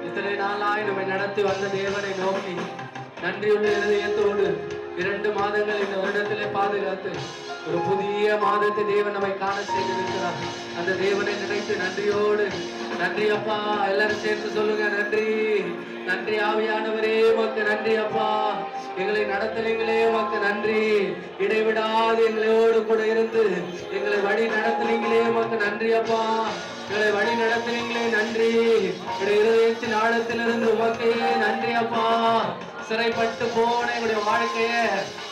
இத்தனை நாளாய் நம்மை நடத்தி வந்த தேவனை நோக்கி நன்றியுள்ள இதயத்தோடு 2 மாதங்கள் இந்த வருடத்திலே பாதுகாத்து ஒரு புதிய மாதத்தை தேவன் நம்மை காண செய்திருக்கிறார். அந்த தேவனை நினைத்து நன்றியோடு, நன்றி அப்பா எல்லாரும் சேர்த்து சொல்லுங்க, நன்றி நன்றி ஆவியானவரே உமக்கு நன்றி அப்பா, எங்களை நடத்துனீங்களே உமக்கு நன்றி, இடைவிடாது எங்களோடு கூட இருந்து எங்களை வழி நடத்துனீங்களே உமக்கு நன்றி அப்பா, எங்களை வழி நடத்துனீங்களே நன்றி, இருதயத்தின் ஆழத்திலிருந்து உமக்கே நன்றி அப்பா. சிறைப்பட்டு போன எங்களுடைய வாழ்க்கைய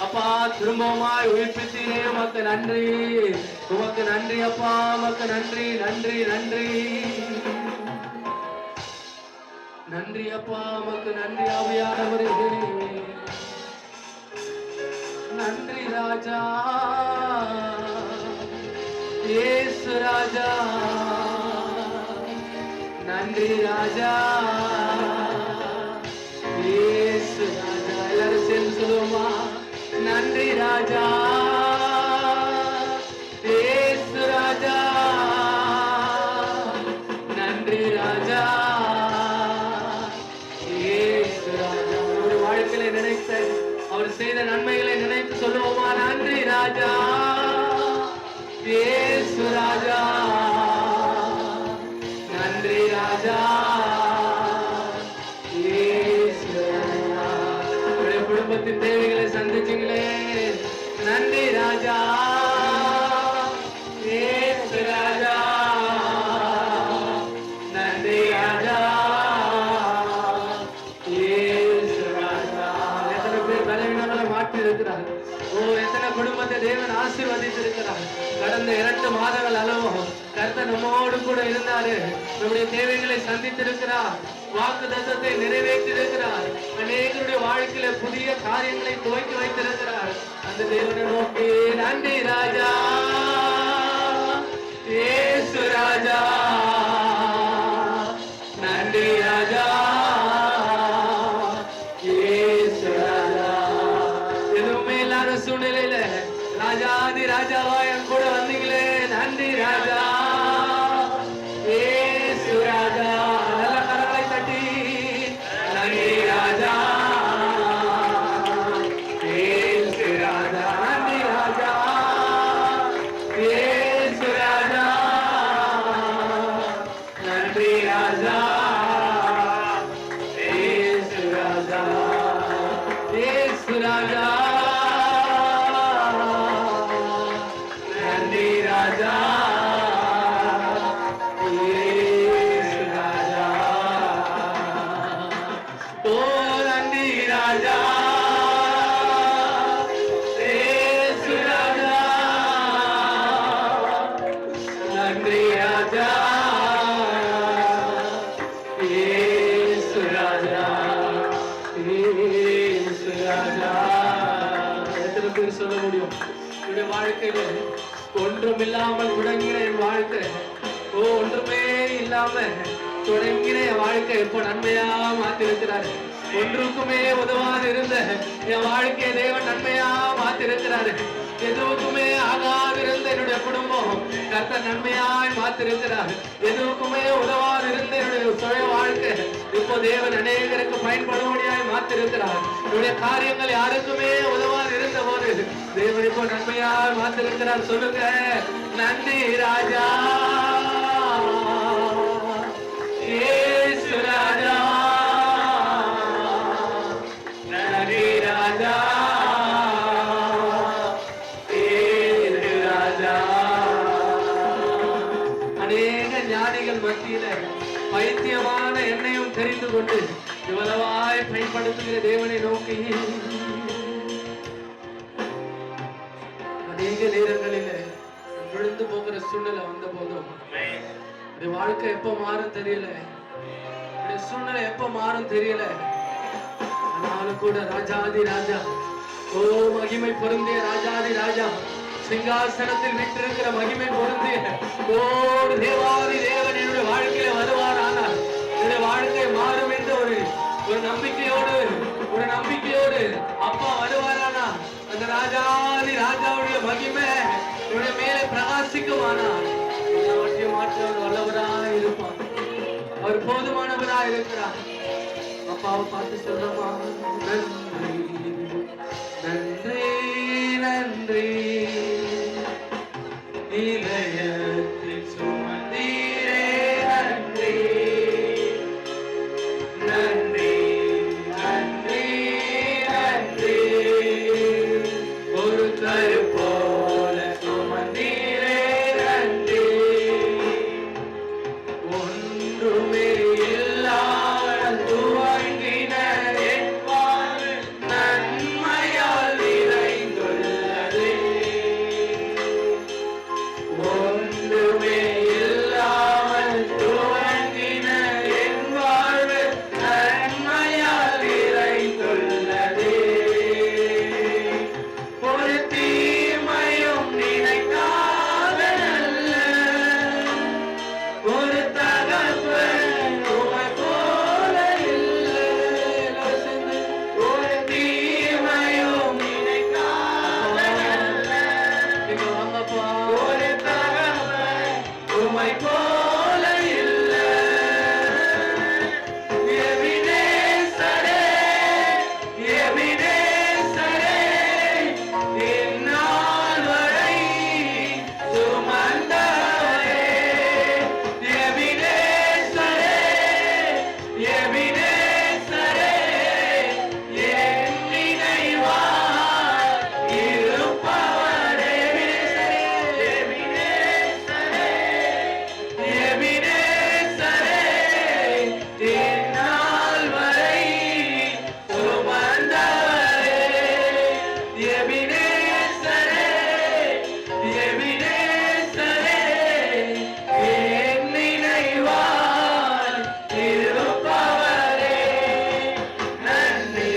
அப்பா திரும்பவுமாய் உயிர்ப்பித்தீரே உமக்கு நன்றி, உமக்கு நன்றி அப்பா, உமக்கு நன்றி நன்றி நன்றி நன்றி அப்பா, உமக்கு நன்றி ஆவியானவரே, நன்றி ராஜா இயேசு ராஜா, நன்றி ராஜா இயேசு ராஜா. எல்லாரும் சேர்ந்து சொல்லுவோமா, நன்றி ராஜா இயேசு ராஜா, நன்றி ராஜா இயேசு ராஜா. ஒரு வாழ்க்கையில நினைத்த அவர் செய்த நன்மைகளை நினைத்து சொல்லுவோமா, நன்றி ராஜா இயேசு ராஜா, நன்றி ராஜா இயேசு ராஜா. உங்களுடைய குடும்பத்தின் தேவைகளை சந்திச்சீங்களே, நன்றி ராஜா இயேசு ராஜா, நன்றி ராஜா இயேசு ராஜா. எத்தனை பேர் பலவீனங்களை மாற்றி இருக்கிறார், ஓ எத்தனை குடும்பத்தை தேவன் ஆசீர்வதித்து இருக்கிறார். கடந்த 2 மாதங்கள் அளவோ கர்த்தர் நம்மோடு கூட இருந்தாரு, நம்முடைய தேவைகளை சந்தித்திருக்கிறார், வாக்கு தத்தத்தை நிறைவேற்றி இருக்கிறார், அநேகருடைய வாழ்க்கையில புதிய காரியங்களை துவக்கி வைத்திருக்கிறார். அந்த தேவனை நோக்கி நன்றி ராஜா இயேசு ராஜா, நன்றி ராஜா இயேசு ராஜா. எதுவுமே இல்லாத சூழ்நிலையில ராஜாதி ராஜாவா என் கூட வந்தீங்களே, நன்றி ராஜா இயேசு ராஜா. நல்ல கரங்களை தட்டி நன்றி ராஜா இயேசு ராஜா, நன்றி ராஜா இயேசு ராஜா, நன்றி ராஜா இயேசு ராஜா, இயேசு ராஜா, நன்றி ராஜா இயேசு ராஜா, ஓ நன்றி ராஜா இயேசு ராஜா, நன்றி ராஜா இயேசு ராஜா, இயேசு ராஜா. எத்தனை பேர் சொல்ல முடியும், என்னுடைய வாழ்க்கையில ஒன்றும் இல்லாமல் தொடங்கின என் வாழ்க்கை, ஓ ஒன்றுமே இல்லாம தொடங்கின என் வாழ்க்கை இப்போ நன்மையா மாத்திருக்கிறாரு. ஒன்றுக்குமே உதவாது இருந்த என் வாழ்க்கையை தேவன் நன்மையா மாத்திருக்கிறாரு. எதுவுக்குமே ஆகாது இருந்த என்னுடைய குடும்பம் கர்த்தர் நன்மையாய் மாத்திருக்கிறார். எதுவுக்குமே உதவாது இருந்த என்னுடைய சுய வாழ்க்கை இப்போ தேவன் அநேகருக்கு பயன்படும்படியாய் மாத்திருக்கிறார். என்னுடைய காரியங்கள் யாருக்குமே உதவாது இருந்த போது தேவன் இப்போ நன்மையாய் மாத்திருக்கிறார். சொல்லுங்க, நன்றி ராஜா இயேசு ராஜா, நன்றி ராஜா இயேசு ராஜா. அநேக ஞானிகள் மத்தியில பைத்தியமான எண்ணெயும் தெரிந்து கொண்டு இவ்வளவாய் பயன்படுத்துகிற தேவனை நோக்கி அநேக நேரங்களில விழுந்து போகிற சூழ்நிலை வந்த போதும் வாழ்க்கை எப்ப மாறும் தெரியல, சூழ்நிலை எப்ப மாறும் தெரியல, ஆனாலும் கூட ராஜாதி ராஜா, ஓ மகிமை பொருந்திய ராஜாதி ராஜா, சிங்காசனத்தில் விட்டிருக்கிற மகிமை பொருந்திய ஓ தேவாதி தேவன் என்னுடைய வாழ்க்கையில வருவாரானால் என்னுடைய வாழ்க்கை மாறும் என்ற ஒரு நம்பிக்கையோடு அப்பா வருவாரானா அந்த ராஜாதி ராஜாவுடைய மகிமை என்னுடைய மேலே பிரகாசிக்குமானா மாற்றவர் வல்லவராக இருப்பார். அவர் போதுமானவராய் இருக்கிறார். அப்பாவை பார்த்து சொல்லமா, நன்றி நன்றி நன்றி, இதயத்தில் சுமந்தீரே நன்றி நன்றி நன்றி நன்றி, ஒரு கரு போல சுமந்தீரே நன்றி, ஒன்றுமே இல்லாமல் துவங்கின என் வாழ்வு நன்மையால் நிறைந்துள்ளதே, ஒன்றுமே இல்லாமல் துவங்கின என் வாழ்வு நன்மையால் நிறைந்துள்ளதே, ஒரு தீமையும் நினைக்காத நல்ல ஒரு தகப்பன் உம்மை போல இல்லை, ஒரு தீமையும் நினைக்காத நல்ல ஒரு தகப்பன் உம்மை போல இல்லை, எபினேசரே எபினேசரே, இந்நாள் வரை சுமந்தவரே, எபினேசரே எபினேசரே, என் நினைவாய் இருப்பவரே, எபினேசரே எபினேசரே, இந்நாள் வரை சுமந்தவரே, எபினேசரே எபினேசரே, என் நினைவாய் இருப்பவரே, நன்றி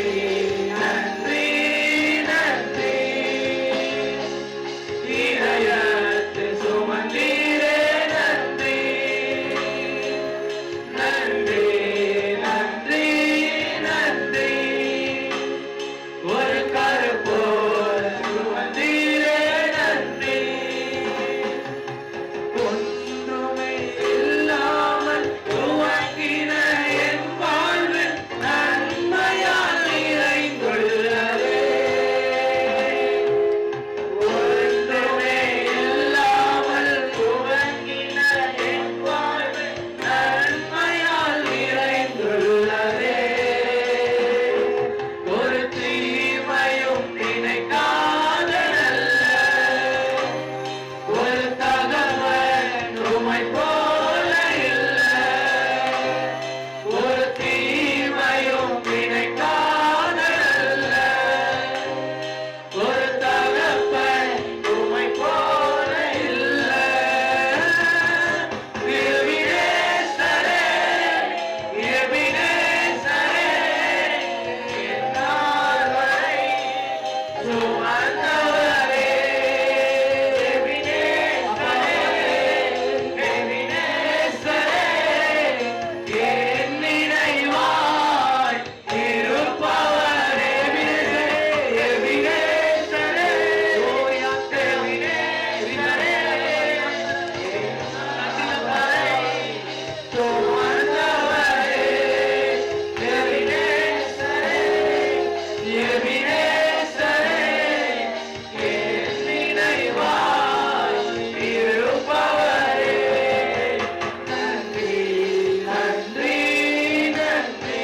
நன்றி நன்றி, இதயத்தில் சுமந்தீரே நன்றி நன்றி நன்றி நன்றி, ஒரு கரு போல சுமந்தீரே நன்றி, ஒன்றுமே இல்லாமல் துவங்கின என் வாழ்வு நன்மையால் நிறைந்துள்ளதே, ஒன்றுமே இல்லாமல் துவங்கின என் வாழ்வு நன்மையால் நிறைந்துள்ளதே, ஒரு தீமையும் நினைக்காத நல்ல ஒரு தகவன் உம்மை போல இல்லை, ஒரு தீமையும் நினைக்காத நல்ல ஒரு தகப்பன் உம்மை போல இல்லை, எபினேசரே எபினேசரே, எந்நாள் வரை சுமந்தவரே, எபினேசரே எபினேசரே, என் நினைவாய் இருப்பவரே, எபினேசரே எபினேசரே, வரை சுமந்தவரே, எபினேசரே எபினேசரே, என் நினைவாய் இருப்பவரே, நன்றி நன்றி நன்றி,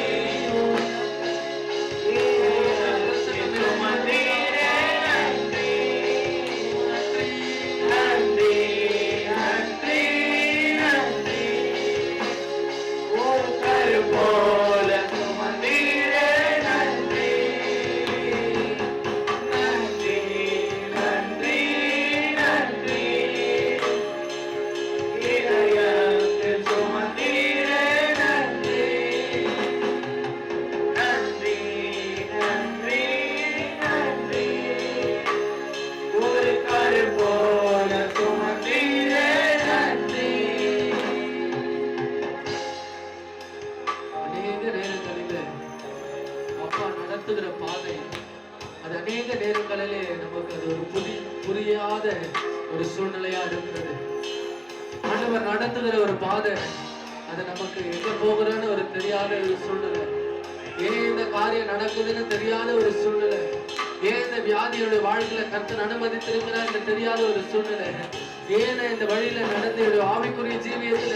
சுமந்தீரே நன்றி நன்றி நன்றி நன்றி, ஒரு கரு போல சுமந்தீரே நன்றி நன்றி நன்றி நன்றி, இதயத்தில் சுமந்தீரே நன்றி நன்றி நன்றி நன்றி, ஒரு கரு போல சுமந்தீரே நன்றி. அநேக நேரங்களில் அப்பா நடத்துகிற பாதை அது அநேக நேரங்களிலே நமக்கு அது ஒரு புரியாத ஒரு சூழ்நிலையா இருக்கிறது. ஆண்டவர் நடத்துகிற ஒரு பாதை அது நமக்கு எங்க போகிறோன்னு ஒரு தெரியாத ஒரு சூழ்நிலை, ஏன் இந்த காரியம் நடக்குதுன்னு தெரியாத ஒரு சூழ்நிலை, ஏன் இந்த வியாதியோட வாழ்க்கையில கர்த்தர் அனுமதித்திருக்கிறார் என்று தெரியாத ஒரு சூழ்நிலை, ஏன் இந்த வழியில நடந்து ஆவிக்குரிய ஜீவியத்துல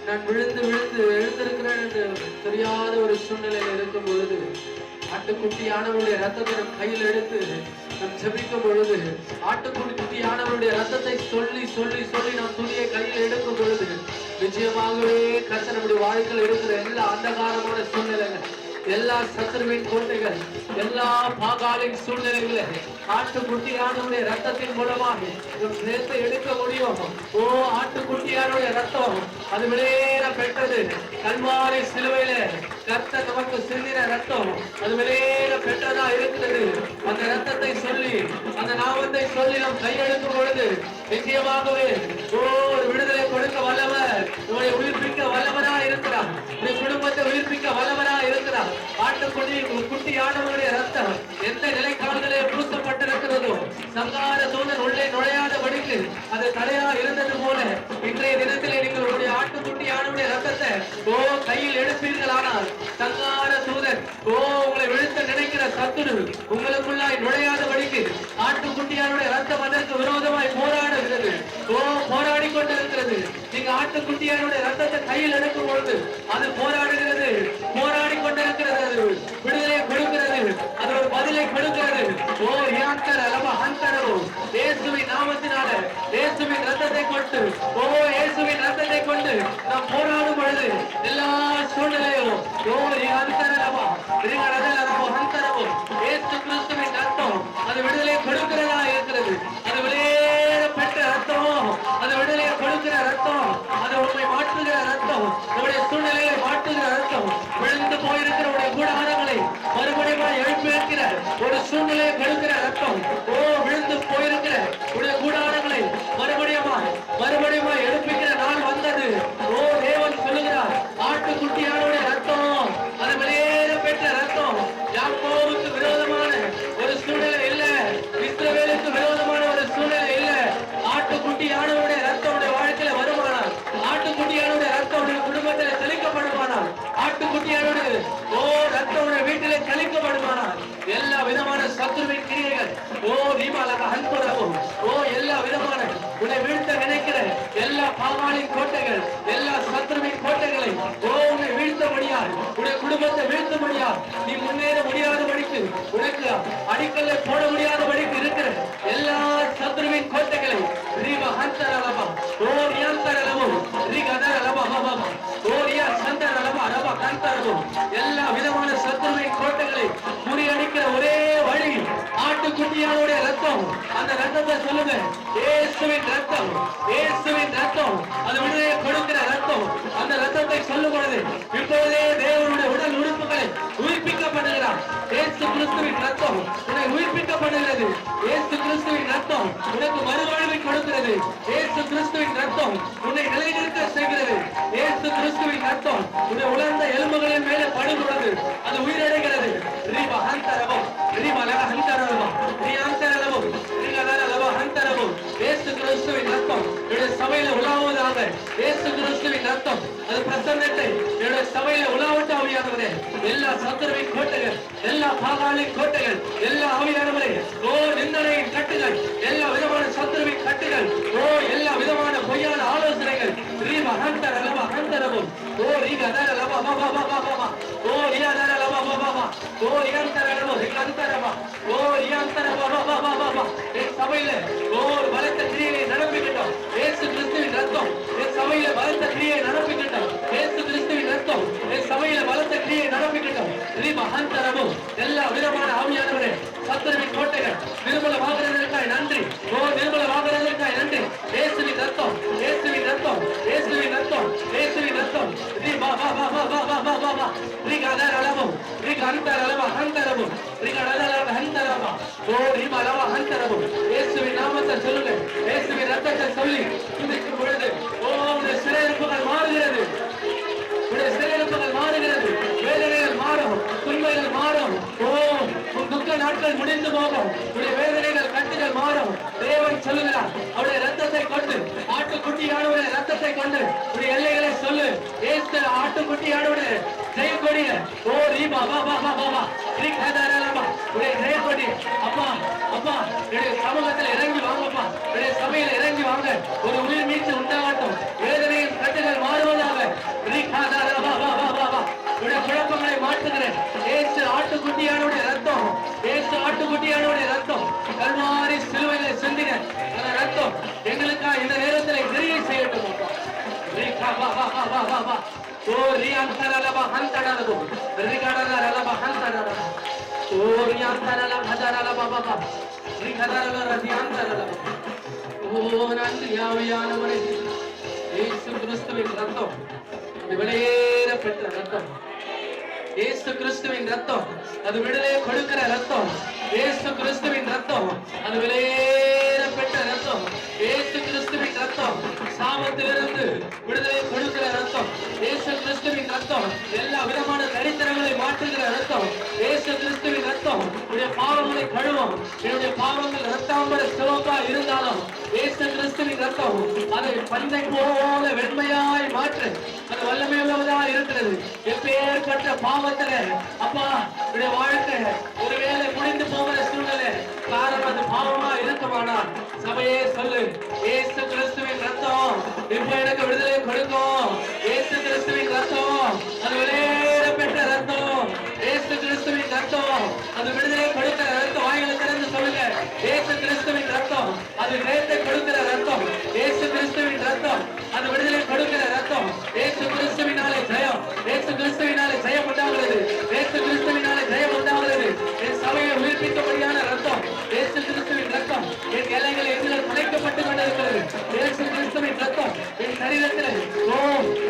நான் விழுந்து விழுந்து எழுந்திருக்கிறேன் என்று தெரியாத ஒரு சூழ்நிலையில இருக்கும் பொழுது, ஆட்டுக்குட்டியானவருடைய ரத்தத்தை நம் கையில் எடுத்து நாம் ஜெபிக்கும் பொழுது, ஆட்டுக்குட்டியானவருடைய ரத்தத்தை சொல்லி சொல்லி சொல்லி நாம் துணியை கையில் எடுக்கும் பொழுது, நிச்சயமாகவே கர்த்தர் நம்முடைய வாழ்க்கையில் இருக்கிற எல்லா அந்தகாரமான சூழ்நிலைகள், எல்லா சத்துருவின் கோட்டைகள், எல்லா பாகாலின் சூழ்நிலைகளை ஆட்டுக்குட்டியானுடைய ரத்தத்தின் மூலமாக சேர்த்து எடுக்க முடியும். ஓ, ஆட்டுக்குட்டியானுடைய ரத்தம் அது வெளியேற பெற்றது. கல்வாரி சிலுவையில கர்த்தர் நமக்கு சிந்தின ரத்தம் அது வெளியேற பெற்றதா இருக்கிறது. அந்த ரத்தத்தை சொல்லி, அந்த நாமத்தை சொல்லி நாம் கையெழுக்கும் பொழுது நிச்சயமாகவே ஒரு விடுதலை கொடுக்க வல்லவர், உங்களை உயிர்ப்பிக்க வல்லவரா இருக்கிறார், உடைய குடும்பத்தை உயிர்ப்பிக்க வல்லவரா இருக்கிறார். ஆட்டுக்குட்டியானவருடைய ரத்தம் எந்த நிலைக்கால்களே பூசப்பட்டிருக்கிறதோ, சங்கார தூதன் உள்ளே நுழையாதபடிக்கு அது தடையா இருந்தது போல, இன்றைய தினத்திலே நீங்கள் உங்களுடைய ஆட்டுக்குட்டியானவருடைய ரத்தத்தை கையில் எடுப்பீர்களானால், சங்கார தூதன் உங்களை வீழ்த்த நினைக்கிற சத்துரு உங்களுக்குள்ளாய் நுழையாதபடிக்கு ஆட்டுக்குட்டியானுடைய ரத்தம் அதற்கு விரோதமாய் போராடுகிறது, போராடி கொண்டிருக்கிறது. நீங்க ஆட்டுக்குட்டியானுடைய ரத்தத்தை கையில் எடுக்கும் பொழுது அது போராடுகிறது, போராடி கொண்டிருக்கிறது, அது விடுதலை கொடுக்கிறது, அது ஒரு பதிலை கொடுக்கிறது. இயேசுவின் நாமத்தினால, இயேசுவின் ரத்தத்தை கொண்டு, இயேசுவின் ரத்தத்தை கொண்டு நாம் போராடும் பொழுது எல்லா சூழ்நிலையும் இயேசு கிறிஸ்துவின் ரத்தம் அது விடுதலை கொடுக்கிறதா இருக்கிறது. அது வெளியேற பெற்ற ரத்தம், அது விடுதலை கொடுக்கிற ரத்தம், அது உண்மை மாற்றுகிற ரத்தம், உங்களுடைய சூழ்நிலையை மாற்றுகிற ரத்தம், விழுந்து போயிருக்கிற உடைய கூடாரங்களை மறுபடியும் எழுப்பி இருக்கிற ஒரு சூழ்நிலையை கொடுக்கிற ரத்தம், விழுந்து போயிருக்கிற உடைய கூடாரங்களை மறுபடியும் எழுப்பிக்கிற நாள் வந்தது. தேவன் சொல்லுகிறார், ஆட்டுக்குட்டியானுடைய ரத்தம் அது வெளியேற பெற்ற ரத்தம். யாக்கோபுக்கு விரோதமான ஒரு சூழ்நிலை இல்ல, இஸ்ரவேலுக்கு விரோதமான ஒரு சூழ்நிலை இல்ல. ஆட்டுக்குட்டியானவருடைய ரத்தம் உடைய வாழ்க்கையில வருமானால், ஆட்டுக்குட்டியானுடைய ரத்தம் உடைய குடும்பத்தில் தெளிக்கப்படுமானால், ஆட்டுக்குட்டியானுடைய ரத்தம் உடைய வீட்டிலே தெளிக்கப்படுமானால், எல்லா விதமான சத்துருவின் கிரியைகள் எல்லா விதமான உன்னை வீழ்த்த நினைக்கிற எல்லா பாவாளின் கோட்டைகள், எல்லா சத்துருவின் கோட்டைகளை உன்னை வீழ்த்த முடியாது, உடைய குடும்பத்தை வீழ்த்த முடியாது, நீ முன்னேற முடியாதபடிக்கு, உனக்கு அடிக்கல்லை போட முடியாதபடிக்கு இருக்கிற எல்லா சத்துருவின் கோட்டைகளை எல்லா விதமான சத்துருவின் கோட்டைகளை முறியடிக்கிற ஒரே வழி ஆட்டுக்குட்டியானுடைய ரத்தம். அந்த ரத்தத்தை சொல்லுங்க, இயேசுவின் ரத்தம், இயேசுவின் ரத்தம் அது விடுதலை கொடுக்கிற ரத்தம். அந்த ரத்தத்தை சொல்லும் பொழுது இப்பொழுதே தேவனுடைய உடல் உறுப்புகளை உயிர்ப்பிக்கப்படுகிறார். இயேசு கிறிஸ்துவின் ரத்தம் உன்னை உயிர்ப்பிக்கப்படுகிறது. இயேசு கிறிஸ்துவின் ரத்தம் உனக்கு மறுவாழ்வை கொடுக்கிறது. இயேசு கிறிஸ்துவின் ரத்தம் உன்னை நிலைநிறுத்த செய்கிறது. இயேசு கிறிஸ்துவின் ரத்தம் உன்னை உலர்ந்த எலும்புகளின் மேலே படுகிறது, அது உயிரடைகிறது. இயேசு கிறிஸ்துவின் ரத்தம் என்னுடைய சபையில உலாவுவதாக. இயேசு கிறிஸ்துவின் ரத்தம் அது பிரசன்னத்தை என்னுடைய சபையில உலாவட்ட ஆவியானவரே, எல்லா சத்துருவின் கோட்டைகள், எல்லா பாகாலின் கோட்டைகள், எல்லா ஆவியானவரே, நிந்தனையின் கட்டுகள், எல்லா விதமான சத்துருவின் கட்டுகள், எல்லா விதமான பொய்யான ஆலோசனைகள், சபையில பலத்த கிரியை நடப்பிக்கிட்டோம். இயேசு கிறிஸ்துவின் ரத்தம் என் சபையில பலத்த கிரியை நடப்பிக்கிட்டோம். இயேசு கிறிஸ்துவின் ரத்தம் என் சபையில பலத்த கிரியை நடப்பிக்கிட்டோம். மகந்தரமும் எல்லா விதமான ஆவியானவரே, சத்துருவின் கோட்டைகள் நிர்மலமாகிறதற்காய் நன்றி. நிர்மலமாகிறதற்காய் நன்றி. இயேசுவின் ரத்தம், இயேசுவின் ரத்தம், இயேசுவின் ரத்தம், இயேசுவின் ரத்தம். இயேசுவின் நாமத்தை சொல்லுங்க, இயேசுவின் ரத்தத்தை சொல்லி துதிக்கும் பொழுது சிறையிருப்புகள் மாறுகிறது, சிறையிருப்புகள் மாறுகிறது, வேதனைகள் மாறும், துன்பங்கள் மாறும், துக்க நாட்கள் முடிந்து போகும், வேதனைகள் கட்டுகள் மாறும். தேவன் சொல்லுகிறார், அவருடைய ரத்தத்தை ரத்தத்தை கொண்டு, ஆட்டுக்குட்டியானவருடைய ரத்தத்தை கொண்டு உடைய எல்லைகளை சொல்லு. இயேசு ஆட்டுக்குட்டியானவருடைய ஜெயக்கொடிய ஓ ரீபா வா வா வா வா வா ரீகாதாரலமா உடைய ஜெயக்கொடி அப்பா அப்பா என்னுடைய சமூகத்தில் இறங்கி வாங்கப்பா, என்னுடைய சபையில் இறங்கி வாங்க. ஒரு உயிர் மீட்சி உண்டாகட்டும், வேதனையின் கட்டுகள் மாறுவதாக. ரீகாதாரலமா வா வா வா வா உடைய குழப்பங்களை மாற்றுகிறேன். இயேசு ஆட்டுக்குட்டியானுடைய ரத்தம், இயேசு ஆட்டுக்குட்டியானுடைய ரத்தம், கல்வாரி சிலுவையிலே சிந்தின அந்த ரத்தம் எங்களுக்கா இந்த நேரத்தில் கிரியை செய்யட்டும். ரீகா வா வா வா வா வா வா ஓ ரியாந்தரலப ஹந்தடலபு ரிகாடலலப ஹந்தடலப ஓ ரியாந்தரலப ஹதரலப பப ரிகதரல ரியாந்தரலப ஓ நன்றி ஆவியானவரே. இயேசு கிறிஸ்துவின் ரத்தம், விலையேற பெற்ற ரத்தம், இயேசு கிறிஸ்துவின் ரத்தம், அது விடுதலை கொடுக்கிற ரத்தம். இயேசு கிறிஸ்துவின் ரத்தம், அது விலையேற பெற்ற ரத்தம். இயேசு கிறிஸ்துவின் ரத்தம், சாபத்திலிருந்து விடுதலை கொடுக்கிற ரத்தம். இயேசு கிறிஸ்துவின் ரத்தம், எல்லா விதமான தரித்திரங்களை மாற்றுகிற ரத்தம். இயேசு கிறிஸ்துவின் ரத்தம் உடைய பாவங்களை கழுவும். என்னுடைய பாவங்கள் ரத்தாம்பர சிவப்பா இருந்தாலும் இயேசு கிறிஸ்துவின் ரத்தம் அதை பஞ்சை போல வெண்மையாய் மாற்று. அது வல்லமை உள்ளவதா இருக்கிறது. எப்பேற்பட்ட பாவத்துல அப்பா உடைய வாழ்க்கை ஒருவேளை முடிந்து போகிற சூழ்நிலை காரணம் அது பாவமா இருக்குமானால் சபையே சொல்லு, இயேசு கிறிஸ்துவின் ரத்தம் இப்ப எனக்கு விடுதலை கொடுக்கும். இயேசு கிறிஸ்துவின் ரத்தம், அது விலையேற பெற்ற ரத்தம். இயேசு கிறிஸ்துவின் ரத்தம், அது விடுதலை கொடுக்கிற ரத்தம். வாய்களை திறந்து சொல்லுங்க, இயேசு கிறிஸ்துவின் ரத்தம், அது ஜெயத்தை கொடுக்கிற ரத்தம். இயேசு கிறிஸ்துவின் ரத்தம், அது விடுதலை கொடுக்கிற ரத்தம். இயேசு கிறிஸ்துவினாலே ஜெயம், இயேசு கிறிஸ்துவினாலே ஜெயம் உண்டாகிறது. இயேசு கிறிஸ்துவினாலே ஜெயம் உண்டாகிறது. என் சபையை உயிர்ப்பிக்கும்படியான ரத்தம், இயேசு கிறிஸ்துவின் ரத்தம் என் எல்லைகளை எதிரில் துளைக்கப்பட்டுக் கொண்டிருக்கிறது. இயேசு கிறிஸ்துவின் ரத்தம் என் சரீரத்தில், ஓ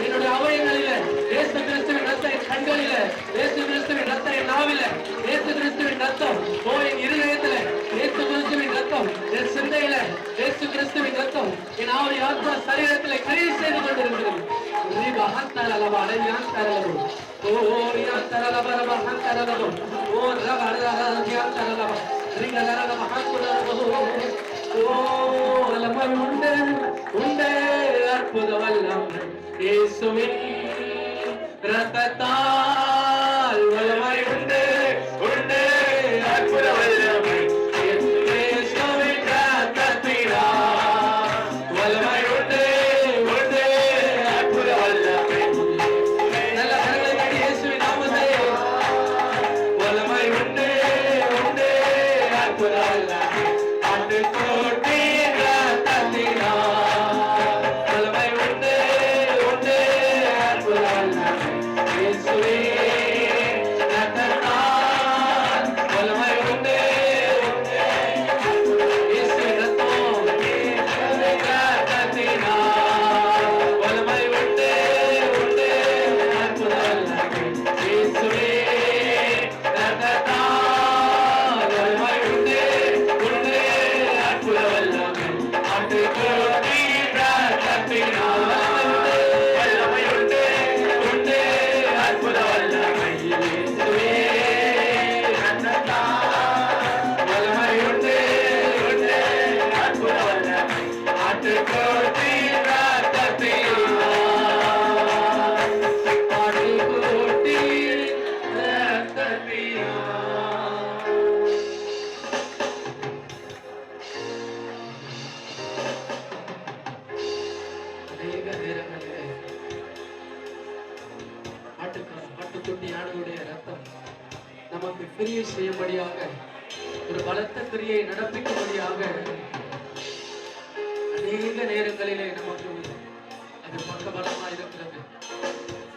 என்னுடைய அவயங்களில இயேசு கிறிஸ்துவின் ரத்தம், என் கண்களில இயேசு கிறிஸ்துவின் ரத்தம், என் நாவில இயேசு கிறிஸ்துவின் ரத்தம், ஓ என் இருதயத்துல இயேசு கிறிஸ்துவின் ரத்தம், என் சிந்தையில இயேசு கிறிஸ்துவின் ரத்தம், என் ஆவி ஆத்மா சரீரத்தில் கிரியை செய்து கொண்டிருக்கிறது. அற்புத வல்லம் இயேசுவின் ரத்தத்தால் வல்லமை உண்டு உண்டு அற்புத வல்லமை இயேசுவின் ரத்தத்தினால் வல்லமை உண்டு உண்டு அற்புத வல்லமை. நல்ல கரங்களை தட்டி இயேசுவின் நாமத்தை வல்லமை உண்டு உண்டு அற்புத வல்லமை ஆட்டுக்குட்டி ரத்தத்தினால் வல்லமை உண்டு உண்டு அற்புத வல்லமை இயேசுவின் ரத்தத்தால் வல்லமை உண்டு உண்டு இயேசுவின் ரத்தம் ரத்தத்தினால் வல்லமை உண்டு உண்டு அற்புத வல்லமை இயேசுவின் ரத்தத்தால் வல்லமை உண்டு உண்டு அற்புத வல்லமை ஆட்டுக்குட்டி ரத்தத்தினால் வல்லமை உண்டு உண்டு அற்புத வல்லமை இயேசுவின் ரத்தத்தால் வல்லமை உண்டு உண்டு அற்புத வல்லமை ஆட்டுக்குட்டி ரத்தத்தினால் ஆட்டுக்குட்டி ரத்தத்தினால். அநேக நேரங்களிலே ஆட்டுக்குட்டியானுடைய ரத்தம் நமக்கு கிரியை செய்யும்படியாக, ஒரு பலத்த கிரியை நடப்பிக்கும்படியாக அநேக நேரங்களிலே நமக்கு அது பக்கபலமா இருக்கிறது.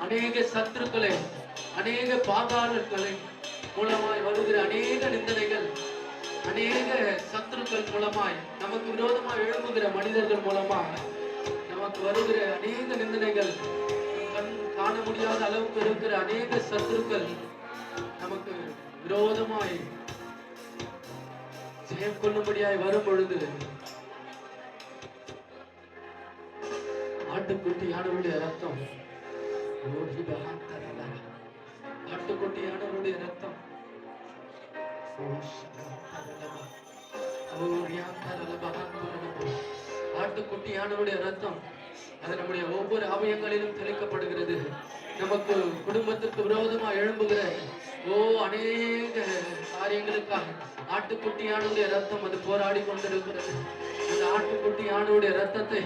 அநேக சத்துருக்களை, அநேக பாகாளர்களை மூலமாய் வருகிற அநேக நிந்தனைகள், அநேக சத்துருக்கள் மூலமாய் நமக்கு விரோதமாய் எழும்புகிற மனிதர்கள் மூலமாக நமக்கு வருகிற அநேக நிந்தனைகள், கண் காண முடியாத அளவுக்கு இருக்கிற அநேக சத்துருக்கள் நமக்கு விரோதமாய் ஜெயம் கொள்ளும்படியாய் வரும் பொழுது ஆட்டுக்குட்டியானவருடைய ரத்தம், ஆட்டுக்குட்டியானவருடைய ரத்தம் ஆட்டுக்குட்டியானவருடைய ரத்தம் அது நம்முடைய ஒவ்வொரு அவயங்களிலும் தெளிக்கப்படுகிறது. நமக்கு குடும்பத்திற்கு விரோதமா எழும்புகிற அநேக காரியங்களுக்காக ஆட்டுக்குட்டியானுடைய ரத்தம் அது போராடி கொண்டிருக்கிறது. அந்த ஆட்டுக்குட்டியானுடைய ரத்தத்தை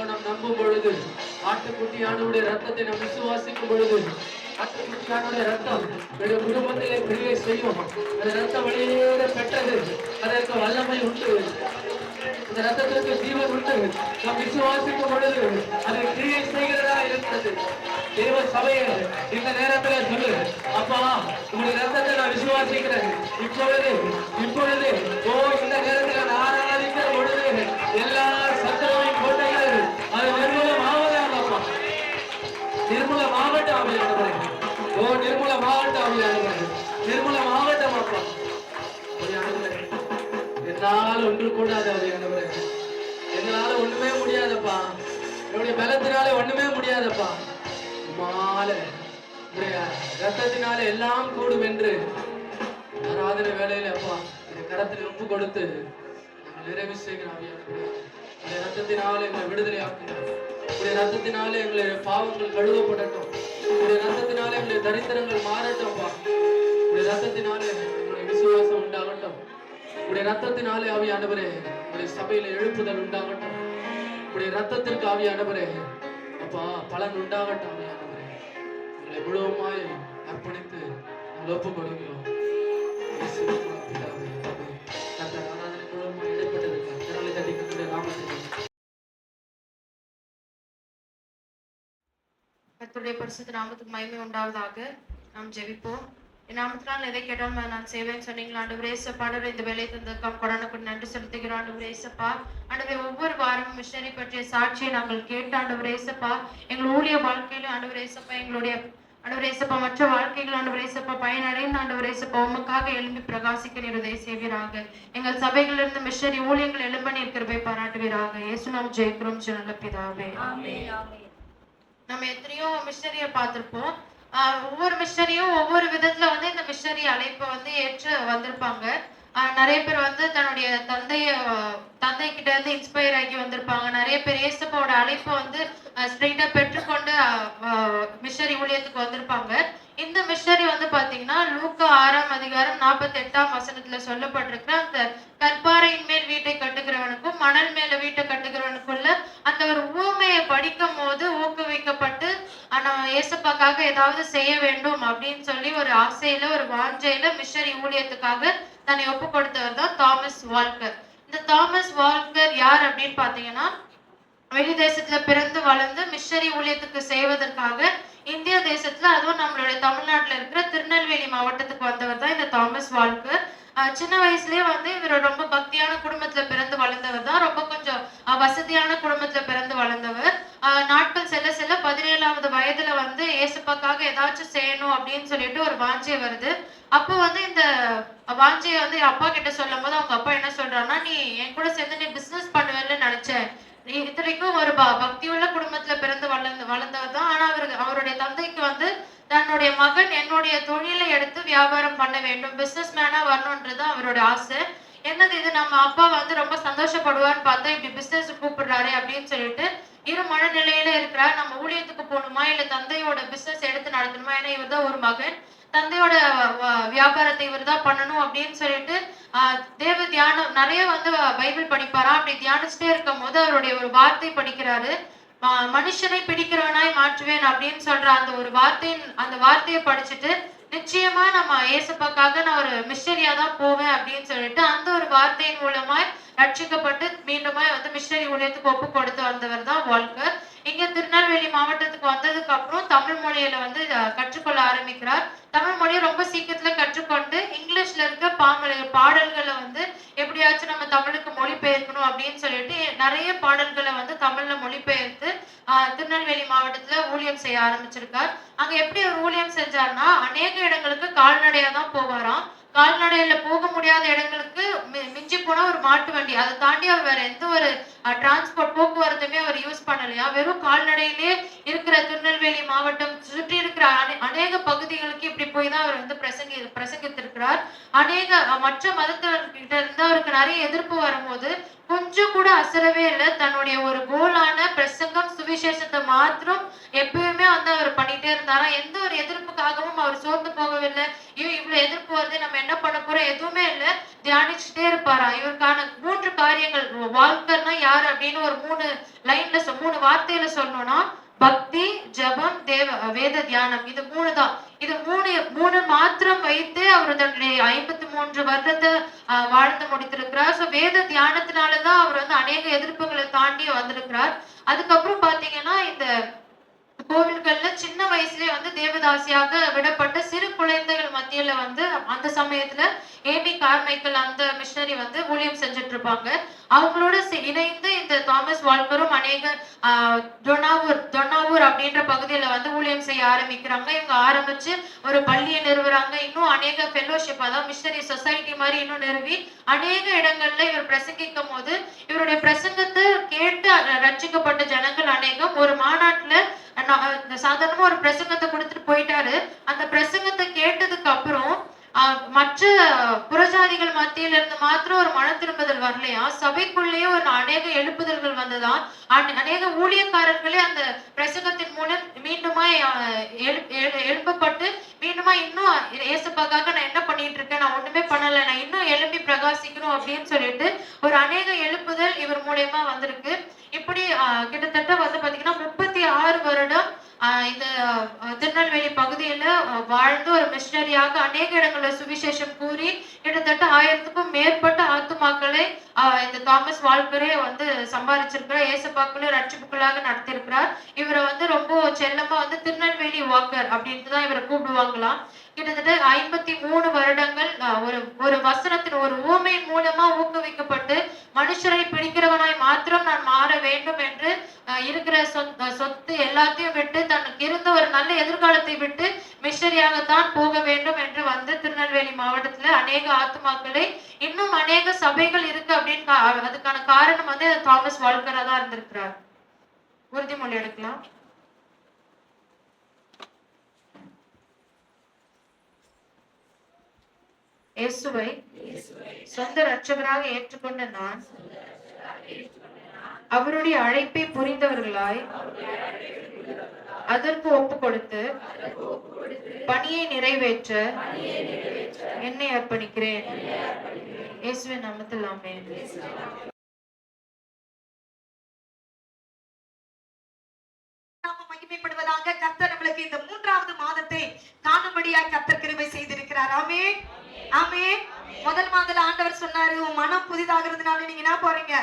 நாம் நம்பும் பொழுது, ஆட்டுக்குட்டியானுடைய ரத்தத்தை நாம் விசுவாசிக்கும் பொழுது, ஆட்டுக்குட்டியானுடைய ரத்தம் குடும்பத்திலே கிரியை செய்யும். அந்த ரத்த வழியே பெற்றது, அதற்கு வல்லமை உண்டு. இந்த ரத்தத்திற்கு ஜீவன் உண்டு. நாம் விசுவாசிக்கும் பொழுது அதை கிரியை செய்கிறதா இருக்கிறது. தேவ சபையை இந்த நேரத்துல சொல்லு, அப்பா உங்களுடைய ரத்தத்தை நான் விசுவாசிக்கிறேன். இப்பொழுது இந்த நேரத்தில் நான் ஆராதிக்கிற பொழுது எல்லா சத்துருவின் கோட்டைகள் அது நிர்மூலமாவதாகப்பா, நிர்மூலமாகட்டும் அவையானவரே. நிர்மூலமாகட்டும் அவையானவரே, நிர்மூலமாகட்டும் அப்பா. என்னால் ஒன்று கூடாது அவையானவரே, எங்களால ஒண்ணுமே முடியாதப்பா, என்னுடைய பலத்தினால ஒண்ணுமே முடியாதப்பா. ரத்தத்தினால எல்லாம் கூடும் என்று ஆராதனை வேலையில அப்பா இந்த கரத்தில் ஒப்பு கொடுத்து நாங்கள் நிறைவு செய்கிறோம். ரத்தத்தினால எங்களை விடுதலை ஆக்குகிறோம். உடைய ரத்தத்தினால எங்களுடைய பாவங்கள் கழுவப்படட்டும். உடைய ரத்தத்தினால எங்களுடைய தரித்திரங்கள் மாறட்டும்ப்பா. உடைய ரத்தத்தினால எங்களுடைய விசுவாசம் உண்டாகட்டும். உடைய ரத்தத்தினாலே ஆவியானவரே உடைய சபையில எழுப்புதல் உண்டாகட்டும். உடைய ரத்தத்திற்கு ஆவியானவரே அப்பா பலன் உண்டாகட்டும். ஆவியானவரே உங்களை முழுவதுமாய் அர்ப்பணித்து நாங்கள் ஒப்பு கொடுக்கிறோம். கர்த்தருடைய பரிசுத்த நாமத்துக்கு மகிமை உண்டாவதாக. நாம் ஜெபிப்போம். என் நாமத்தினால் எதை கேட்டாலும் நான் செய்வேன் சொன்னீங்களா ஆண்டவரே. ஏசப்பா ஆண்டவரே, இந்த வேலை தந்ததுக்காக கொடானப்படி நன்றி செலுத்துகிறோம் ஆண்டவரே. ஏசப்பா ஆண்டவரே, ஒவ்வொரு வாரமும் மிஷனரி பற்றிய சாட்சியை நாங்கள் கேட்டு ஆண்டவரே ஏசப்பா எங்கள் ஊழிய வாழ்க்கையில ஆண்டவரே ஏசப்பா எங்களுடைய ஆண்டவரே ஏசப்பா மற்ற வாழ்க்கைகள் ஆண்டவரே ஏசப்பா பயனடைந்து ஆண்டவரே ஏசப்பா உமக்காக எழும்பி பிரகாசிக்க நீர் உதவி செய்வீராக. எங்கள் சபைகளிலிருந்து மிஷனரி ஊழியங்கள் எழும்ப நீர் கிருபை பாராட்டுவீராக. இயேசு நாம் ஜெயிக்கிறோம் நல்ல பிதாவே. நம்ம எத்தனையோ மிஷனரியை பார்த்திருப்போம். ஒவ்வொரு மிஷனரியும் ஒவ்வொரு விதத்துல இந்த மிஷனரி அழைப்பை ஏற்று வந்திருப்பாங்க. நிறைய பேர் தன்னுடைய தந்தை கிட்ட இருந்து இன்ஸ்பயர் ஆகி வந்திருப்பாங்க. நிறைய பேர் ஏசப்பாவோட அழைப்பை ஸ்ட்ரெயிட்டா பெற்றுக்கொண்டு மிஷனரி ஊழியத்துக்கு வந்திருப்பாங்க. இந்த மிஷனரி பாத்தீங்கன்னா லூக்கா 6ஆம் அதிகாரம் 48ஆம் வசனத்துல சொல்லப்பட்டிருக்கிற அந்த கற்பாறையின் மேல் வீட்டை கட்டுகிறவனுக்கும் மணல் மேல வீட்டை கட்டுகிறவனுக்குள்ள அந்த ஒரு ஊமையை படிக்கும் போது ஊக்குவிக்கப்பட்டு ஏசப்பாக்காக ஏதாவது செய்ய வேண்டும் அப்படின்னு சொல்லி ஒரு ஆசையில ஒரு வாஞ்சையில மிஷனரி ஊழியத்துக்காக தன்னை ஒப்பு கொடுத்தவர் தான் தாமஸ் வால்கர். இந்த தாமஸ் வால்கர் யார் அப்படின்னு பாத்தீங்கன்னா, வெளி தேசத்துல பிறந்து வளர்ந்து மிஷனரி ஊழியத்துக்கு செய்வதற்காக இந்திய தேசத்துல, அதுவும் நம்மளுடைய தமிழ்நாட்டுல இருக்கிற திருநெல்வேலி மாவட்டத்துக்கு வந்தவர் தான் இந்த தாமஸ் வால்கர். சின்ன வயசுலயே இவர் ரொம்ப பக்தியான குடும்பத்துல பிறந்து வளர்ந்தவர் தான். ரொம்ப கொஞ்சம் வசதியான குடும்பத்துல பிறந்து வளர்ந்தவர். நாட்கள் செல்ல செல்ல 17ஆவது வயதுல ஏசப்பாக்காக ஏதாச்சும் செய்யணும் அப்படின்னு சொல்லிட்டு ஒரு வாஞ்சை வருது. அப்போ இந்த வாஞ்சையை அப்பா கிட்ட சொல்லும் போது அவங்க அப்பா என்ன சொல்றாருன்னா, நீ என் கூட சேர்ந்து நீ பிசினஸ் பண்ணுவேன்னு நினைச்சேன். நீ இத்தனைக்கும் ஒரு பக்தியுள்ள குடும்பத்துல பிறந்து வளர்ந்தவர் தான். ஆனா அவருடைய தந்தைக்கு தன்னுடைய மகன் என்னுடைய தொழிலை எடுத்து வியாபாரம் பண்ண வேண்டும், பிசினஸ் மேனா வரணும்ன்றது அவரோட ஆசை. என்னது இது, நம்ம அப்பா ரொம்ப சந்தோஷப்படுவார்னு பார்த்தா இப்படி பிசினஸ் கூப்பிடுறாரு அப்படின்னு சொல்லிட்டு இரு மனநிலையில இருக்கிறார். நம்ம ஊழியத்துக்கு போகணுமா இல்ல தந்தையோட பிசினஸ் எடுத்து நடத்தணுமா? ஏன்னா இவர் தான் ஒரு மகன், தந்தையோட வியாபாரத்தை இவர் தான் பண்ணணும் அப்படின்னு சொல்லிட்டு தேவ தியானம் நிறைய பைபிள் படிப்பாரா. அப்படி தியானிச்சுட்டே இருக்கும் போது அவருடைய ஒரு வார்த்தை படிக்கிறாரு. மனுஷனை பிடிக்கிறவனாய் மாற்றுவேன் அப்படின்னு சொல்ற அந்த வார்த்தையை படிச்சுட்டு நிச்சயமா நம்ம ஏசப்பாக்காக நான் ஒரு மிஷனரியா தான் போவேன் அப்படின்னு சொல்லிட்டு அந்த ஒரு வார்த்தையின் மூலமாய் ரட்சிக்கப்பட்டு மீண்டுமாய் மிஷனரி ஊழியத்துக்கு ஒப்பு கொடுத்து வந்தவர் தான் வால்கர். இங்க திருநெல்வேலி மாவட்டத்துக்கு வந்ததுக்கு அப்புறம் தமிழ் மொழியில கற்றுக்கொள்ள ஆரம்பிக்கிறார். தமிழ் மொழியை ரொம்ப சீக்கிரத்துல கற்றுக்கொண்டு இங்கிலீஷ்ல இருக்க பாடல்களை எப்படியாச்சும் நம்ம தமிழுக்கு மொழிபெயர்க்கணும் அப்படின்னு சொல்லிட்டு நிறைய பாடல்களை தமிழ்ல மொழிபெயர்த்து திருநெல்வேலி மாவட்டத்துல ஊழியம் செய்ய ஆரம்பிச்சிருக்கார். அங்க எப்படி ஒரு ஊழியம் செஞ்சாருன்னா, அநேக இடங்களுக்கு கால்நடையா தான் போவாராம். கால்நடையில போக முடியாத இடங்களுக்கு மிஞ்சி போனா ஒரு மாட்டு வண்டி, அதை தாண்டி அவர் வேற எந்த ஒரு டிரான்ஸ்போர்ட் போக்குவரத்துமே அவர் யூஸ் பண்ணலையா. வெறும் கால்நடையிலே இருக்கிற திருநெல்வேலி மாவட்டம் சுற்றி இருக்கிற அநேக பகுதிகளுக்கு இப்படி போய் தான் அவர் பிரசங்கித்திருக்கிறார். அநேக மற்ற மதத்தினர்கிட்ட இருந்து அவருக்கு நிறைய எதிர்ப்பு வரும்போது கொஞ்சம் கூட அசரவே இல்லை. தன்னுடைய ஒரு கோலான பிரசங்கம் சுவிசேஷத்தை மாத்திரம் எப்பயுமே வந்து அவர் பண்ணிட்டே இருந்தாராம். எந்த ஒரு எதிர்ப்புக்காகவும் அவர் சோர்ந்து போகவில்லை. இவ்வளவு எதிர்ப்பு வருது, நம்ம என்ன பண்ண போறோம், எதுவுமே இல்லை. தியானிச்சுட்டே இருப்பாராம். இவருக்கான 3 காரியங்கள், வால்கர்னா யாரு அப்படின்னு ஒரு 3 லைன்ல 3 வார்த்தையில சொல்லணும்னா, பக்தி, ஜபம், வேத தியானம். இது 3 தான். இது 3 மாத்திரம் வைத்து அவர் தன்னுடைய 53 வருடத்தை வாழ்ந்து முடித்திருக்கிறார். சோ வேத தியானத்தினாலதான் அவர் வந்து அநேக எதிர்ப்புகளை தாண்டி வந்திருக்கிறார். அதுக்கப்புறம் பாத்தீங்கன்னா, இந்த கோவில்கள்ல சின்ன வயசுலயே வந்து தேவதாசியாக விடப்பட்ட சிறு குழந்தைகள் மத்தியில வந்து அந்த சமயத்துல ஏபி கார்மைக்கல் அந்த மிஷனரி வந்து ஊழியம் செஞ்சுட்டு இருப்பாங்க. அவங்களோட இணைந்து இந்த தாமஸ் வால்கரும் அநேக டொனாவூர் அப்படின்ற பகுதியில வந்து ஊழியம் செய்ய ஆரம்பிக்கிறாங்க. இவங்க ஆரம்பிச்சு ஒரு பள்ளியை நிறுவுறாங்க. இன்னும் அநேக ஃபெல்லோஷிப், அதாவது மிஷனரி சொசைட்டி மாதிரி இன்னும் நிறுவி அநேக இடங்கள்ல இவர் பிரசங்கிக்கும் போது இவருடைய பிரசங்கத்தை கேட்டு ரட்சிக்கப்பட்ட ஜனங்கள் அநேகம். ஒரு மாநாட்டுல சாதாரணமா ஒரு பிரசங்கத்தை கொடுத்துட்டு போயிட்டாரு. அந்த பிரசங்கத்தை கேட்டதுக்கு அப்புறம் மற்ற புறஜாதிகள் மத்தியில இருந்து மாத்திரம் ஒரு மன திரும்புதல் வரலையா, சபைக்குள்ளேயே ஒரு அநேக எழுப்புதல்கள் வந்ததா. அநேக ஊழியக்காரர்களே அந்த பிரசங்கத்தின் மூலம் மீண்டுமா எழுப்பப்பட்டு மீண்டுமா இன்னும் ஏசப்பாக்காக நான் என்ன பண்ணிட்டு இருக்கேன், நான் ஒண்ணுமே பண்ணல, நான் இன்னும் எழுப்பி பிரகாசிக்கணும் அப்படின்னு சொல்லிட்டு ஒரு அநேக எழுப்புதல் இவர் மூலயமா வந்திருக்கு. இப்படி கிட்டத்தட்ட வந்து பாத்தீங்கன்னா 36 வருடம் இந்த திருநெல்வேலி பகுதியில வாழ்ந்து ஒரு மிஷனரியாக அநேக இடங்கள்ல சுவிசேஷம் கூறி கிட்டத்தட்ட 1000க்கும் மேற்பட்ட ஆத்துமாக்களை இந்த தாமஸ் வால்கரே வந்து சம்பாதிச்சிருக்கிறார். ஏசப்பாக்களே ரட்சிப்புகளாக நடத்திருக்கிறார். இவரை வந்து ரொம்ப செல்லமா வந்து திருநெல்வேலி வாக்கர் அப்படின்ட்டு தான் இவரை கூப்பிடுவாங்களாம். கிட்டத்தட்ட 53 வருடங்கள் ஒரு வசனத்தின் ஒரு ஊமையின் மூலமா ஊக்குவிக்கப்பட்டு மனுஷரை பிடிக்கிறவனாய் மாத்திரம் நான் மாற வேண்டும் என்று இருக்கிற சொத்து எல்லாத்தையும் விட்டு தனக்கு இருந்த ஒரு நல்ல எதிர்காலத்தை விட்டு மிஷனரியாகத்தான் போக வேண்டும் என்று வந்து திருநெல்வேலி மாவட்டத்துல அநேக ஆத்துமாக்களை, இன்னும் அநேக சபைகள் இருக்கு அப்படின்னு அதுக்கான காரணம் வந்து தாமஸ் வால்கரா தான் இருந்திருக்கிறார். உறுதிமொழி எடுக்கலாம். இயேசுவை சொந்த இரட்சகராக ஏற்றுக்கொண்ட நான் அவருடைய அழைப்பை புரிந்தவர்களாய் அதற்கு ஒப்பு கொடுத்து பணியை நிறைவேற்ற என்னை அர்ப்பணிக்கிறேன். இயேசுவின் நாமத்தில் ஆமென். மகிமைப்படுவதாக. கர்த்தர் நம்மளுக்கு இந்த 3வது மாதத்தை காணும்படியாய் கர்த்தர் கிருபை செய்திருக்கிறார். ஆமென், ஆமென். முதல் மாதத்துல ஆண்டவர் சொன்னாரு, உன் மனம் புதிதாகிறதுனால நீங்க என்ன போறீங்க,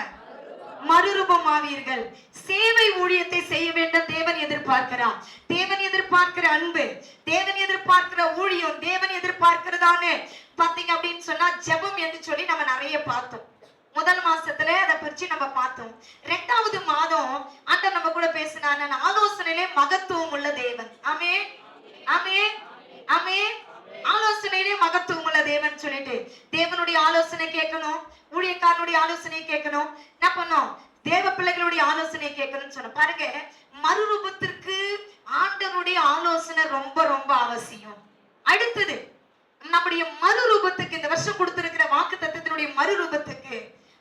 மறுரூபம் ஆவீர்கள். சேவை ஊழியத்தை செய்ய வேண்டும். தேவன் எதிர்பார்க்கிறார். தேவன் எதிர்பார்க்கிற அன்பு, தேவன் எதிர்பார்க்கிற ஊழியம், தேவன் எதிர்பார்க்கிறதானே பாத்தீங்க அப்படின்னு சொன்னா ஜெபம் என்று சொல்லி நம்ம நிறைய பார்த்தோம். முதல் மாசத்துல அதை பற்றி நம்ம பார்த்தோம். 2வது மாதம் ஆண்டவர் நம்ம கூட பேசினார், நான் ஆலோசனையிலே மகத்துவம் உள்ள தேவன். ஆமென், ஆமென், ஆமென். ஆலோசனையிலே மகத்துவம் உள்ள தேவன் சொல்லிட்டு தேவனுடைய ஆலோசனை கேட்கணும், ஊழியக்காரனுடைய ஆலோசனை கேட்கணும், என்ன பண்ணோம், தேவ பிள்ளைகளுடைய ஆலோசனை கேட்கணும்னு சொன்ன பாருங்க. மறுரூபத்திற்கு ஆண்டவருடைய ஆலோசனை ரொம்ப ரொம்ப அவசியம். அடுத்தது நம்முடைய மறுரூபத்துக்கு, இந்த வருஷம் கொடுத்திருக்கிற வாக்குத்தத்தத்தினுடைய மறுரூபத்துக்கு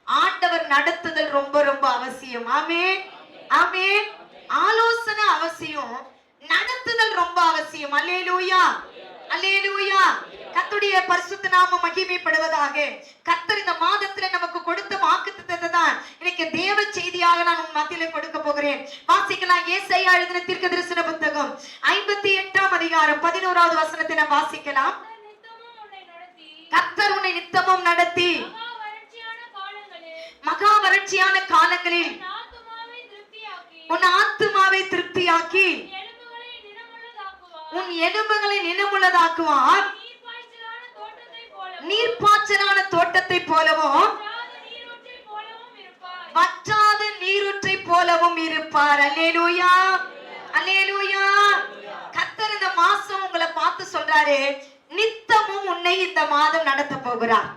ஆண்டவர் நடத்துதல் ரொம்ப ரொம்ப அவசியம். ஆமென், ஆமென். ஆலோசனை அவசியம், நடத்துதல் ரொம்ப அவசியம். அல்லேலூயா, அல்லேலூயா. கர்த்தருடைய பரிசுத்த நாமம் மகிமைப்படுவதாக. கர்த்தர் இந்த மாதத்துல நமக்கு கொடுத்த வாக்குத்தத்தத்தை தான் இன்னைக்கு தேவ செய்தியாக நான் உன் மத்தியில கொடுக்க போகிறேன். வாசிக்கலாம். ஏசாயா எழுதின தீர்க்கதரிசன புத்தகம் 58ஆம் அதிகாரம் 11வது வசனத்தை நாம் வாசிக்கலாம். கர்த்தர் உன்னை நித்தமும் நடத்தி மகா வறட்சியான காலங்களில் உன் ஆத்துமாவை திருப்தியாக்கி உன் எலும்புகளை நிலமுள்ளதாக்குவார். நீர்ப்பாய்ச்சலான தோட்டத்தை போலவும் வற்றாத நீரூற்றை போலவும் இருப்பார். அல்லேலூயா, அல்லேலூயா. கர்த்தர் இந்த மாசம் உங்களை பார்த்து சொல்றாரு, நித்தமும் உன்னை இந்த மாதம் நடத்த போகிறார்.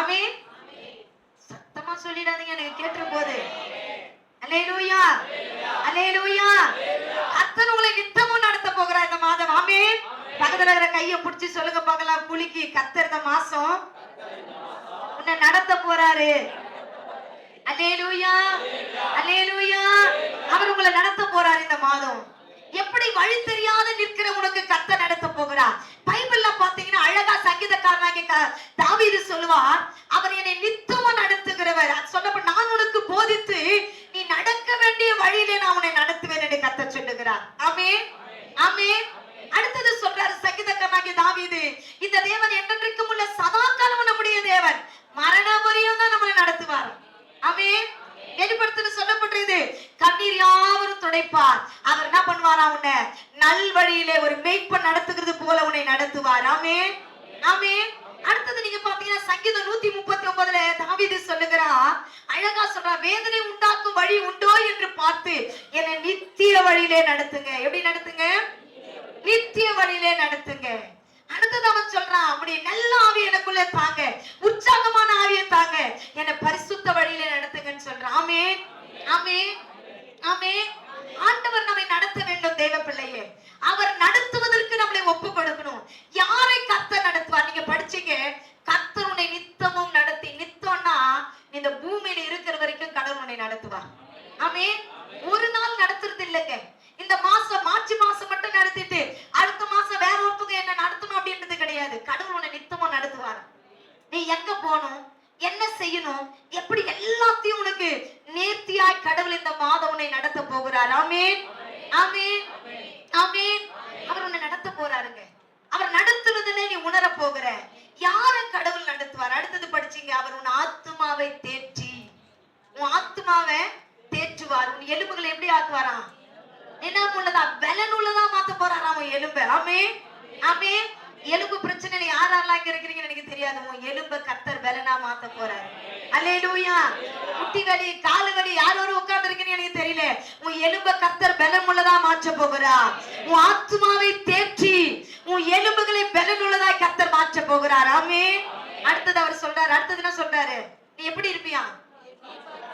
ஆமென். சத்தமா சொல்லிடாதீங்க, எனக்கு கேட்கிற போது. அல்லேலூயா, அல்லேலூயா. கர்த்தர் உங்களை நித்தமும் நடத்த போகிறார் இந்த மாதம். ஆமென். பக்கத்துல இருக்கிற கையை பிடிச்சி சொல்லுங்க பார்க்கலாம், குலுக்கி, கர்த்தர் இந்த மாசம் உன்னை நடத்த போறாரு. அல்லேலூயா, அல்லேலூயா. அவர் உங்களை நடத்த போறார் இந்த மாதம். எப்படி வழி தெரியாத நிற்கிற உனக்கு கர்த்தர் நடத்த போகிறார். பைபிள்ல பாத்தீங்கன்னா அழகா சங்கீதக்காரனாகிய தாவீது சொல்லுவார், அவர் என்னை நித்தமும் நடத்துகிறவர். சொல்லப்பட்ட நான் உனக்கு போதித்து நீ நடக்க வேண்டிய வழியிலே நான் உன்னை நடத்துவேன் என்று கர்த்தர் சொல்லுகிறார். ஆமென், ஆமென். அடுத்தது சொல்றாரு சங்கீதக்காரனாகிய தாவீது, இந்த தேவன் என்றென்றைக்கும் உள்ள சதா காலமும் நம்முடைய தேவன், மரண பரியந்தம் தான் நம்மளை நடத்துவார். ஆமென். வெளிப்படுத்தல சொல்லப்பட்டிருது, கண்ணீர் யாவரும் துடைப்பார். அவர் என்ன பண்ணுவாரா, உன்னை நல் வழியிலே ஒரு மேய்ப்பன் நடத்துகிறது போல உன்னை நடத்துவார். ஆமென், ஆமென். அடுத்தது நீங்க பாத்தீங்கன்னா சங்கீதம் 139 தாவீது சொல்லுகிறார், அழகா சொல்றார், வேதனை உண்டாக்கும் வழி உண்டோ என்று பார்த்து என்னை நித்திய வழியிலே நடத்துங்க. எப்படி நடத்துங்க? நித்திய வழியிலே நடத்துங்க. அடுத்தது அவன் சொல்றான், அப்படி நல்ல ஆவி எனக்குள்ளே தாங்க, உற்சாகமான ஆவியை தாங்க, என்னை பரிசுத்த வழியிலே நடத்துங்கன்னு சொல்றான். ஆமென், ஆமென், ஆமென். ஆண்டவர் நம்மை நடத்த வேண்டும் தேவ பிள்ளையே. அவர் நடத்துவதற்கு நம்மளை ஒப்பு கொடுக்கணும். யாரை கர்த்தர் நடத்துவார்? நீங்க படிச்சீங்க, கர்த்தர் உன்னை நித்தமும் நடத்தி, நித்தம்னா இந்த பூமியில இருக்கிற வரைக்கும் கடவுள் உன்னை நடத்துவார். ஆமென். ஒரு நாள் நடத்துறது இல்லைங்க. இந்த மாசம் மார்ச் மாசம் மட்டும் நடத்திட்டு அடுத்த மாசம் வேற ஒருத்தவங்க என்ன நடத்தணும் அப்படின்றது கிடையாது. கடவுள் உன்னை நித்தமும் நடத்துவார். நீ எங்க போகணும், என்ன செய்யணும், எப்படி எல்லாத்தையும் உனக்கு நேர்த்தியாய் கடவுள் இந்த மாதம் உன்னை நடத்த போகிறார். ஆமென், ஆமென், ஆமென். அவர் உன்னை நடத்த போறாருங்க. அவர் நடத்துறதுல நீ உணர போகிற. யாரை கடவுள் நடத்துவார்? அடுத்தது படிச்சீங்க, அவர் உன் ஆத்துமாவை தேற்றி, உன் ஆத்துமாவை தேற்றுவார். உன் எலும்புகளை எப்படி ஆக்குவாராம்? என்ன உள்ளதா? பலன் உள்ளதா மாத்த போறாராம் உன் எலும்பு. ஆமென், ஆமென். எலும்பு பிரச்சனை யாரெல்லாம் இங்க இருக்கிறீங்கன்னு எனக்கு தெரியாது. உன் எலும்பை கர்த்தர் பலனா மாத்த போறாரு. அல்லேலூயா. முட்டி வலி, காலு வலி, யாரோட உட்கார்ந்து இருக்கீங்கன்னு எனக்கு தெரியல. உன் எலும்பை கர்த்தர் பலன் உள்ளதா மாற்ற போகிறார். உன் ஆத்துமாவை தேற்றி உன் எலும்புகளை பலன் உள்ளதா கர்த்தர் மாற்ற போகிறார். ஆமென். அடுத்தது அவர் சொல்றாரு, அடுத்தது என்ன சொல்றாரு? நீ எப்படி இருப்பியா?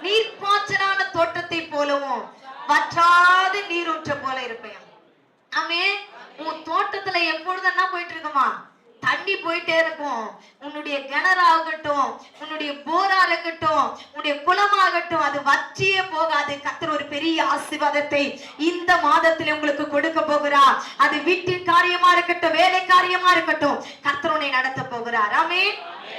நீர்ப்பாய்ச்சலான தோட்டத்தை போலவும் வற்றாத நீரூற்ற போல இருப்பேன். ஆமென். உன் தோட்டத்துல எப்பொழுது என்ன போயிட்டு இருக்குமா? தண்ணி போயிட்டே இருக்கும். உன்னுடைய கிணறாகட்டும், உன்னுடைய போரா இருக்கட்டும், உன்னுடைய குளமாகட்டும், அது வற்றியே போகாது. கர்த்தர் ஒரு பெரிய ஆசீர்வாதத்தை இந்த மாதத்துல உங்களுக்கு கொடுக்க போகிறார். அது வீட்டின் காரியமா இருக்கட்டும், வேலை காரியமா இருக்கட்டும், கர்த்தர் உன்னை நடத்த போகிறார். ஆமென்.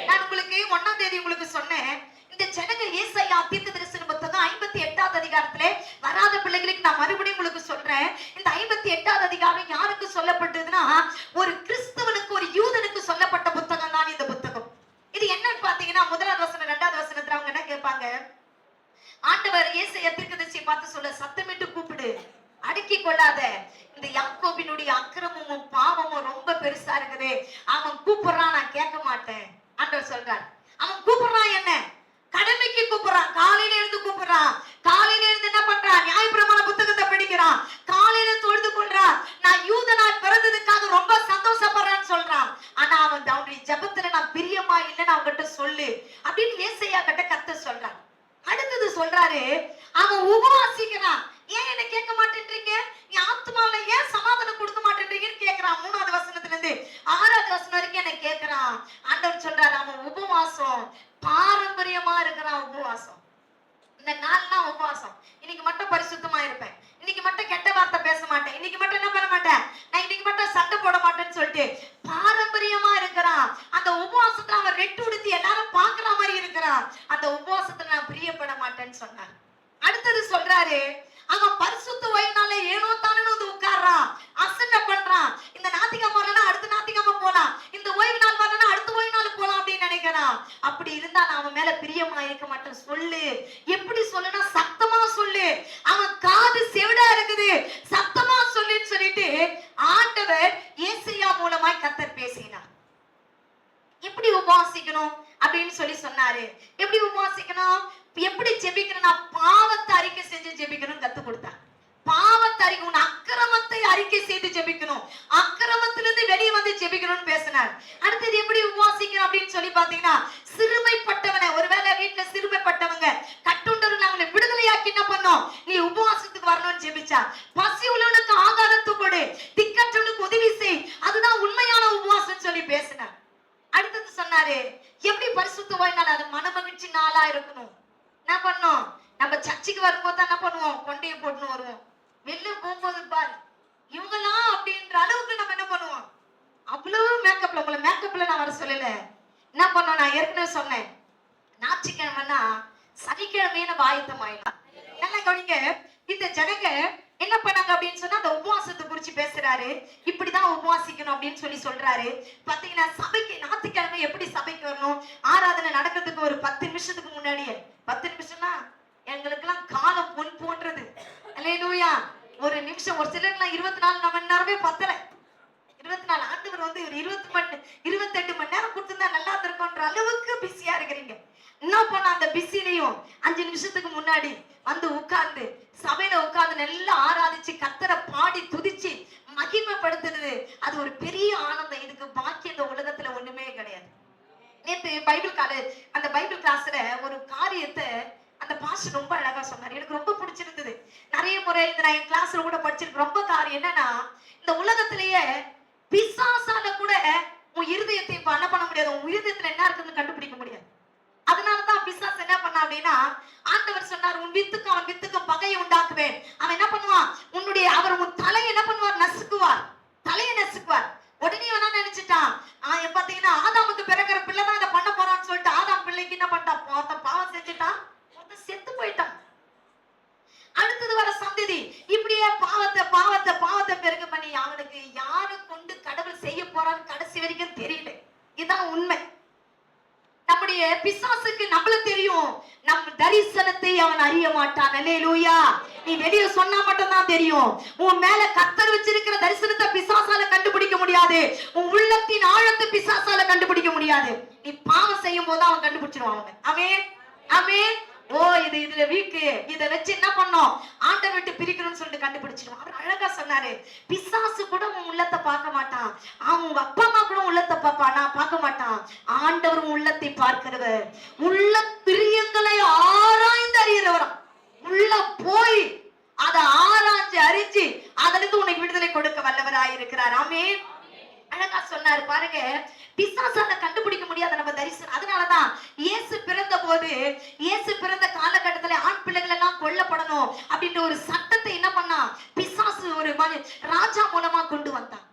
நான் உங்களுக்கு 1ஆம் தேதி உங்களுக்கு சொன்னேன், இந்த ஜனங்க ஏசாயா தீர்க்கதரிசன புத்தகம் 58வது அதிகாரத்திலே வராத பிள்ளைகளுக்கு நான் மறுபடியும் உங்களுக்கு சொல்றேன். இந்த 58வது அதிகாரம் யாருக்கு சொல்லப்பட்டதுன்னா, ஒரு கிறிஸ்தவனுக்கு, ஒரு யூதனுக்கு சொல்லப்பட்ட புத்தகம் தான் இந்த புத்தகம். இது என்னன்னு பாத்தீங்கன்னா, 1வது வசனம் 2வது வசனத்துல அவங்க என்ன கேட்பாங்க, ஆண்டவர் ஏசாயா தீர்க்கதரிசியை பார்த்து சொல்ல, சத்தமிட்டு கூப்பிடு, அடக்கி கொள்ளாத, இந்த யாக்கோபினுடைய அக்கிரமமும் பாவமும் ரொம்ப பெருசா இருக்குது, அவன் கூப்பிடுறான், நான் கேட்க மாட்டேன். ஆண்டவர் சொல்றார், அவன் கூப்பிடுறான், என்ன கடமைக்கு கூப்பிடுறான், காலையில இருந்து கூப்பிடுறான், காலையில இருந்து என்ன பண்றான், நியாயப்பிரமாண புத்தகத்தை படிக்கிறான், காலையில தொழுது கொள்றான், நான் யூதனாய் பிறந்ததுக்காக ரொம்ப சந்தோஷப்படுறேன்னு சொல்றான். ஆனா அவன் அவனுடைய ஜெபத்துல நான் பிரியமா இல்லைன்னு அவன்கிட்ட சொல்லு அப்படின்னு ஏசாயா கிட்ட கர்த்தர் சொல்றான். அடுத்தது சொல்றாரு, அவன் உபவாசிக்கிறான், ஏன் என்ன கேட்க மாட்டேன்றீங்க, நீ ஆத்மாவில ஏன் சமாதானம் கொடுக்க மாட்டேன்றீங்கன்னு கேட்கிறான். 3வது வசனத்துல இருந்து 6வது வசனம் வரைக்கும் என்ன கேட்கிறான். ஆண்டவர் சொல்றாரு, அவன் உபவாசம் பாரம்பரியமா இருக்கிறான். உபவாசம் இந்த நாள்லாம் உபவாசம். இன்னைக்கு மட்டும் பரிசுத்தமா இருப்பேன், இன்னைக்கு மட்டும் கெட்ட வார்த்தை பேச மாட்டேன், இன்னைக்கு மட்டும் என்ன பண்ண மாட்டேன், நான் இன்னைக்கு மட்டும் சண்டை போட மாட்டேன்னு சொல்லிட்டு பாரம்பரியமா இருக்கிறான். அந்த உபவாசத்துல அவன் ரெட்டு உடுத்தி எல்லாரும் பாக்குற மாதிரி இருக்கிறான். அந்த உபவாசத்துல நான் பிரியப்பட மாட்டேன்னு சொன்னார். அடுத்தது சொல்றாரு, அவன் பரிசுத்த ஓய்வுனால ஏனோ தானே வந்து உட்கார்றான், அசட்டை பண்றான். இந்த ஞாயிற்றுக்கிழமை வரலன்னா அடுத்த ஞாயிற்றுக்கிழமை போலாம், இந்த ஓய்வு நாள் வரலன்னா அடுத்த ஓய்வு நாள் போலாம் அப்படின்னு நினைக்கிறான். அப்படி இருந்தா நான் அவன் மேல பிரியமா இருக்க மாட்டேன். சொல்லு, எப்படி சொல்லுனா சத்தமா சொல்லு, அவன் காது செவிடா இருக்குது, சத்தமா சொல்லுன்னு சொல்லிட்டு ஆண்டவர் ஏசாயா மூலமாய் கர்த்தர் பேசினார். எப்படி உபவாசிக்கணும் அப்படின்னு சொல்லி சொன்னாரு. எப்படி உபவாசிக்கணும், எப்படி ஜெபிக்கணும்னா பாவத்தை அறிக்கை செஞ்சு ஜெபிக்கணும் கத்து கொடுத்தார். பாவத்தை அறிக்கை, உன் அக்கிரமத்தை அறிக்கை செய்து ஜெபிக்கணும், அக்கிரமத்திலிருந்து வெளியே வந்து ஜெபிக்கணும்னு பேசினார். அடுத்தது எப்படி உபவாசிக்கணும் அப்படின்னு சொல்லி பாத்தீங்கன்னா, சிறுமைப்பட்டவனை, ஒருவேளை வீட்டுல சிறுமைப்பட்டவங்க கட்டுண்டவர்கள் அவங்களை விடுதலையாக்கி என்ன பண்ணோம், நீ உபவாசத்துக்கு வரணும்னு ஜெபிச்சா. பசி உள்ளவனுக்கு ஆகாரத்தை கொடு, திக்கற்றவனுக்கு உதவி செய், அதுதான் உண்மையான உபவாசம் சொல்லி பேசினார். அடுத்தது சொன்னாரு, எப்படி பரிசுத்த ஓய்வு நாள், அது மனமகிழ்ச்சி நாளா இருக்கணும். என்ன பண்ணோம்? நம்ம சர்ச்சுக்கு வரும்போது தான் என்ன பண்ணுவோம்? கொண்டையை போட்டுன்னு வருவோம். வெளில போகும்போது பாரு இவங்கெல்லாம் அப்படின்ற அளவுக்கு நம்ம என்ன பண்ணுவோம்? அவ்வளவு மேக்கப்ல, உங்களை மேக்கப்ல நான் வர சொல்லல. என்ன பண்ணோம்? நான் ஏற்கனவே சொன்னேன், ஞாயிற்றுக்கிழமைன்னா சனிக்கிழமையே நம்ம ஆயத்தமாயிடலாம். நல்லா கவனிங்க. இந்த ஜனங்க என்ன பண்ணாங்க அப்படின்னு சொன்னா அந்த உபவாசத்தை குறிச்சு பேசுறாரு. இப்படிதான் உபவாசிக்கணும் அப்படின்னு சொல்றாரு. பாத்தீங்கன்னா சபைக்கு ஞாயிற்றுக்கிழமை எப்படி சபைக்கு வரணும்? ஆராதனை நடக்கிறதுக்கு ஒரு 10 நிமிஷத்துக்கு முன்னாடியே, 10 நிமிஷம்னா எங்களுக்கு எல்லாம் காலம் பொன் போன்றது. அல்லேலூயா. ஒரு நிமிஷம், ஒரு சிலருக்குலாம் 24 மணி நேரமே பத்தல. 24 ஆண்டவர் வந்து ஒரு 28 மணி நேரம் கொடுத்திருந்தா நல்லா இருந்திருக்கும்ன்ற அளவுக்கு பிஸியா இருக்கிறீங்க. என்ன பண்ண? அந்த பிஸிலையும் 5 நிமிஷத்துக்கு முன்னாடி வந்து உட்கார்ந்து சபையில உட்கார்ந்து நல்லா ஆராதிச்சு கர்த்தரை பாடி துதிச்சு மகிமைப்படுத்துறது, அது ஒரு பெரிய ஆனந்தம். இதுக்கு பாக்கி இந்த உலகத்துல ஒண்ணுமே கிடையாது. நேத்து அந்த பைபிள் கிளாஸ்ல ஒரு காரியத்தை அந்த பாஸ்டர் ரொம்ப அழகா சொன்னார். எனக்கு ரொம்ப பிடிச்சிருந்தது. நிறைய முறை இதை நான் என் கிளாஸ்ல கூட படிச்சிருக்கேன். ரொம்ப காரியம் என்னன்னா, இந்த உலகத்திலேயே பிசாசால கூட உன் இருதயத்தை இப்ப என்ன பண்ண முடியாது, உன் இருதயத்துல என்ன இருக்குன்னு கண்டுபிடிக்க முடியாது. அதனாலதான் பிசாசு என்ன பண்ணா அப்படின்னா, ஆண்டவர் சொன்னார், உன் வித்துக்கு அவன் வித்துக்கு பகையை உண்டாக்குவேன். அவன் என்ன பண்ணுவான்? அவர் உன் தலையை என்ன பண்ணுவார்? நசுக்குவார், தலையை நசுக்குவார். உடனே வேணா நினைச்சிட்டான், பாத்தீங்கன்னா ஆதாமுக்கு பிறக்கிற பிள்ளைதான் இதை பண்ண போறான்னு சொல்லிட்டு ஆதாம் பிள்ளைக்கு என்ன பண்ணிட்டான்? பாவம் செஞ்சுட்டான், செத்து போயிட்டான். அடுத்தது வர சந்ததி இப்படியே பாவத்தை பாவத்தை பாவத்தை பெருக பண்ணி அவனுக்கு யாரு கொண்டு கடவுள் செய்ய போறான்னு கடைசி வரைக்கும் தெரியல. இதுதான் உண்மை. நம்முடைய பிசாசுக்கு நம்மள தெரியும், நம்ம தரிசனத்தை அவன் அறிய மாட்டான். அல்லேலூயா. நீ வெளியே சொன்னா மட்டும் தான் தெரியும். உன் மேல கர்த்தர் வச்சிருக்கிற தரிசனத்தை பிசாசால கண்டுபிடிக்க முடியாது. உன் உள்ளத்தின் ஆழத்தை பிசாசால கண்டுபிடிக்க முடியாது. நீ பாவம் செய்யும் போது அவன் கண்டுபிடிச்சிருவான். ஆமென், ஆமென். ஓ இதுல வீக்கு, இதை வச்சு என்ன பண்ணோம்? ஆண்டவர் விட்டு பிரிக்கணும்னு சொல்லிட்டு கண்டுபிடிச்சிருவோம். அவர் அழகா சொன்னாரு, பிசாசு கூட உன் உள்ளத்தை பார்க்க மாட்டான், அவங்க அப்பா அம்மா கூட உள்ளத்தை பார்ப்பான், நான் பார்க்க மாட்டான். ஆண்டவர் உள்ளத்தை பார்க்கிறவர், உள்ள பிரியங்களை ஆராய்ந்து அறிகிறவராம். உள்ள போய் அதை ஆராய்ஞ்சு அறிஞ்சு அதுல இருந்து உனக்கு விடுதலை கொடுக்க வல்லவராயிருக்கிறார். ஆமென். அழகா சொன்னாரு பாருங்க, பிசாசால கண்டுபிடிக்க முடியாத நம்ம தரிசனம். அதனாலதான் இயேசு பிறந்த போது, இயேசு பிறந்த காலகட்டத்துல ஆண் பிள்ளைகள் எல்லாம் கொல்லப்படணும் அப்படின்ற ஒரு சட்டத்தை என்ன பண்ணா பிசாசு ஒரு ராஜா மூலமா கொண்டு வந்தான்.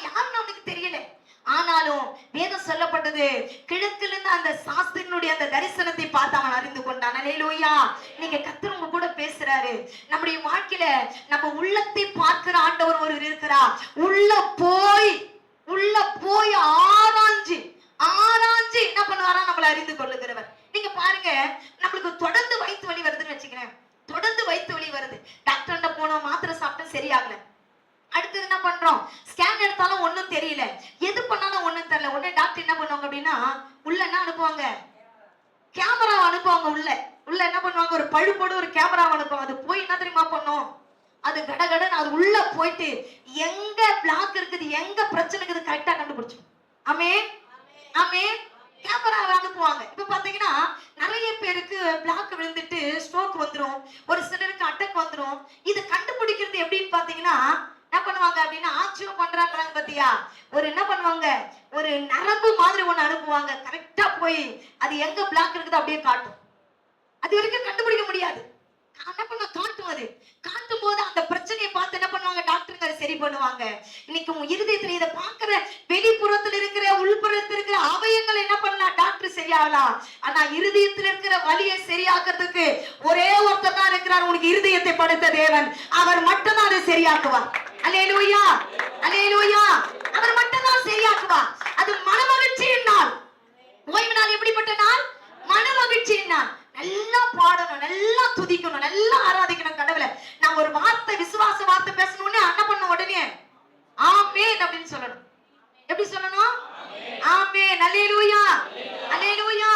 யாருன்னு அவனுக்கு தெரியல. ஆனாலும் வேதம் சொல்லப்பட்டது, கிழக்குல இருந்து அந்த சாஸ்திரனுடைய அந்த தரிசனத்தை பார்த்து அவன் அறிந்து கொண்டான். அல்லேலூயா. நீங்க கர்த்தர் உங்க கூட பேசுறாரு. நம்முடைய வாழ்க்கையில நம்ம உள்ளத்தை பார்க்கிற ஆண்டவர் ஒரு இருக்கிறார். உள்ள போய் ஆராய்ஞ்சு என்ன பண்ணுவாரா? நம்மளை அறிந்து கொள்ளுகிறவர். நீங்க பாருங்க, நம்மளுக்கு தொடர்ந்து வயிற்று வலி வருதுன்னு வச்சுக்கிறேன். தொடர்ந்து வயிற்று வலி வருது, டாக்டர்கிட்ட போனோம், மாத்திரை சாப்பிட்டோம், சரியாகல. அடுத்தது என்ன பண்றோம்? ஸ்கேன் எடுத்தாலும் ஒண்ணும் தெரியல, எது பண்ணாலும் ஒண்ணும் தெரியல. உடனே டாக்டர் என்ன பண்ணுவாங்க அப்படின்னா, உள்ள என்ன அனுப்புவாங்க? கேமரா அனுப்புவாங்க. உள்ள என்ன பண்ணுவாங்க? ஒரு பழுப்போடு ஒரு கேமரா அனுப்புவாங்க. அது போய் என்ன தெரியுமா பண்ணும்? அது கடகடன்னு அது உள்ள போயிட்டு எங்க பிளாக் இருக்குது, எங்க பிரச்சனை இருக்குது கரெக்டா கண்டுபிடிச்சிடும். ஆமென், ஆமென். கேமரா அனுப்புவாங்க. இப்ப பாத்தீங்கன்னா நிறைய பேருக்கு பிளாக் விழுந்துட்டு ஸ்ட்ரோக் வந்துடும், ஒரு சிலருக்கு அட்டாக் வந்துடும். இது கண்டுபிடிக்கிறது எப்படின்னு பாத்தீங்கன்னா, என்ன பண்ணுவாங்க அப்படின்னா, ஆட்சியோ பண்றாங்க பாத்தியா, ஒரு என்ன பண்ணுவாங்க, ஒரு நரம்பு மாதிரி ஒண்ணு அனுப்புவாங்க. கரெக்டா போய் அது எங்க பிளாக் இருக்குது அப்படியே காட்டும். அது வரைக்கும் கண்டுபிடிக்க முடியாது. என்ன பண்ண காட்டும். அது காட்டும் போது அந்த பிரச்சனையை பார்த்து என்ன பண்ணுவாங்க? டாக்டருங்க சரி பண்ணுவாங்க. இன்னைக்கு உங்க இருதயத்துல இதை பாக்குற வெளிப்புறத்துல இருக்கிற உள்புறத்துல இருக்கிற அவயங்கள் என்ன பண்ணலாம்? டாக்டர் சரியாகலாம். ஆனா இருதயத்துல இருக்கிற வலியை சரியாக்குறதுக்கு ஒரே ஒருத்தர் தான் இருக்கிறார். உனக்கு இருதயத்தை படைத்த தேவன், அவர் மட்டும் தான் அதை சரியாக்குவார். அல்லேலூயா, அல்லேலூயா. அவர் மட்டும் தான் சரியாக்குவார். அது மனமகிழ்ச்சியின் நாள். ஓய்வு நாள் எப்படிப்பட்ட நாள்? மனமகிழ்ச்சியின் நாள். நல்லா பாடணும், நல்லா துதிக்கணும், நல்லா ஆராதிக்கணும் கடவுளை. நான் ஒரு வார்த்தை, விசுவாச வார்த்தை பேசணும்னு என்ன பண்ண உடனே ஆமென் அப்படின்னு சொல்லணும். எப்படி சொல்லணும்? ஆமென், அல்லேலூயா, அல்லேலூயா,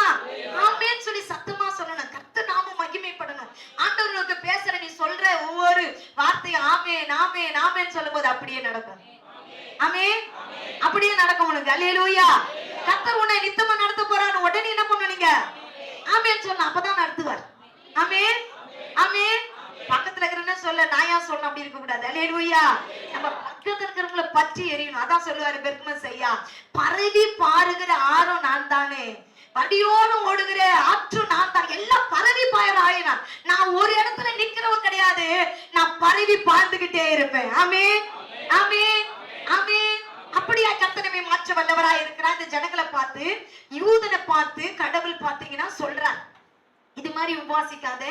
ஆமென் சொல்லி சத்தமா சொல்லணும். கர்த்தர் நாம மகிமைப்படணும். ஆண்டவருக்கு பேசுற நீ சொல்ற ஒவ்வொரு வார்த்தையும் ஆமென் ஆமென் ஆமென் சொல்லும்போது அப்படியே நடக்கும். ஆமென், அப்படியே நடக்கும் உனக்கு. அல்லேலூயா. கர்த்தர் உன்னை நித்தமா நடத்த போறாரு. உடனே என்ன பண்ணுவீங்க? ஆமென் சொன்னா அப்பதான் நடத்துவார். ஆமென், ஆமென். பக்கத்துல இருக்கிறவங்க சொல்ல, நான் ஏன் சொல்லணும் அப்படி இருக்க கூடாது. அல்லேலூயா. நம்ம பக்கத்துல இருக்கிறவங்கள பற்றி எரியணும். அதான் சொல்லுவாரு பெருக்கும செய்யா, பரவி பாருகிற ஆரோ நான் தானே, வடியோடு ஓடுகிற ஆற்று நான் தான். எல்லாம் பரவி பாயிர ஆயினான். நான் ஒரு இடத்துல நிக்கிறவன் கிடையாது, நான் பரவி பாய்ந்துகிட்டே இருப்பேன். ஆமென், ஆமென், ஆமென். அப்படியா கர்த்தனை மாற்ற வல்லவராய் இருக்கிறார். இந்த ஜனங்களை பார்த்து, யூதனை பார்த்து கடவுள் பாத்தீங்கன்னா சொல்றார், இது மாதிரி உபவாசிக்காத,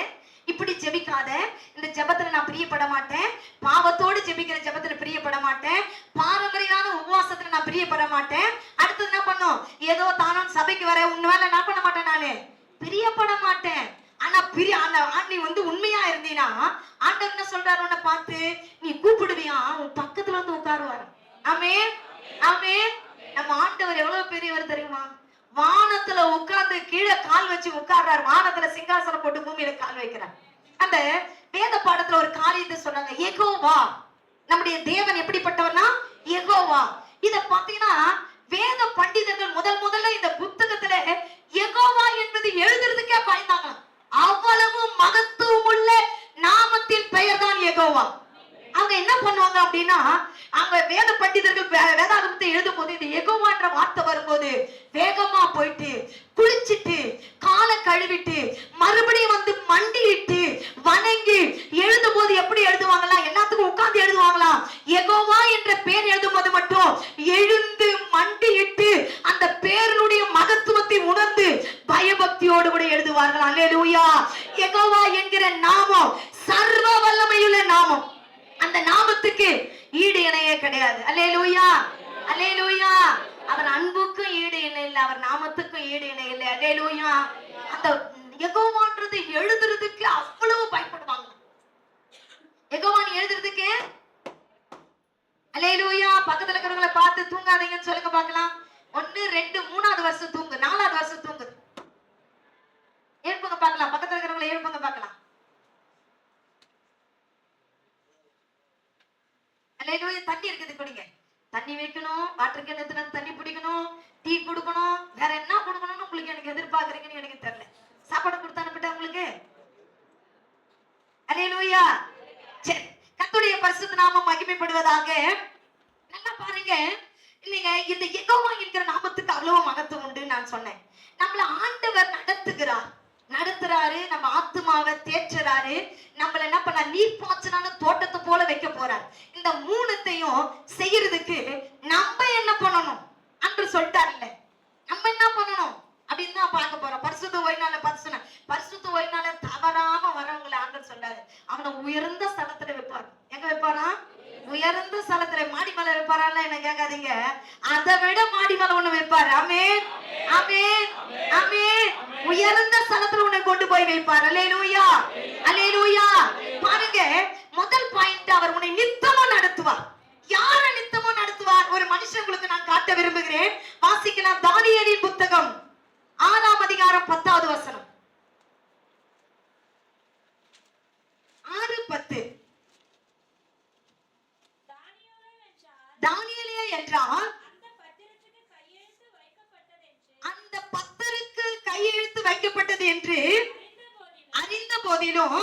இப்படி ஜெபிக்காத, இந்த ஜெபத்துல நான் பிரியப்பட மாட்டேன், பாவத்தோடு ஜெபிக்கிற ஜெபத்துல பிரியப்பட மாட்டேன், பாரம்பரியான உபவாசத்துல நான் பிரியப்பட மாட்டேன். அடுத்து என்ன பண்ணும், ஏதோ தானும் சபைக்கு வர உன் வேலை நான் பண்ண மாட்டேன், நானு பிரியப்பட மாட்டேன். ஆனா நீ உண்மையா இருந்தீனா ஆண்டவர் என்ன சொல்றாரு, உன்னை பார்த்து நீ கூப்பிடுவியா, உன் பக்கத்துல வந்து உட்காருவாரு. ஆமென், ஆமென். நம்ம ஆண்டவர் எவ்வளவு பெரியவர் தெரியுமா? வானத்துல உட்கார்ந்து கீழே கால் வச்சு உட்கார்றாரு, வானத்துல சிங்காசனம் போட்டு பூமியில கால் வைக்கிறார். அந்த வேத பாடத்துல ஒரு காரியத்தை சொன்னாங்க, யெகோவா. நம்முடைய தேவன் எப்படிப்பட்டவர்னா யெகோவா. இத பாத்தீங்கன்னா வேத பண்டிதர்கள் முதல்ல இந்த புத்தகத்துல யெகோவா என்பது எழுதுறதுக்கே பயந்தாங்க. அவ்வளவு மகத்துவம் உள்ள நாமத்தின் பெயர் தான் யெகோவா. அவங்க என்ன பண்ணுவாங்க அப்படின்னா, அவங்க வேத பண்டிதர்கள் வேதாகமத்தை எழுதும் போது இந்த யெகோவான்ற வார்த்தை வரும்போது வேகமா போயிட்டு குளிச்சுட்டு காலை கழுவிட்டு மறுபடியும் வந்து மண்டிட்டு வணங்கி எழுதும் போது எப்படி எழுதுவாங்களா, எல்லாத்துக்கும் உட்கார்ந்து எழுதுவாங்களா. யெகோவா என்ற பேர் எழுதும் போது மட்டும் எழுந்து மண்டிட்டு அந்த பேருடைய மகத்துவத்தை உணர்ந்து பயபக்தியோடு கூட எழுதுவார்கள். அல்லேலூயா. யெகோவா என்கிற நாமம் சர்வ வல்லமையுள்ள நாமம். அந்த நாமத்துக்கு ஈடு இணையே கிடையாது. அல்லேலூயா, அல்லேலூயா. அவர் அன்புக்கும் ஈடு இணை இல்லை, அவர் நாமத்துக்கும் ஈடு இணை இல்லை. அல்லேலூயா. அந்த யெகோவான்றது எழுதுறதுக்கு அவ்வளவு பயப்படுவாங்க. யெகோவான் எழுதுறதுக்கு. அல்லேலூயா. பக்கத்துல இருக்கிறவங்களை பார்த்து தூங்காதீங்கன்னு சொல்லுங்க பார்க்கலாம். 1 2 3வது வருஷம் தூங்கு, 4வது வருஷம் தூங்கு. எழுப்புங்க பார்க்கலாம், பக்கத்துல இருக்கிறவங்களை எழுப்புங்க பார்க்கலாம். அல்லேலூயா. தண்ணி இருக்குது, குடிங்க. தண்ணி வைக்கணும், வாட்டர் கேன் எடுத்துட்டு தண்ணி பிடிக்கணும், டீ கொடுக்கணும், வேற என்ன கொடுக்கணும்னு உங்களுக்கு எனக்கு எதிர்பார்க்கறீங்கன்னு எனக்கு தெரியல. சாப்பாடு கொடுத்து அனுப்பிட்டேன் உங்களுக்கு. அல்லேலூயா. சரி, கர்த்தருடைய பரிசுத்த நாமம் மகிமைப்படுவதாக. நல்லா பாருங்க, நீங்க இந்த யெகோவா என்கிற நாமத்துக்கு அவ்வளவு மகத்துவம் உண்டு. நான் சொன்னேன், நம்மள ஆண்டவர் நடத்துறாரு, நம்ம ஆத்துமாவை தேற்றுறாரு, நம்மள என்ன பண்ண நீர் பாய்ச்சலான தோட்டத்தை போல வைக்க போறார். இந்த மூணுத்தையும் செய்யறதுக்கு நம்ம என்ன பண்ணணும் அன்று சொல்லிட்டாருல்ல, நம்ம என்ன பண்ணணும் அப்படின்னு தான் பார்க்க போறோம். பரிசுத்த ஓய்நாள பரிசுத்த ஓய்நாள தவறாம வரவங்களை ஆண்டவர் சொல்றாரு, அவனை உயர்ந்த ஸ்தலத்துல வைப்பாரு. எங்க வைப்பாரா? உயர்ந்த ஸ்தலத்துல. மாடி மலை வைப்பாரான்னு என்ன கேட்காதீங்க, அதை விட மாடி மலை ஒண்ணு வைப்பாரு. ஆமென், ஆமென், ஆமென். உயர்ந்த ஸ்தலத்துல உன்னை கொண்டு போய் வைப்பார். அல்லேலூயா, அல்லேலூயா. பாருங்க, முதல் பாயிண்ட், அவர் உன்னை நித்தமும் நடத்துவார். யார நித்தமும் நடத்துவார்? ஒரு மனுஷன் உங்களுக்கு நான் காட்ட விரும்புகிறேன். வாசிக்கலாம், தானியேலின் புத்தகம் 6ஆம் அதிகாரம் 10வது வசனம். 6:10. தானியேலே என்றால் அந்த பத்திரத்துக்கு கையெழுத்து வைக்கப்பட்டது என்று அறிந்த போதிலும்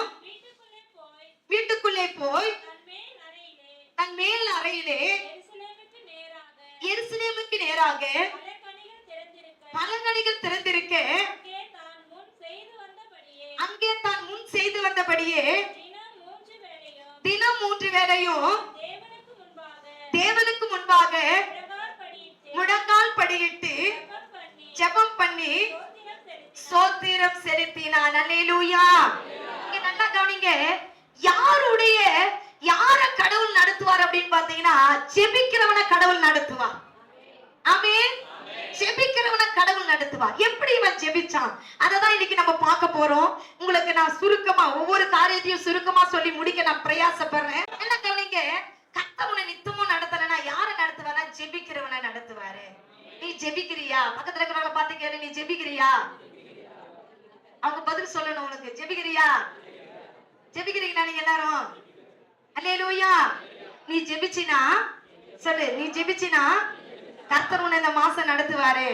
வீட்டுக்குள்ளே போய் தன் மேல் அறையிலே எருசலேமுக்கு நேராக பலகணிகள் திறந்திருக்க அங்கே தான் முன் செய்து வந்தபடியே தினம் 3 வேளையும் தேவனுக்கு முன்பாக முழங்கால் படியிட்டு ஜெபம் பண்ணி ஸ்தோத்திரம் செலுத்தினான். அல்லேலூயா. இங்க நல்லா கவனிங்க, யார கடவுள் நடத்துவார் அப்படின்னு பாத்தீங்கன்னா, ஜெபிக்கிறவனை கடவுள் நடத்துவார். ஆமென். ஜெபிக்கிறவனை கடவுள் நடத்துவார். எப்படி இவன் ஜெபிச்சான் அததான் இன்னைக்கு நம்ம பார்க்க போறோம். உங்களுக்கு நான் சுருக்கமா ஒவ்வொரு காரியத்தையும் சுருக்கமா சொல்லி முடிக்க நான் பிரயாசப்படுறேன். என்ன கவனிங்க, கர்த்தர் நித்தமும் நடத்தலனா யார நடத்துவாரா? ஜெபிக்கிறவனை நடத்துவாரு. நீ ஜெபிக்கிறியா? பக்கத்துல இருக்கிறவங்கள பார்த்து கேளு, நீ ஜெபிக்கிறியா? அவங்க பதில் சொல்லணும் உனக்கு. ஜெபிக்கிறியா? ஜெபிக்கிறீங்களா நீங்க எல்லாரும்? அல்லேலூயா. நீ ஜெபிச்சினா சொல்லு, நீ ஜெபிச்சினா கர்த்தர் உன்னை இந்த மாசம் நடத்துவாரு,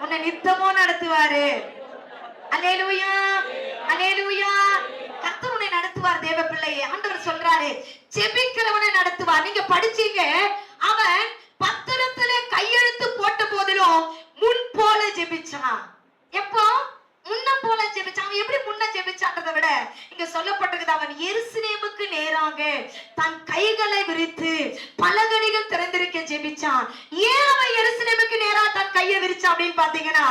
உன்னை நித்தமும் நடத்துவாரு. அல்லேலூயா, அல்லேலூயா. கர்த்தர் உன்னை நடத்துவார். தேவ பிள்ளையே, ஆண்டவர் சொல்றாரு ஜெபிக்கிறவனை நடத்துவார். நீங்க படிச்சீங்க, அவன் பத்திரத்துல கையெழுத்து போட்ட போதிலும் முன் போல ஜெபிச்சான். செபிச்சான் அப்படின்னு பாத்தீங்கன்னா,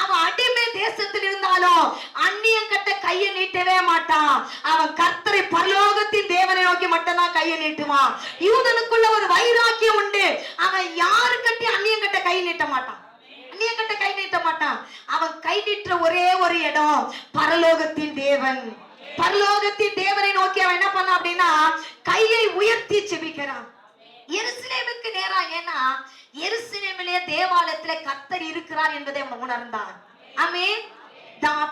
அவன் அடிமை தேசத்தில் இருந்தாலும் அந்நியம் கட்ட கையை நீட்டவே மாட்டான். அவன் கர்த்தரை பரலோகத்தின் தேவனை நோக்கி மட்டும்தான் கையை நீட்டுவான். யூதனுக்குள்ள ஒரு வைராக்கியம் உண்டு. அவன் யாரு கட்டி அந்நியம் கட்ட கை நீட்ட மாட்டான். அந்நியம் கட்ட கை நீட்ட மாட்டான். அவன் கை நீட்டுற ஒரே ஒரு இடம் பரலோகத்தின் தேவன். பரலோகத்தின் தேவனை நோக்கி அவன் என்ன பண்ணான் அப்படின்னா கையை உயர்த்தி செபிக்கிறான். எருசலேமுக்கு நேரா, ஏன்னா எருசலேமிலே தேவாலயத்திலே கர்த்தர் இருக்கிறார் என்பதை அவன் உணர்ந்தான். ஆமென்.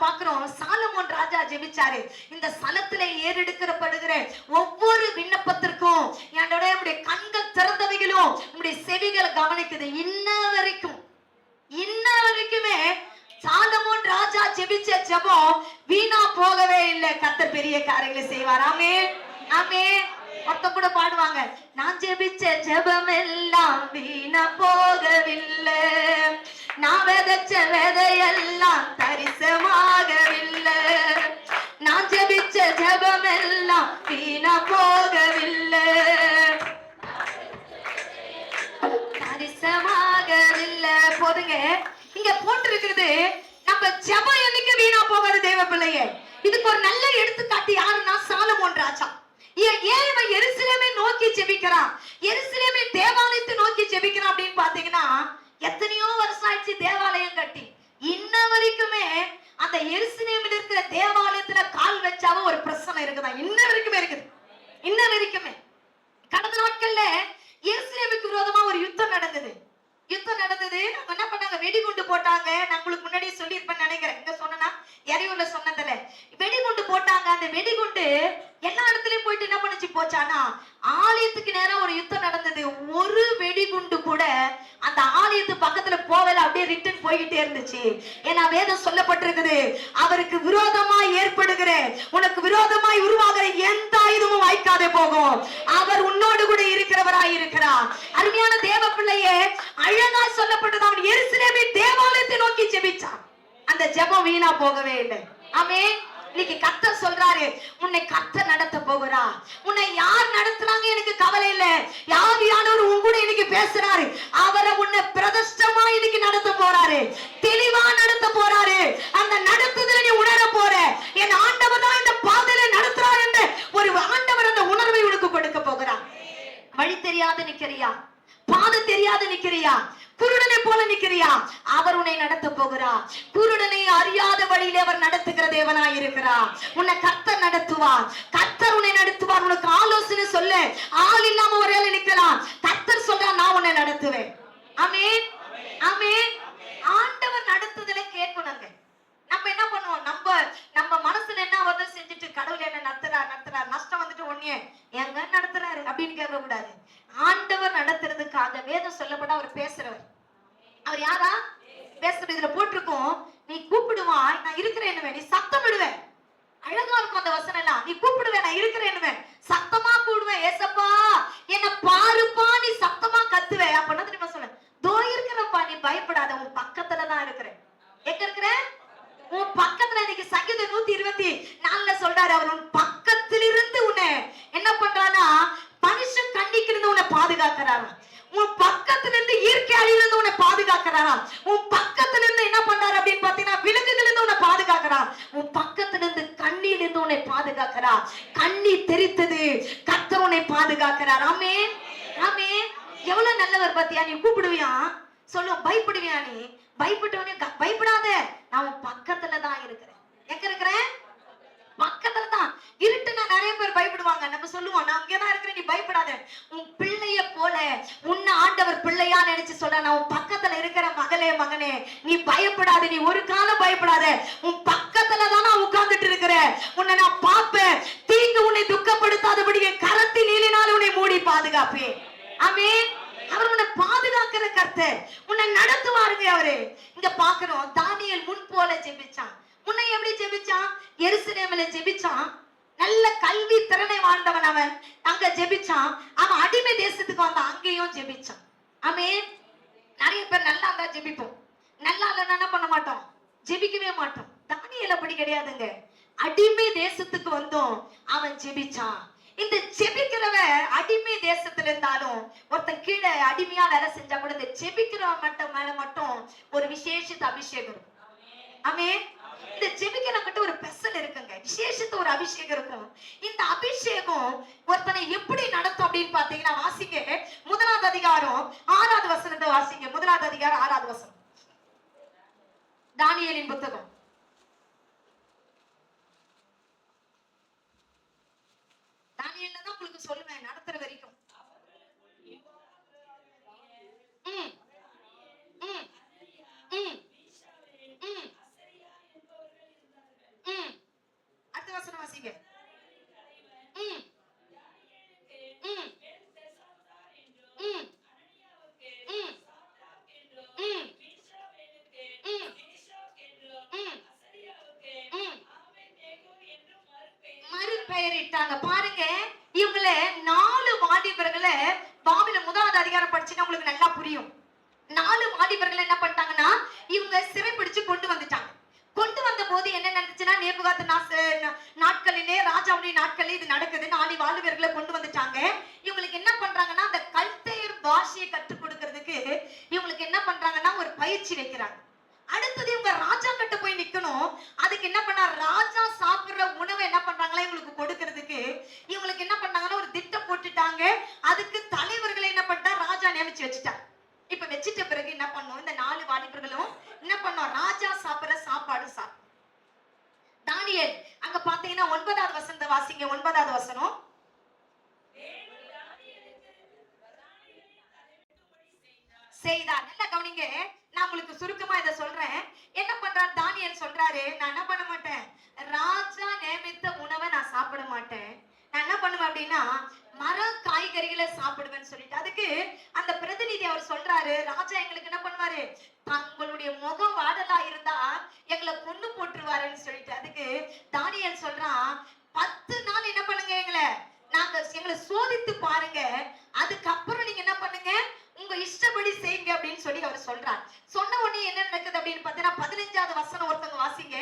பாக்குறோம், சாலமோன் ராஜா ஜெபிச்சாரு. இந்த ஸ்தலத்திலே ஏறெடுக்கப்படுகிற ஒவ்வொரு விண்ணப்பத்திற்கும் என்னுடைய கண்கள் திறந்தவைகளும் உங்களுடைய செவிகள் கவனிக்குது. இன்ன வரைக்குமே சாலமோன் ராஜா ஜெபிச்ச ஜெபம் வீணா போகவே இல்லை. கர்த்தர் பெரிய காரியங்களை செய்வார். ஆமென், ஆமென். ஒருத்த கூட பாடுவாங்க, நான் ஜெபிச்ச ஜெபம் எல்லாம் வீணா போகவில்லை, நான் விதைச்ச விதையெல்லாம் தரிசமாகவில்லை, நான் ஜெபிச்ச ஜெபம் எல்லாம் வீணா போகவில்லை, தரிசமாகவில்லை. போதுங்க, இங்க போட்டிருக்கிறது நம்ம ஜெபம் என்னைக்கு வீணா போகாது தேவ பிள்ளையே. இதுக்கு ஒரு நல்ல எடுத்துக்காட்டு யாருன்னா சாலமோன் ராஜா. ஏன் இவன் எருசலேமை நோக்கி ஜெபிக்கிறான், எருசலேமை தேவாலயத்தை நோக்கி ஜெபிக்கிறான் அப்படின்னு பாத்தீங்கன்னா, எத்தனையோ வருஷம் ஆயிடுச்சு தேவாலயம் கட்டி. இன்ன வரைக்குமே அந்த எருசலேமில் இருக்கிற தேவாலயத்துல கால் வச்சாவும் ஒரு பிரச்சனை இருக்குதான். இன்ன வரைக்குமே இருக்குது. இன்ன வரைக்குமே கடந்த நாட்கள்ல எருசலேமுக்கு விரோதமா ஒரு யுத்தம் நடந்தது. அவங்க என்ன பண்ணாங்க, வெடிகுண்டு போட்டாங்க. நான் உங்களுக்கு முன்னாடியே சொல்லியிருப்பேன் நினைக்கிறேன். இங்க சொன்னா எரியூர்ல சொன்னதுல வெடிகுண்டு போட்டாங்க. அந்த வெடிகுண்டு எல்லா இடத்துலயும் போயிட்டு என்ன பண்ணிச்சு போச்சானா, ஆலயத்துக்கு நேரம் ஒரு யுத்தம் நடந்தது. ஒரு வெடிகுண்டு கூட அந்த ஆலயத்து பக்கத்துல போகல, அப்படியே ரிட்டர்ன் போய்கிட்டே இருந்துச்சு. ஏன்னா வேதம் சொல்லப்பட்டிருக்குது, அவருக்கு விரோதமா ஏற்படுகிற, உனக்கு விரோதமாய் உருவாகிற எந்த ஆயுதமும் வாய்க்காதே போகும். அவர் உன்னோடு கூட இருக்கிறவராய் இருக்கிறார். அருமையான தேவ பிள்ளையே, அழகாய் சொல்லப்பட்டது, அவன் எருசலேமை தேவாலயத்தை நோக்கி ஜெபிச்சான். அந்த ஜெபம் வீணா போகவே இல்லை. ஆமென். இன்னைக்கு கர்த்தர் சொல்றாரு, உன்னை கர்த்தர் நடத்த போகிறா. உன்னை யார் நடத்துறாங்க எனக்கு கவலை இல்லை. ஆவியானவர் உன் கூட இன்னைக்கு பேசுறாரு. அவரை உன்னை பிரதிஷ்டமா இன்னைக்கு நடத்த போறாரு, தெளிவா நடத்த போறாரு. அந்த நடத்துதலை நீ உணர போற. என் ஆண்டவர் தான் இந்த பாதையில நடத்துறார் என்று ஒரு ஆண்டவர் அந்த உணர்வை உனக்கு கொடுக்க போகிறார். வழி தெரியாது நிக்கிறியா, பாதை தெரியாது நிக்கிறியா, குருடனை போல நிக்கிறியா, அவர் உன்னை நடத்த போகிறார். குருடனை அறியாத வழியிலே அவர் நடத்துகிற தேவனாய் இருக்கிறார். உன்னை கர்த்தர் நடத்துவார். கர்த்தர் உன்னை நடத்துவார். உனக்கு ஆலோசனை சொல்ல ஆள் இல்லாம ஒரு வேலை நிக்கலாம். கர்த்தர் சொல்றா, நான் உன்னை நடத்துவேன். ஆமென், ஆமென். ஆண்டவர் நடத்துதலை கேட்கணுங்க. நம்ம என்ன பண்ணுவோம், நம்ம மனசுல என்ன வருது செஞ்சுட்டு கடவுள் என்ன நடத்துறாரு, நஷ்டம் வந்துட்டு ஒன்னே எங்க நடத்துறாரு அப்படின்னு கேட்க கூடாது. ஆண்டவர் நடத்துறதுக்காக வேதம் சொல்லப்பட அவர் பேசுறவர். அவர் யாரா பேசுறது? இதுல போட்டிருக்கோம், நீ கூப்பிடுவாய் நான் இருக்கிறேன்னு, நீ சத்தம் விடுவேன். அழகா இருக்கும் அந்த வசனம் எல்லாம். நீ கூப்பிடுவேன், நான் இருக்கிறேன்னு, சத்தமா கூடுவேன். ஏசப்பா என்ன பாருப்பா, நீ சத்தமா கத்துவேன். அப்ப என்ன தெரியுமா சொல்ல, தோ இருக்கிறப்பா, நீ பயப்படாத, உன் பக்கத்துலதான் இருக்கிறேன். எங்க இருக்கிற? உன் பக்கத்துல. இன்னைக்கு சங்கீதம் 124 சொல்றாரு, அவர் உன் பக்கத்திலிருந்து உன்னை என்ன பண்றானா, மனுஷன் கண்ணிக்கு இருந்து உன்னை பாதுகாக்கிறாராம். உன் பக்கத்துல இருந்து இயற்கை அழியிலிருந்து உன்னை பாதுகாக்கிறாராம். உன் பக்கத்துல இருந்து என்ன பண்றாரு அப்படின்னு பாத்தீங்கன்னா, விலங்குகள் இருந்து உன்னை பாதுகாக்கிறார். உன் பக்கத்துல இருந்து கண்ணில இருந்து உன்னை பாதுகாக்கிறார். கண்ணி தெரித்தது, கர்த்தர் உன்னை பாதுகாக்கிறார். ஆமென், ஆமென். எவ்வளவு நல்லவர் பாத்தியா. நீ கூப்பிடுவியா, சொல்லுவோம், பயப்படுவியா, நீ பயப்பட்டவனே பயப்படாத, நான் உன் பக்கத்துலதான் இருக்கிறேன். எங்க இருக்கிறேன்? பக்கத்துல தான். இருட்டுனா நிறைய பேர் பயப்படுவாங்க. நம்ம சொல்லுவோம், நான் அங்கதான் இருக்கிறேன், நீ பயப்படாத. உன் பிள்ளைய போல உன்னை ஆண்டவர் பிள்ளையா நினைச்சு சொல்ற, நான் உன் பக்கத்துல இருக்கிற மகளே, மகனே, நீ பயப்படாத, நீ ஒரு காலம் பயப்படாத. உன் பக்கத்துலதான் நான் உட்கார்ந்துட்டு இருக்கிறேன். உன்னை நான் பார்ப்பேன். தீங்கு உன்னை துக்கப்படுத்தாதபடி என் கரத்தின் நீலினால் உன்னை மூடி பாதுகாப்பேன். ஆமென். அவர் உன்னை பாதுகாக்கிற கர்த்தர், உன்னை நடத்துவாருங்க அவரு. இங்க பாக்குறோம், தானியேல் முன் போல ஜெபிச்சான். முன்ன எப்படி ஜெபிச்சான்? எருசலேமில ஜெபிச்சான். நல்ல கல்வி திறனை வாழ்ந்தவன் அவன். அங்க ஜெபிச்சான். அவன் அடிமை தேசத்துக்கு வந்தான், அங்கேயும் ஜெபிச்சான். ஆமென். நிறைய பேர் நல்லா இருந்தா ஜெபிப்போம், நல்லா இல்லைன்னா என்ன பண்ண மாட்டோம், ஜெபிக்கவே மாட்டோம். தானியேல் அப்படி கிடையாதுங்க. அடிமை தேசத்துக்கு வந்தோம், அவன் ஜெபிச்சான். இந்த ஜெபிக்கிறவ அடிமை தேசத்துல இருந்தாலும், ஒருத்தன் கீழே அடிமையா வேலை செஞ்சா கூட இந்த ஜெபிக்கிறவ மேல மட்டும் ஒரு விசேஷித்த அபிஷேகம் இருக்கும். ஆமென். இந்த ஜெபிக்கிறவங்கிட்ட ஒரு பெசல் இருக்குங்க, விசேஷித்த ஒரு அபிஷேகம் இருக்கும். இந்த அபிஷேகம் ஒருத்தனை எப்படி நடத்தும் அப்படின்னு பாத்தீங்கன்னா, வாசிங்க 1வது அதிகாரம் 6வது வசனத்தை வாசிங்க. 1வது அதிகாரம் 6வது வசனம், தானியேலின் புத்தகம். தானியேல்ல தான் உங்களுக்கு சொல்லுவேன் நடத்துற வரைக்கும். ம் ம் ம் ம் ம் அடுத்த வசனம் வாசிங்க. ம் ம் ம் ம் ம் மறுபெயரிட்டாங்க. பாருங்க, இவங்கள 4 வாலிபர்களை பாபிலோன் 1வது அதிகாரம் படிச்சீங்கன்னா உங்களுக்கு நல்லா புரியும். 4 வாலிபர்களை என்ன பண்ணிட்டாங்கன்னா இவங்க சிறைப்பிடிச்சு கொண்டு வந்துட்டாங்க. கொண்டு வந்த போது என்ன நடந்துச்சுன்னா, நேபுகாத்நேசர் நாட்களிலே, ராஜாவுடைய நாட்களிலே இது நடக்குது. 4 வாலிபர்களை கொண்டு வந்துட்டாங்க. இவங்களுக்கு என்ன பண்றாங்கன்னா, அந்த கல்தேயர் பாஷையை கற்றுக் கொடுக்கறதுக்கு இவங்களுக்கு என்ன பண்றாங்கன்னா ஒரு பயிற்சி வைக்கிறாங்க. அடுத்தது இவங்க ராஜா கிட்ட போய் நிக்கணும். அதுக்கு என்ன பண்ணா, ராஜா சாப்பிடுற உணவை என்ன பண்றாங்களா இவங்களுக்கு கொடுக்கறதுக்கு இவங்களுக்கு என்ன பண்ணாங்கன்னா ஒரு திட்டம் போட்டுட்டாங்க. அதுக்கு தலைவர்களை என்ன பண்ணிட்டா ராஜா நியமிச்சு வச்சுட்டாங்க. இப்ப வச்சிட்ட பிறகு என்ன பண்ணோம், இந்த 4 வாலிபர்களும் என்ன பண்ணோம், ராஜா சாப்பிடுற சாப்பாடு சாப்பிடும். தானியேல் அங்க பாத்தீங்கன்னா 9வது வசனத்தை வாசிங்க. 9வது வசனம், செய்தார். நல்லா கவனிங்க, நான் உங்களுக்கு சுருக்கமா இதை சொல்றேன். என்ன பண்றாரு தானியேல் சொல்றாரு, நான் என்ன பண்ண மாட்டேன், ராஜா நியமித்த உணவை நான் சாப்பிட மாட்டேன். நான் என்ன பண்ணுவேன் அப்படின்னா மர காய்கறிகளை சாப்பிடுவேன்னு சொல்லிட்டு, அதுக்கு அந்த பிரதிநிதி அவர் சொல்றாரு, ராஜா எங்களுக்கு என்ன பண்ணுவாரு, தங்களுடைய முகம் வாடலா இருந்தா எங்களை கொண்டு போட்டுருவாருன்னு சொல்லிட்டு. அதுக்கு தானியேல் சொல்றான், 10 நாள் என்ன பண்ணுங்க, எங்களை சோதித்து பாருங்க, அதுக்கப்புறம் நீங்க என்ன பண்ணுங்க, உங்க இஷ்டப்படி செய்யுங்க அப்படின்னு சொல்லி அவர் சொல்றார். சொன்ன உடனே என்ன நடக்குது அப்படின்னு பார்த்தீங்கன்னா 15வது வசனம் ஒருத்தங்க வாசிங்க.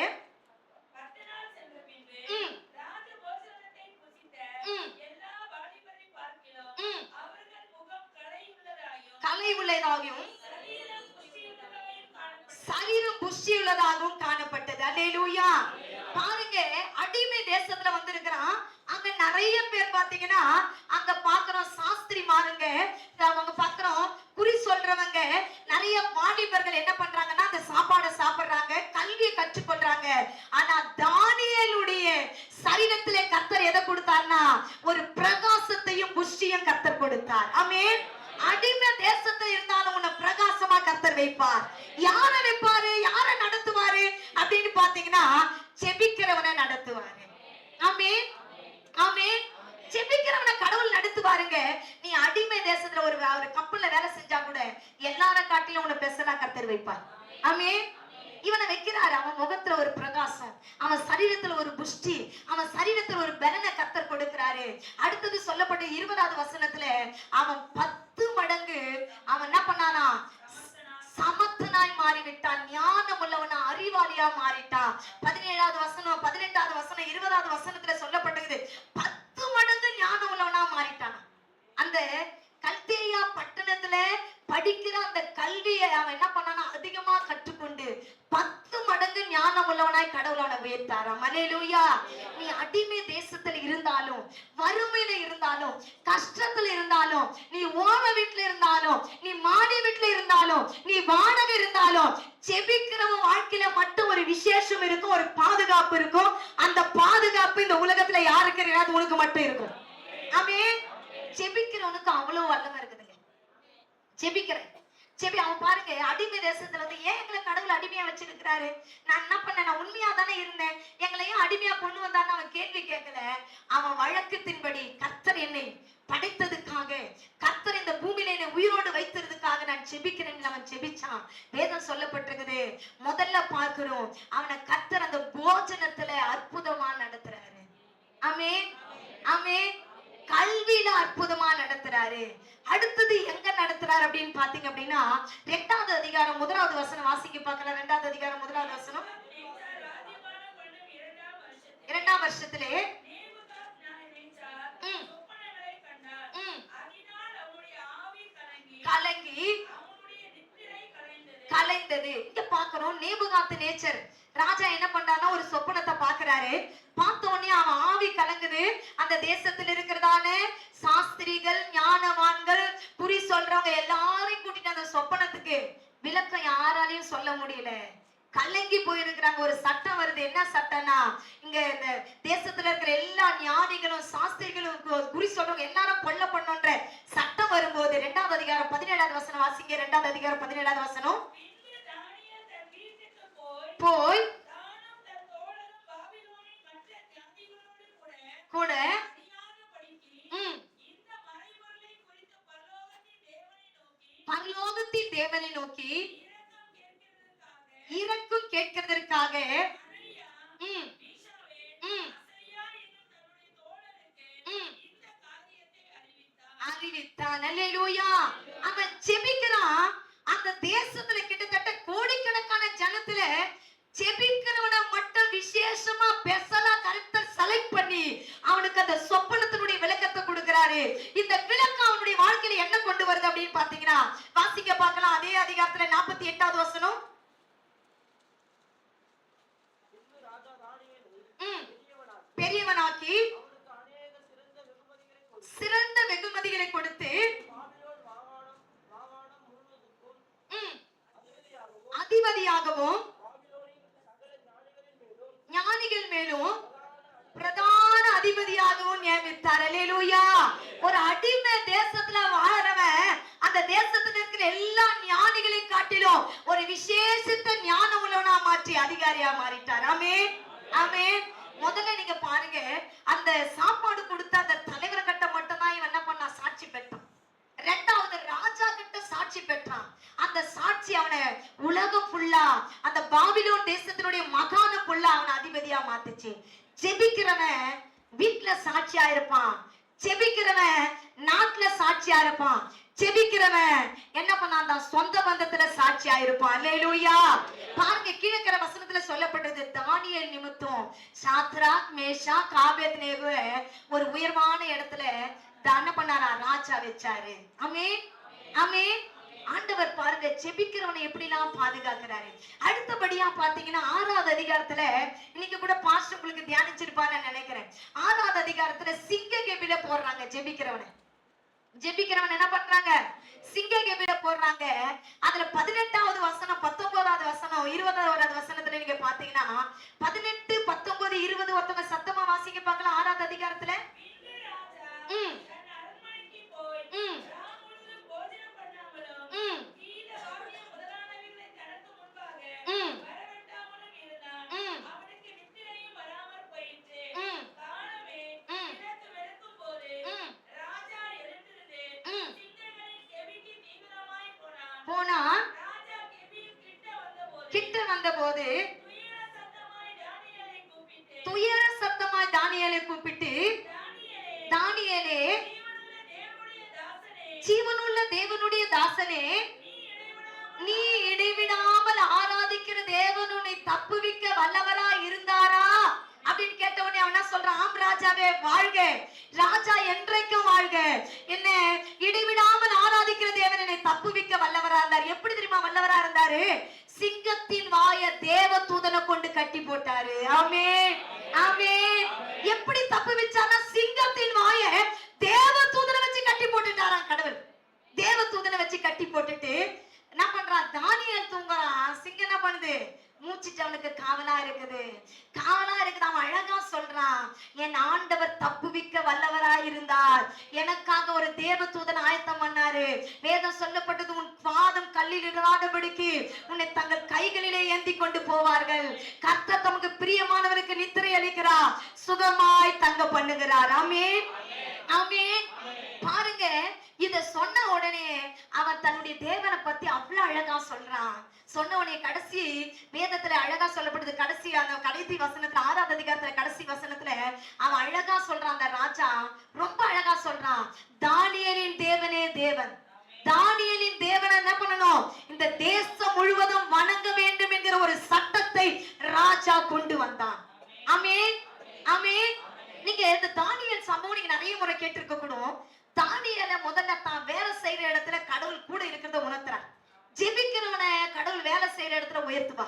கலை உள்ளதாகவும் சரீரம் புஷ்டி உள்ளதாகவும் காணப்பட்டது. அல்லேலூயா. பாருங்க, அடிமை தேசத்துல வந்திருக்கிறான். அங்க நிறைய பேர் பாத்தீங்கன்னா அங்க பாக்குறோம் சாஸ்திரி மாருங்க, அவங்க பாக்குறோம் குறி சொல்றவங்க, நிறைய வாலிபர்கள் என்ன பண்றாங்கன்னா அந்த சாப்பாடை சாப்பிடுறாங்க, கல்வியை கற்றுக்கொள்றாங்க. ஆனா தானியேலுடைய சரீரத்திலே கர்த்தர் எதை கொடுத்தார்னா ஒரு பிரகாசத்தையும் புஷ்டியும் கர்த்தர் கொடுத்தார். ஆமென். அடிமை தேசத்துல இருந்தாலும் உன்னை பிரகாசமா கர்த்தர் வைப்பார். யார வைப்பாரு, யார நடத்துவாரு அப்படின்னு பாத்தீங்கன்னா ஜெபிக்கிறவனை நடத்துவாரு. ஆமென் ஆமென். ஜெபிக்கிறவனை கடவுள் நடத்துவாருங்க. நீ அடிமை தேசத்துல ஒரு கப்பல்ல வேலை செஞ்சா கூட எல்லார காட்டிலும் உன்னை பெருசா கர்த்தர் வைப்பார். ஆமென். இவனை வைக்கிறாரு, அவன் முகத்துல ஒரு பிரகாசம், அவன் சரீரத்துல ஒரு புஷ்டி, அவன் சரீரத்துல ஒரு பலனை கர்த்தர் கொடுக்கிறாரு. அடுத்தது சொல்லப்பட்ட 20வது வசனத்துல அவன் 10 மடங்கு அவன் என்ன பண்ணானா, சமத்தனாய் மாறிவிட்டான், ஞானம் உள்ளவனா, அறிவாளியா மாறிட்டான். 17வது வசனம், 18வது வசனம், 20வது வசனத்துல சொல்லப்பட்டது 10 மடங்கு ஞானம் உள்ளவனா மாறிட்டான். அந்த கல்தேயா பட்டணத்துல படிக்கிற அந்த கல்வியை அவன் என்ன பண்ணானா அதிகமா கற்றுக்கொண்டு 10 மடங்கு ஞானம் உள்ளவனாய் கடவுளோட உயர்த்தாராம். அல்லேலூயா. நீ அடிமை தேசத்துல இருந்தாலும், வறுமையில இருந்தாலும், கஷ்டத்துல இருந்தாலும், நீ ஓம வீட்டுல இருந்தாலும், நீ மாடி வீட்டுல இருந்தாலும், நீ வாடகை இருந்தாலும், ஜெபிக்கிறவன் வாழ்க்கையில மட்டும் ஒரு விசேஷம் இருக்கும், ஒரு பாதுகாப்பு இருக்கும். அந்த பாதுகாப்பு இந்த உலகத்துல யாருக்கு கிடையாது, உனக்கு மட்டும் இருக்கும். ஆமென். ஜெபிக்கிறவனுக்கு அவ்வளவு வல்லமை இருக்குதுங்க. ஜெபி அவன் பாருங்க, அடிமை தேசத்துல வந்து ஏன் எங்களை கடவுள் அடிமையா வச்சிருக்கிறாரு, நான் என்ன பண்ணேன், நான் உண்மையா தானே இருந்தேன், எங்களையும் அடிமையா கொண்டு வந்தான்னு அவன் கேள்வி கேட்கல. அவன் வழக்கத்தின்படி கர்த்தர் என்னை படைத்ததுக்காக, கர்த்தர் இந்த பூமியில என்னை உயிரோடு வைத்ததுக்காக நான் ஜெபிக்கிறேன் அவன் ஜெபிச்சான். வேதம் சொல்லப்பட்டிருக்குது. முதல்ல பார்க்கிறோம் அவனை கர்த்தர் அந்த போஜனத்துல அற்புதமா நடத்துறாரு. ஆமென் ஆமென். கல்வியில அற்புதமா நடத்துறாரு. அடுத்தது எங்க நடத்துறாரு அப்படின்னு பாத்தீங்க அப்படின்னா 2வது அதிகாரம் 1வது வசனம் வாசிக்க பார்க்கலாம். 2வது அதிகாரம் 1வது வசனம். 2ஆம் வருஷத்திலே கலங்கி கலைந்தது. இங்க பாக்குறோம் நேபுகாத்து நேச்சர் ராஜா என்ன பண்றாருன்னா ஒரு சொப்பனத்தை பாக்குறாரு. பார்த்த உடனே அவன் ஆவி கலங்குது. அந்த தேசத்துல இருக்கிறதான சாஸ்திரிகள் ஞானவான்கள் குறி சொல்றவங்க எல்லாரையும் கூட்டிட்டு அந்த சொப்பனத்துக்கு விளக்கம் யாராலையும் சொல்ல முடியல. கலங்கி போயிருக்கிறாங்க. ஒரு சட்டம் வருது. என்ன சட்டம்னா இங்க இந்த தேசத்துல இருக்கிற எல்லா ஞானிகளும் சாஸ்திரிகளும் குறி சொல்றவங்க எல்லாரும் கொல்ல பண்ணுன்ற சட்டம் வரும்போது 2வது அதிகாரம் 17வது வசனம் வாசிங்க. 2வது அதிகாரம் 17வது வசனம். போய் கூட பரலோகத்தின் தேவனை நோக்கி இரக்கம் கேட்கிறதற்காக அறிவித்தான். அல்லேலூயா. அவன் ஜெபிக்கிறான். அந்த தேசத்துல கிட்டத்தட்ட கோடிக்கணக்கான ஜனத்துல ஜெபிக்கிறவனை மட்டும் விசேஷமா பெசலா கர்த்தர் செலக்ட் பண்ணி அவனுக்கு அந்த சொப்பனத்தினுடைய விளக்கத்தை கொடுக்கிறாரு. இந்த விளக்கம் அவனுடைய வாழ்க்கையில என்ன கொண்டு வருது அப்படின்னு பாத்தீங்கன்னா வாசிக்க பார்க்கலாம். அதே அதிகாரத்துல 48வது வசனம். பெரியவனாக்கி சிறந்த வெகுமதிகளை கொடுத்து அதிபதியாகவும் ஞானிகள் மேலும் பிரதான அதிபதியாகவும் நியமித்தார். அல்லேலூயா. ஒரு அடிமை தேசத்துல வாழறவன் அந்த தேசத்துல இருக்கிற எல்லா ஞானிகளையும் காட்டிலும் ஒரு விசேஷித்த ஞானம் உள்ளவனா மாற்றி அதிகாரியா மாறிட்டார். ஆமென், ஆமென். முதல்ல நீங்க பாருங்க, அந்த சாப்பாடு கொடுத்த அந்த தலைவர் கிட்ட மட்டும் தான் இவன் என்ன பண்ணா சாட்சி பெற்றான். 2வது ராஜா கிட்ட சாட்சி பெற்றான். அந்த சாட்சி அவனை உலகம் ஃபுல்லா அந்த பாபிலோன் தேசத்தினுடைய மகானம் ஃபுல்லா அவனை அதிபதியா மாத்துச்சு. ஜெபிக்கிறவன் வீட்டுல சாட்சியா இருப்பான். ஜெபிக்கிறவன் நாட்டுல சாட்சியா இருப்பான். ஜெபிக்கிறவன் என்ன பண்ணான் சொந்த பந்தத்துல சாட்சியா இருப்பான். அல்லேலூயா. பாருங்க கீழக்கிற வசனத்துல சொல்லப்பட்டது தானியேல் நிமித்தம் சாத்ராக் மேஷாக் ஆபேத்நேகோவை ஒரு உயர்வான இடத்துல என்ன பண்ணாரா ராஜா வச்சாரு. ஆமென், ஆமென். ஆண்டவர் பாருங்க ஜெபிக்கிறவனை எப்படி எல்லாம் பாதுகாக்கிறாரு. அடுத்தபடியா பாத்தீங்கன்னா 6வது அதிகாரத்துல இன்னைக்கு கூட பாஸ்டர் உங்களுக்கு தியானிச்சிருப்பான்னு நினைக்கிறேன். 6வது அதிகாரத்துல சிங்க கெபில போடுறாங்க. ஜெபிக்கிறவன் என்ன பண்றாங்க? சிங்க கெபில போடுறாங்க. அதுல 18வது வசனம் 19வது வசனம் 20வது வசனத்துல நீங்க பாத்தீங்கன்னா 18 19 20 ஒருத்தவங்க சத்தமா வாசிக்க பார்க்கலாம். 6வது அதிகாரத்துல போனா கிட்ட வந்த போது துயர சத்தமாய் தானியேலை கூப்பிட்டு தானியேலே ஜீவனுள்ள தேவனுடைய தாசனே நீ இடைவிடாமல் ஆராதிக்கிற தேவன் உன்னை தப்புவிக்க வல்லவரா இருந்தாரா அப்படின்னு கேட்ட உடனே அவன் சொல்றான், ஆம் ராஜாவே வாழ்க, ராஜா என்றைக்கும் வாழ்க. என்ன இடைவிடாமல் ஆராதிக்கிற தேவன் என்னை தப்புவிக்க வல்லவரா இருந்தார். எப்படி தெரியுமா வல்லவரா இருந்தாரு? சிங்கத்தின் வாய தேவ தூதனை கொண்டு கட்டி போட்டாரு. ஆமென், ஆமென். எப்படி தப்புவிச்சானா சிங்கத்தின் வாய தேவ தூதனை வச்சு கட்டி போட்டுட்டாராம் கடவுள். தேவ தூதனை வச்சு கட்டி போட்டுட்டு என்ன பண்றான்? தானியேல் தூங்குறான். சிங்கம் என்ன பண்ணுது? மூச்சிட்டு அவனுக்கு காவலா இருக்குது. அவன் அழகா சொல்றான், என் ஆண்டவர் தப்புவிக்க வல்லவரா இருந்தார். எனக்காக ஒரு தேவ தூதன் ஆயத்தம் பண்ணாரு. வேதம் சொல்லப்பட்டது, உன் பாதம் கல்லில் இடாதபடிக்கு உன்னை தங்கள் கைகளிலே ஏந்தி கொண்டு போவார்கள். கர்த்தர் தமக்கு பிரியமானவருக்கு நித்திரை அளிக்கிறார், சுகமாய் தங்க பண்ணுகிறார். ஆமென், ஆமென். பாருங்க, இத சொன்ன உடனே அவன் தன்னுடைய தேவனை பத்தி அவ்வளவு அழகா சொல்றான். சொன்ன உடனே கடைசி வேதத்துல அழகா சொல்லப்படுது. கடைசி அந்த கடைசி வசனத்துல 6வது அதிகாரத்துல கடைசி வசனத்துல அவன் அழகா சொல்றான். அந்த ராஜா ரொம்ப அழகா சொல்றான், தானியேலின் தேவனே தேவன். தானியேலின் தேவனை என்ன பண்ணணும்? இந்த தேசம் முழுவதும் வணங்க வேண்டும் என்கிற ஒரு சட்டத்தை ராஜா கொண்டு வந்தான். ஆமென், ஆமென். நீங்க இந்த தானியேல் சம்பவம் நீங்க நிறைய முறை கேட்டிருக்க கூடும். தானியேல முதல்ல தான் வேலை செய்யற இடத்துல கடவுள் கூட இருக்கிறத உணர்த்துறார். ஜெபிக்கிறவனை கடவுள் வேலை செய்யற இடத்துல உயர்த்துவா.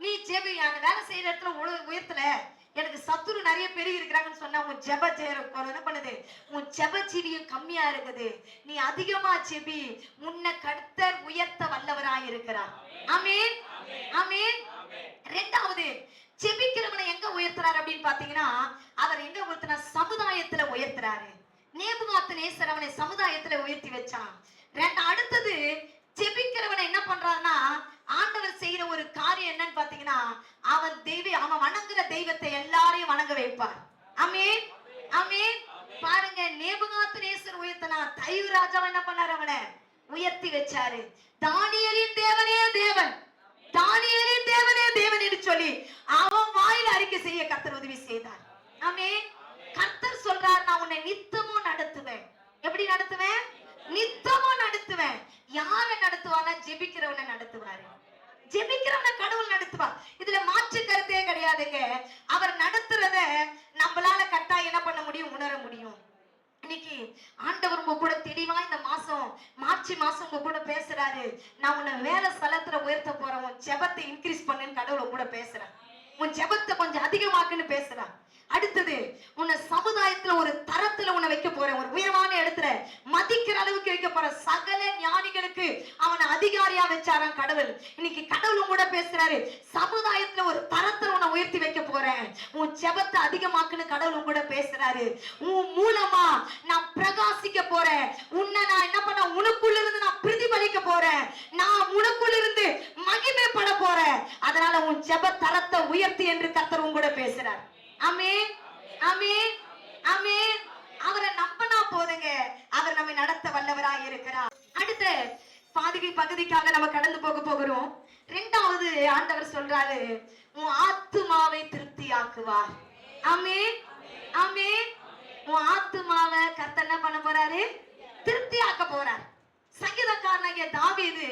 நீ ஜெபி, அந்த வேலை செய்யற இடத்துல உயர்த்தல, எனக்கு சத்துரு நிறைய பேர் இருக்கிறாங்கன்னு சொன்னா உன் ஜெப ஜெயம் என்ன பண்ணுது, உன் ஜெப ஜீவியம் கம்மியா இருக்குது. நீ அதிகமா ஜெபி, உன்னை கர்த்தர் உயர்த்த வல்லவராய் இருக்கிறார். ஆமென், ஆமென். இரண்டாவது, ஜெபிக்கிறவனை எங்க உயர்த்துறாரு அப்படின்னு பாத்தீங்கன்னா, அவர் எங்க உயர்த்தினா, சமுதாயத்துல உயர்த்துறாரு. நேபுகாத்நேசர் அவனை சமுதாயத்துல உயர்த்தி வச்சான். அடுத்தது, ஜெபிக்கிறவனை என்ன பண்றாருன்னா, ஆண்டவர் செய்யற ஒரு காரியம் என்னன்னு பாத்தீங்கன்னா, அவன் வணங்குற தெய்வத்தை எல்லாரையும் வணங்க வைப்பார். ஆமென், ஆமென். பாருங்க, நேபுகாத்நேசர் உயர்த்தனா, தையூ ராஜாவை என்ன பண்ணாரு, அவனை உயர்த்தி வச்சாரு. தானியேலின் தேவனே தேவன், தானியேலின் தேவனே தேவன் என்று சொல்லி அவன் வாயில அறிக்கை செய்ய கர்த்தர் உதவி செய்தார். ஆமென். கர்த்தர் சொல்றார், நான் உன்னை நித்தமும் நடத்துவேன். எப்படி நடத்துவேன்? நித்தமும் நடத்துவேன். யாரை நடத்துவானா? ஜெபிக்கிறவனை நடத்துவாரு. ஜெபிக்கிறவனை கடவுள் நடத்துவார். இதுல மாற்று கருத்தே கிடையாதுங்க. அவர் நடத்துறத நம்மளால கட்டாயம் என்ன பண்ண முடியும், உணர முடியும். இன்னைக்கு ஆண்டவர் உங்க கூட தெளிவா இந்த மாசம் மார்ச் மாசம் உங்க கூட பேசுறாரு. நான் உன்னை வேலை ஸ்தலத்துல உயர்த்த போறேன், உன் ஜெபத்தை இன்க்ரீஸ் பண்ணுன்னு கடவுள் கூட பேசுறேன். உன் ஜெபத்தை கொஞ்சம் அதிகமாக்குன்னு பேசுறான். அடுத்தது, உன்னை சமுதாயத்துல ஒரு தரத்துல உன்னை வைக்க போறேன், ஒரு உயர்வான இடத்துல மதிக்கிற அளவுக்கு வைக்க போறேன். சகல ஞானிகளுக்கு அவனை அதிகாரியா வச்சாராம் கடவுள். இன்னைக்கு கடவுளும் கூட பேசுறாரு, சமுதாயத்துல ஒரு தரத்துல உன்னை உயர்த்தி வைக்க போறேன், உன் ஜெபத்தை அதிகமாக்குன்னு கடவுளும் கூட பேசுறாரு. உன் மூலமா நான் பிரகாசிக்க போறேன், உன்னை நான் என்ன பண்ண, உனக்குள்ள இருந்து நான் பிரதிபலிக்க போறேன், நான் உனக்குள்ள இருந்து மகிமைப்பட போறேன். அதனால உன் ஜெப தரத்தை உயர்த்தி என்று கர்த்தர் கூட பேசுறார். ஆமென், ஆமென், ஆமென். அவரை நம்பினா போதுங்க, அவர் நம்மை நடத்த வல்லவராய் இருக்கிறார். அடுத்த பகுதிக்காக நம்ம கடந்து போகிறோம். இரண்டாவது, ஆண்டவர் சொல்றாரு, உன் ஆத்துமாவை திருப்தியாக்குவார். ஆமென், ஆமென். உன் ஆத்துமாவை கர்த்தர் என்ன பண்ண போறாரு, திருப்தியாக்க போறார். சங்கீதக்காரனாகிய தாவீது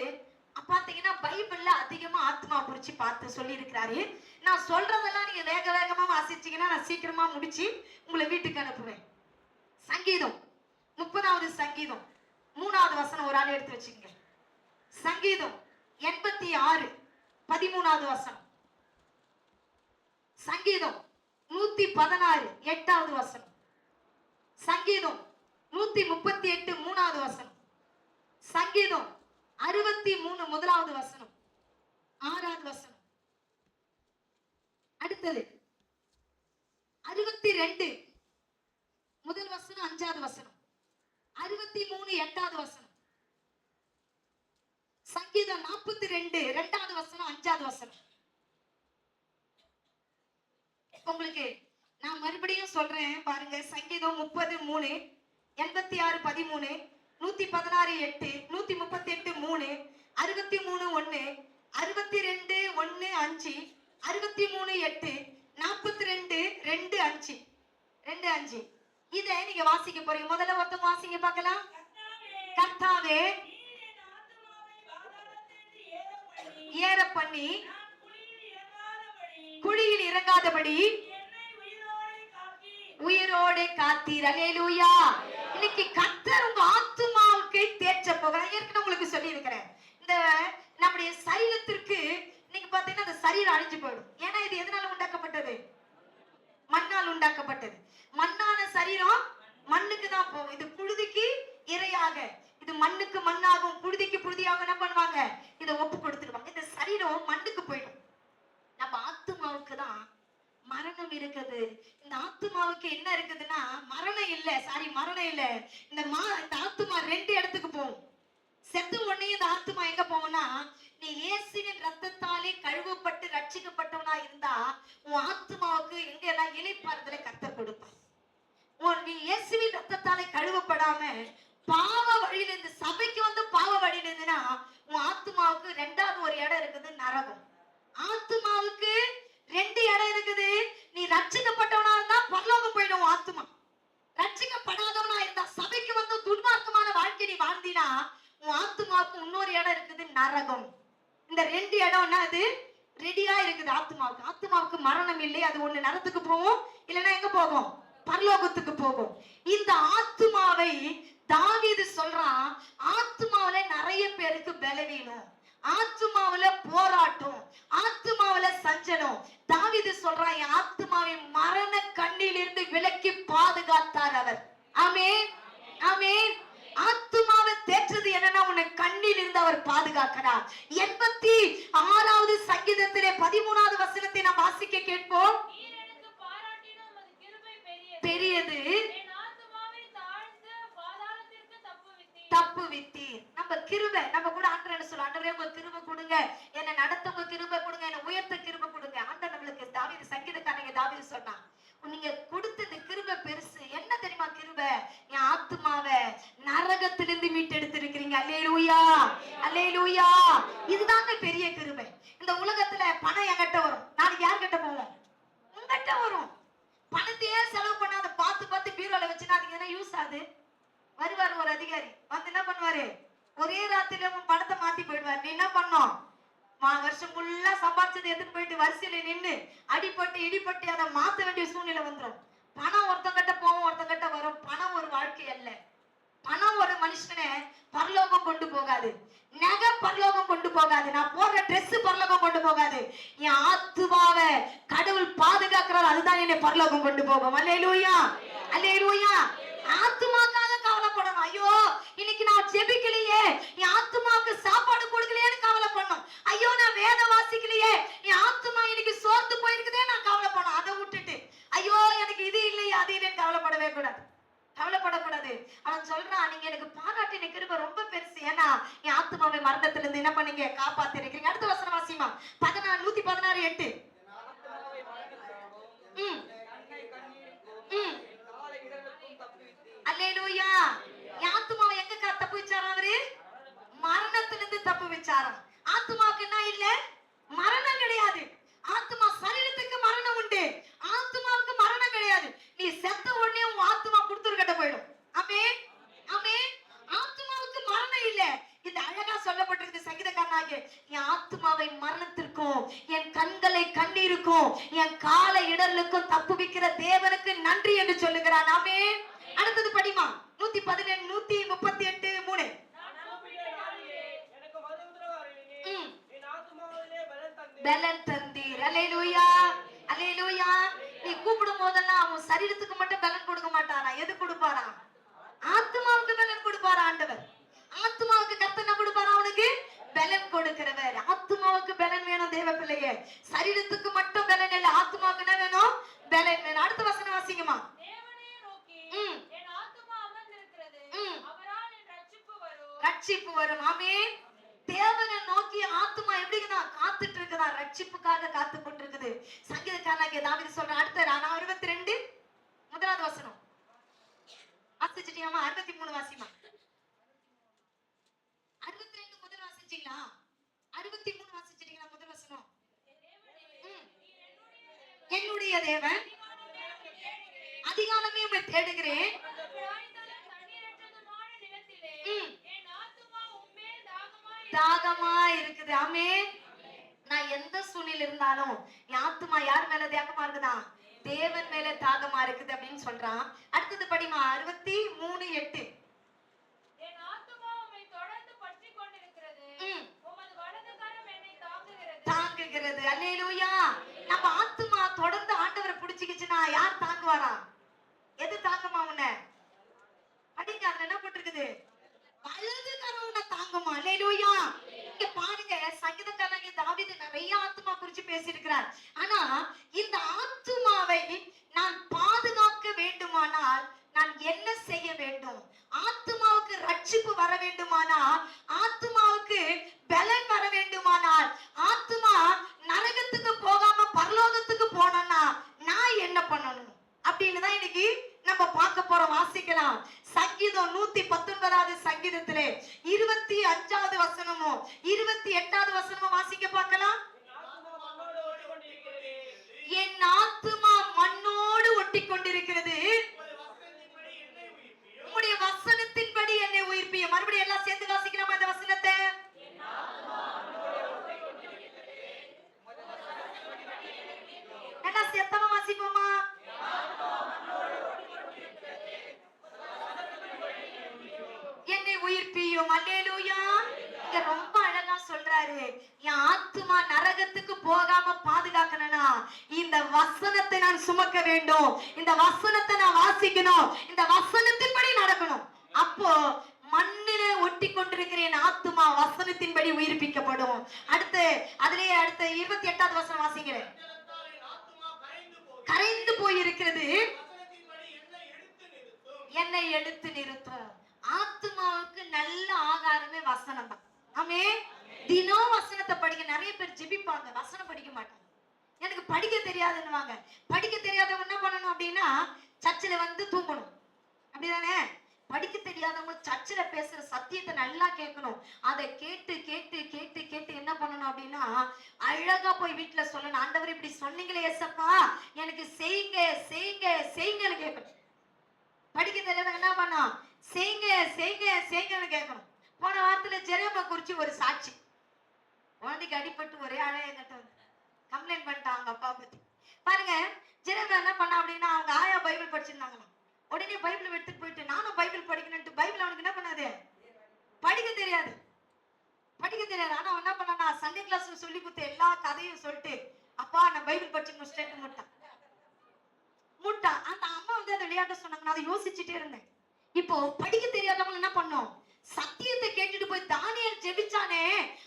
பாத்தீங்கன்னா பைபிள்ல அதிகமா ஆத்மா குறிச்சு பார்த்து சொல்லி இருக்கிறாரு. நான் சொல்றதெல்லாம் நீங்க வேக வேகமா வாசிச்சீங்கன்னா நான் சீக்கிரமா முடிச்சு உங்களை வீட்டுக்கு அனுப்புவேன். சங்கீதம் 30வது சங்கீதம் 3வது வசனம் ஒரு ஆள் எடுத்து வச்சுக்கங்க. சங்கீதம் 86 13வது வசனம். சங்கீதம் 116 8வது வசனம். சங்கீதம் 138 3வது வசனம். சங்கீதம் 63 1வது வசனம் 6வது வசனம். அடுத்தது 62 முதல் வசனம் 5வது வசனம். 63 8வது வசனம். சங்கீதம் 42 2வது வசனம் 5வது வசனம். உங்களுக்கு நான் மறுபடியும் சொல்றேன் பாருங்க. சங்கீதம் 30 3 86 13 116 8 138 3 63 1 62 1 5 63 8 42 2 5 2 5. இத நீங்க வாசிக்க போறீங்க. முதல்ல ஒருத்தவங்க வாசிங்க பார்க்கலாம். கர்த்தாவே ஏற பண்ணி குழியில் இறங்காதபடி உயிரோடு காத்தீர். அல்லேலூயா. இன்னைக்கு கர்த்தர் உங்க ஆத்துமாவுக்கு தேற்ற போகிறார். ஏற்கனவே உங்களுக்கு சொல்லி இருக்கிறேன், இந்த நம்முடைய சரீரத்திற்கு நீங்க பாத்தீங்கன்னா அந்த சரீரம் அழிஞ்சு போயிடும். ஏன்னா இது எதனால உண்டாக்கப்பட்டது? மண்ணால் உண்டாக்கப்பட்டது. மண்ணான சரீரம் மண்ணுக்கு தான் போகும். இது புழுதிக்கு இரையாக, இது மண்ணுக்கு மண்ணாகும், புழுதிக்கு புழுதியாக என்ன பண்ணுவாங்க, இதை ஒப்பு கொடுத்துருவாங்க. இந்த சரீரம் மண்ணுக்கு போயிடும். நம்ம ஆத்துமாவுக்கு தான் மரணம் இருக்குது. இந்த ஆத்துமாவுக்கு என்ன இருக்குதுன்னா மரணம் இல்ல, மரணம் இல்ல. இந்த ஆத்துமா 2 இடத்துக்கு போகும். செத்து உடனே இந்த ஆத்துமா எங்க போகும்னா, நீ இயேசுவின் ரத்தத்தாலே கழுவப்பட்டு ரட்சிக்கப்பட்டவனா இருந்தா உன் ஆத்துமாவுக்கு எங்க எல்லாம் இளைப்பாறுதலை கர்த்தர் கொடுப்பார். நீ இயேசுவின் ரத்தத்தாலே கழுவப்படாம பாவ வழியில இருந்து சபைக்கு வந்து பாவ வழியில இருந்துன்னா உன் ஆத்துமாவுக்கு 2வது ஒரு இடம் இருக்குது, நரகம். ஆத்துமாவுக்கு 2 இடம் இருக்குது. நீ ரட்சிக்கப்பட்டவனா இருந்தா பரலோகம் போயிடும் ஆத்துமா. ரட்சிக்கப்படாதவனா இருந்தா சபைக்கு வந்து துன்மார்க்கமான வாழ்க்கை நீ வாழ்ந்தினா உன் ஆத்துமாவுக்கு இன்னொரு இடம் இருக்குது, நரகம். இந்த 2 இடம்னா அது ரெடியா இருக்குது ஆத்துமாவுக்கு. ஆத்துமாவுக்கு மரணம் இல்லை. அது ஒண்ணு நரகத்துக்கு போகும், இல்லைன்னா எங்க போகும், பரலோகத்துக்கு போகும். இந்த ஆத்துமாவை தாவீது சொல்றான், ஆத்துமாவில நிறைய பேருக்கு பலவீனம், ஆத்துமாவில போராட்டம், ஆத்துமாவில சஞ்சலம். தாவீது சொல்றான், என் ஆத்துமாவை மரண கண்ணிலிருந்து விலக்கி பாதுகாத்தார் அவர். ஆமென், ஆமென். ஆத்துமாவை தேற்றது என்னன்னா, உன்னை கண்ணில் இருந்து அவர் பாதுகாக்கிறார். 86வது சங்கீதத்திலே 13வது வசனத்தை நாம் வாசிக்க கேட்போம். பெரியது, தப்பு வித்தீர். நம்ம கிருபை, நம்ம கூட ஆண்டவரே சொல்ல, ஆண்டவரே உங்க கிருபை கொடுங்க, என்னை நடத்த உங்க கிருபை கொடுங்க, என்னை உயர்த்த கிருபை கொடுங்க. ஆண்டவர் நம்மளுக்கு தாவீது சங்கீதக்காரங்க தாவீது சொன்னான், நீங்க கொடுத்தது கிருபை பெருசு. என்ன தெரியுமா கிருபை? என் ஆத்துமாவை நரகத்திலிருந்து மீட்டெடுத்து இருக்கிறீங்க. அல்லேலூயா, அல்லேலூயா. இதுதாங்க பெரிய கிருபை. இந்த உலகத்துல பணம் என்கிட்ட வரும், நாளைக்கு யார்கிட்ட போவோம்? உங்ககிட்ட வரும். பணத்தையே செலவு பண்ணாத பார்த்து பார்த்து பீரோல வச்சுன்னா அதுக்கு என்ன யூஸ் ஆகுது? வருவாரு ஒரு அதிகாரி வந்து என்ன பண்ணுவாரு, ஒரே ராத்திரில உன் பணத்தை மாத்தி போயிடுவாரு. நீ என்ன பண்ணும்? வருஷம் ஃபுல்லா சம்பாதிச்சதை எடுத்துட்டு போயிட்டு வரிசையில நின்று அடிப்பட்டு இடிப்பட்டு அதை மாத்த வேண்டிய சூழ்நிலை வந்துடும். பணம் ஒருத்தங்கிட்ட போவோம், ஒருத்தங்கிட்ட வரும். பணம் ஒரு வாழ்க்கை அல்ல. பணம் ஒரு மனுஷனை பரலோகம் கொண்டு போகாது, நகை பரலோகம் கொண்டு போகாது, நான் போடுற ட்ரெஸ் பரலோகம் கொண்டு போகாது. என் ஆத்துமாவை கடவுள் பாதுகாக்கிறார், அதுதான் என்னை பரலோகம் கொண்டு போகும். அல்லேலூயா, அல்லேலூயா. ஆத்துமாக்காக கவலைப்படணும். ஐயோ இன்னைக்கு நான் ஜெபிக்கலையே, என் ஆத்துமாவுக்கு சாப்பாடு கொடுக்கலையேன்னு கவலைப்படணும். ஐயோ நான் வேதம் வாசிக்கலையே, என் ஆத்துமா இன்னைக்கு சோர்ந்து போயிருக்குதே நான் கவலைப்படணும். அதை விட்டுட்டு ஐயோ எனக்கு இது இல்லையே அது இல்லைன்னு கவலைப்படவே கூடாது, கவலைப்படக்கூடாது. அவன் சொல்றான், நீங்க எனக்கு பாராட்டின கிருபை ரொம்ப பெருசு, ஏன்னா என் ஆத்துமாவை மரணத்துல இருந்து என்ன பண்ணீங்க, காப்பாத்தி இருக்கிறீங்க. அடுத்த வசனம் வாசிமா, 116:8. அல்லேலூயா. என் ஆத்துமாவை எங்க தப்பு வச்சாராம் அவரு? மரணத்திலிருந்து தப்பு வச்சாராம். ஆத்துமாவுக்கு என்ன இல்ல? மரணம் கிடையாது. ஆத்துமா சரீரத்துக்கு மரணம் உண்டு, ஆத்துமாவுக்கு மரணம் கிடையாது. நீ செத்த உடனே உன் ஆத்துமா கொடுத்துருக்கிட்ட போயிடும். ஆமென், ஆமென். ஆத்துமாவுக்கு மரணம் இல்ல. இது அழகா சொல்லப்பட்டிருக்கு சங்கீதக்காரனாகிய, என் ஆத்துமாவை மரணத்திற்கும் என் கண்களை கண்ணீருக்கும் என் கால இடர்களுக்கும் தப்புவிக்கிற தேவனுக்கு நன்றி என்று சொல்லுகிறான். ஆமென். அடுத்தது படிமா, 138:3. பலன் தந்தீர். அல்லேலூயா, அல்லேலூயா. நீ கூப்பிடும் போதெல்லாம் அவன் சரீரத்துக்கு மட்டும் பலன் கொடுக்க மாட்டாரா? எது கொடுப்பாரா? ஆத்மாவுக்கு பலன் கொடுப்பாரா ஆண்டவர். ஆத்மாவுக்கு கர்த்தர் என்ன கொடுப்பாரா? அவனுக்கு பலன் கொடுக்கிறவர். ஆத்மாவுக்கு பலன் வேணும் தேவ பிள்ளையே. சரீரத்துக்கு மட்டும் பலன் இல்ல, ஆத்மாவுக்கு என்ன வேணும்? பலன் வேணும். அடுத்த வசனம் வாசிங்கம்மா. ரட்சிப்பு வரும். ஆமென். தேவனை நோக்கி ஆத்துமா எப்படின்னா காத்துட்டு இருக்குதா, ரட்சிப்புக்காக காத்து கொண்டிருக்குது. சங்கீதக்காரனாகிய தாவீது சொல்றான். அடுத்த 62 முதலாவது வசனம் வாசிச்சிட்டியாமா? 63 வாசிமா. 62 முதல் வாசிச்சீங்களா? 63 வாசிச்சிட்டீங்களா? முதல் வசனம், என்னுடைய தேவன் அதிகாலமே உம்மை தேடுகிறேன், தாகமா இருக்குது. ஆமென். நான் எந்த சூழ்நிலை இருந்தாலும் என் ஆத்துமா யார் மேல தாகமா இருக்குதா? தேவன் மேல தாகமா இருக்குது அப்படின்னு சொல்றான். அடுத்தது படிமா, 63:8. என் ஆத்துமா உம்மை தொடர்ந்து பற்றிக் கொண்டிருக்கிறது, உமது வலது கரம் என்னை தாங்குகிறது. அல்லேலூயா. நம்ம ஆத்துமா தொடர்ந்து ஆண்டவரை பிடிச்சிக்கிச்சுன்னா யார் தாங்குவாரா? எது தாங்குமா உன்னை? படிங்க, அதுல என்ன போட்டிருக்குது? வலது கரம் உன்னை தாங்குமா. அல்லேலூயா. இங்க பாருங்க, சங்கீதக்காரனாகிய தாவீது நிறைய ஆத்துமா குறிச்சு பேசியிருக்கிறார். ஆனா இந்த ஆத்துமாவை நான் பாதுகாக்க வேண்டுமானால் நான் என்ன செய்ய வேண்டும்? ஆத்துமாவுக்கு ரட்சிப்பு வர வேண்டுமானால், ஆத்துமாவுக்கு பலன் வர வேண்டுமானால், ஆத்துமா நரகத்துக்கு போகாம பரலோகத்துக்கு போனோம்னா நான் என்ன பண்ணணும் அப்படின்னு தான் இன்னைக்கு நம்ம பார்க்க போறோம். வாசிக்கலாம். சங்கீதம் 119வது சங்கீதத்திலே 25வது வசனமும் 28வது வசனமும் வாசிக்க பார்க்கலாம். என் ஆத்துமா மண்ணோடு ஒட்டி கொண்டிருக்கிறது, உம்முடைய வசனத்தின்படி என்னை உயிர்ப்பிய. மறுபடியும் எல்லாம் சேர்ந்து வாசிக்கலாமா இந்த வசனத்தை? என்ன சத்தமா வாசிப்போமா? அல்லேலூயா. இங்க ரொம்ப அழகா சொல்றாரு, என் ஆத்துமா நரகத்துக்கு போகாம பாதுகாக்கணும்னா இந்த வசனத்தை நான் சுமக்க வேண்டும், இந்த வசனத்தை நான் வாசிக்கணும், இந்த வசனத்தின்படி நடக்கணும். அப்போ மண்ணிலே ஒட்டி கொண்டிருக்கிற என் ஆத்துமா வசனத்தின்படி உயிர்ப்பிக்கப்படும். அடுத்து 28வது வசனம் வாசிக்கிறேன். கரைந்து போயிருக்கிறது என்னை எடுத்து நிறுத்தும். ஆத்துமாவுக்கு நல்ல ஆகாரமே வசனம் தான். ஆமென். தினம் வசனத்தை படிக்க. நிறைய பேர் ஜெபிப்பாங்க, வசனம் படிக்க மாட்டாங்க. எனக்கு படிக்க தெரியாதுன்னுவாங்க. படிக்க தெரியாதவங்க என்ன பண்ணணும் அப்படின்னா சர்ச்சில் வந்து தூங்கணும், அப்படிதானே? படிக்க தெரியாதவங்க சர்ச்சில் பேசுற சத்தியத்தை நல்லா கேட்கணும். அதை கேட்டு கேட்டு கேட்டு கேட்டு என்ன பண்ணணும் அப்படின்னா அழகா போய் வீட்டுல சொல்லணும், ஆண்டவர் இப்படி சொன்னீங்களே ஏசப்பா, எனக்கு செய்யுங்க செய்யுங்க செய்யுங்கன்னு கேட்கணும். படிக்க தெரியாதவங்க என்ன பண்ணணும், செய்யுங்க செய்யுங்க செய்யுங்கன்னு கேட்கணும். போன வாரத்துல ஜெரேமியா குறிச்சு ஒரு சாட்சி, குழந்தைக்கு அடிபட்டு ஒரே அழைய கம்ப்ளைண்ட் பண்ணிட்டாங்க அப்பா பத்தி. பாருங்க, ஜெரேமியா என்ன பண்ணா அப்படின்னா அவங்க ஆயா பைபிள் படிச்சிருந்தாங்களாம். உடனே பைபிள் எடுத்துட்டு போயிட்டு நானும் பைபிள் படிக்கணும்ட்டு பைபிள் அவனுக்கு என்ன பண்ணாது, படிக்க தெரியாது. ஆனா அவன் என்ன பண்ணா, சண்டே கிளாஸ்ல சொல்லி கொடுத்த எல்லா கதையும் சொல்லிட்டு அப்பா நான் பைபிள் படிச்சு முடிச்சிட்டேன்னு முட்டான். அந்த அம்மா வந்து அதை விளையாட்ட சொன்னாங்க. நான் அதை யோசிச்சுட்டே இருந்தேன். இப்போ படிக்க தெரியாதவங்க என்ன பண்ணோம், சத்தியத்தை கேட்டுட்டு போய் தானியேல் ஜெபிச்சானே,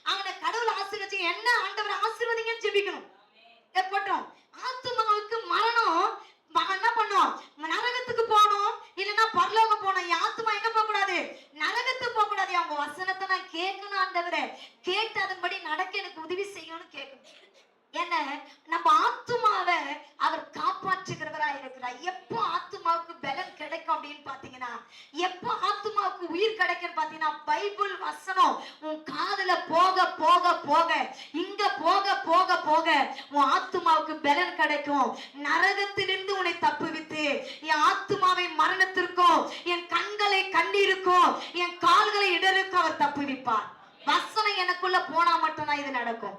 அவனை கடவுள் ஆசீர்வதிச்சு என்ன ஆண்டவர் ஆசீர்வதிங்கன்னு ஜெபிக்கணும். போட்டோம். ஆத்துமாவுக்கு மரணம் என்ன பண்ணோம், நரகத்துக்கு போகணும், இல்லைன்னா பரலோகம் போகணும். என் ஆத்துமா எங்க போக கூடாது, நரகத்துக்கு போக கூடாது. அவங்க வசனத்தை நான் கேட்கணும், ஆண்டவரே கேட்டு அதன்படி நடக்க எனக்கு உதவி செய்யணும்னு கேட்கணும். என்ன நம்ம ஆத்துமாவை அவர் காப்பாற்றுகிறவரா இருக்கிறார். எப்போ ஆத்துமாவுக்கு பலன் கிடைக்கும் அப்படின்னு பாத்தீங்கன்னா, எப்போ ஆத்துமாவுக்கு உயிர் கிடைக்கும் பாத்தீங்கன்னா, பைபிள் வசனம் உன் காதுல போக போக போக, இங்க போக போக போக உன் ஆத்துமாவுக்கு பலன் கிடைக்கும். நரகத்திலிருந்து உன்னை தப்புவித்து என் ஆத்துமாவை மரணத்திற்கும், என் கண்களை கண்ணீருக்கும், என் கால்களை இடருக்கும் அவர் தப்புவிப்பார். வசனம் எனக்குள்ள போனா மட்டும்தான் இது நடக்கும்.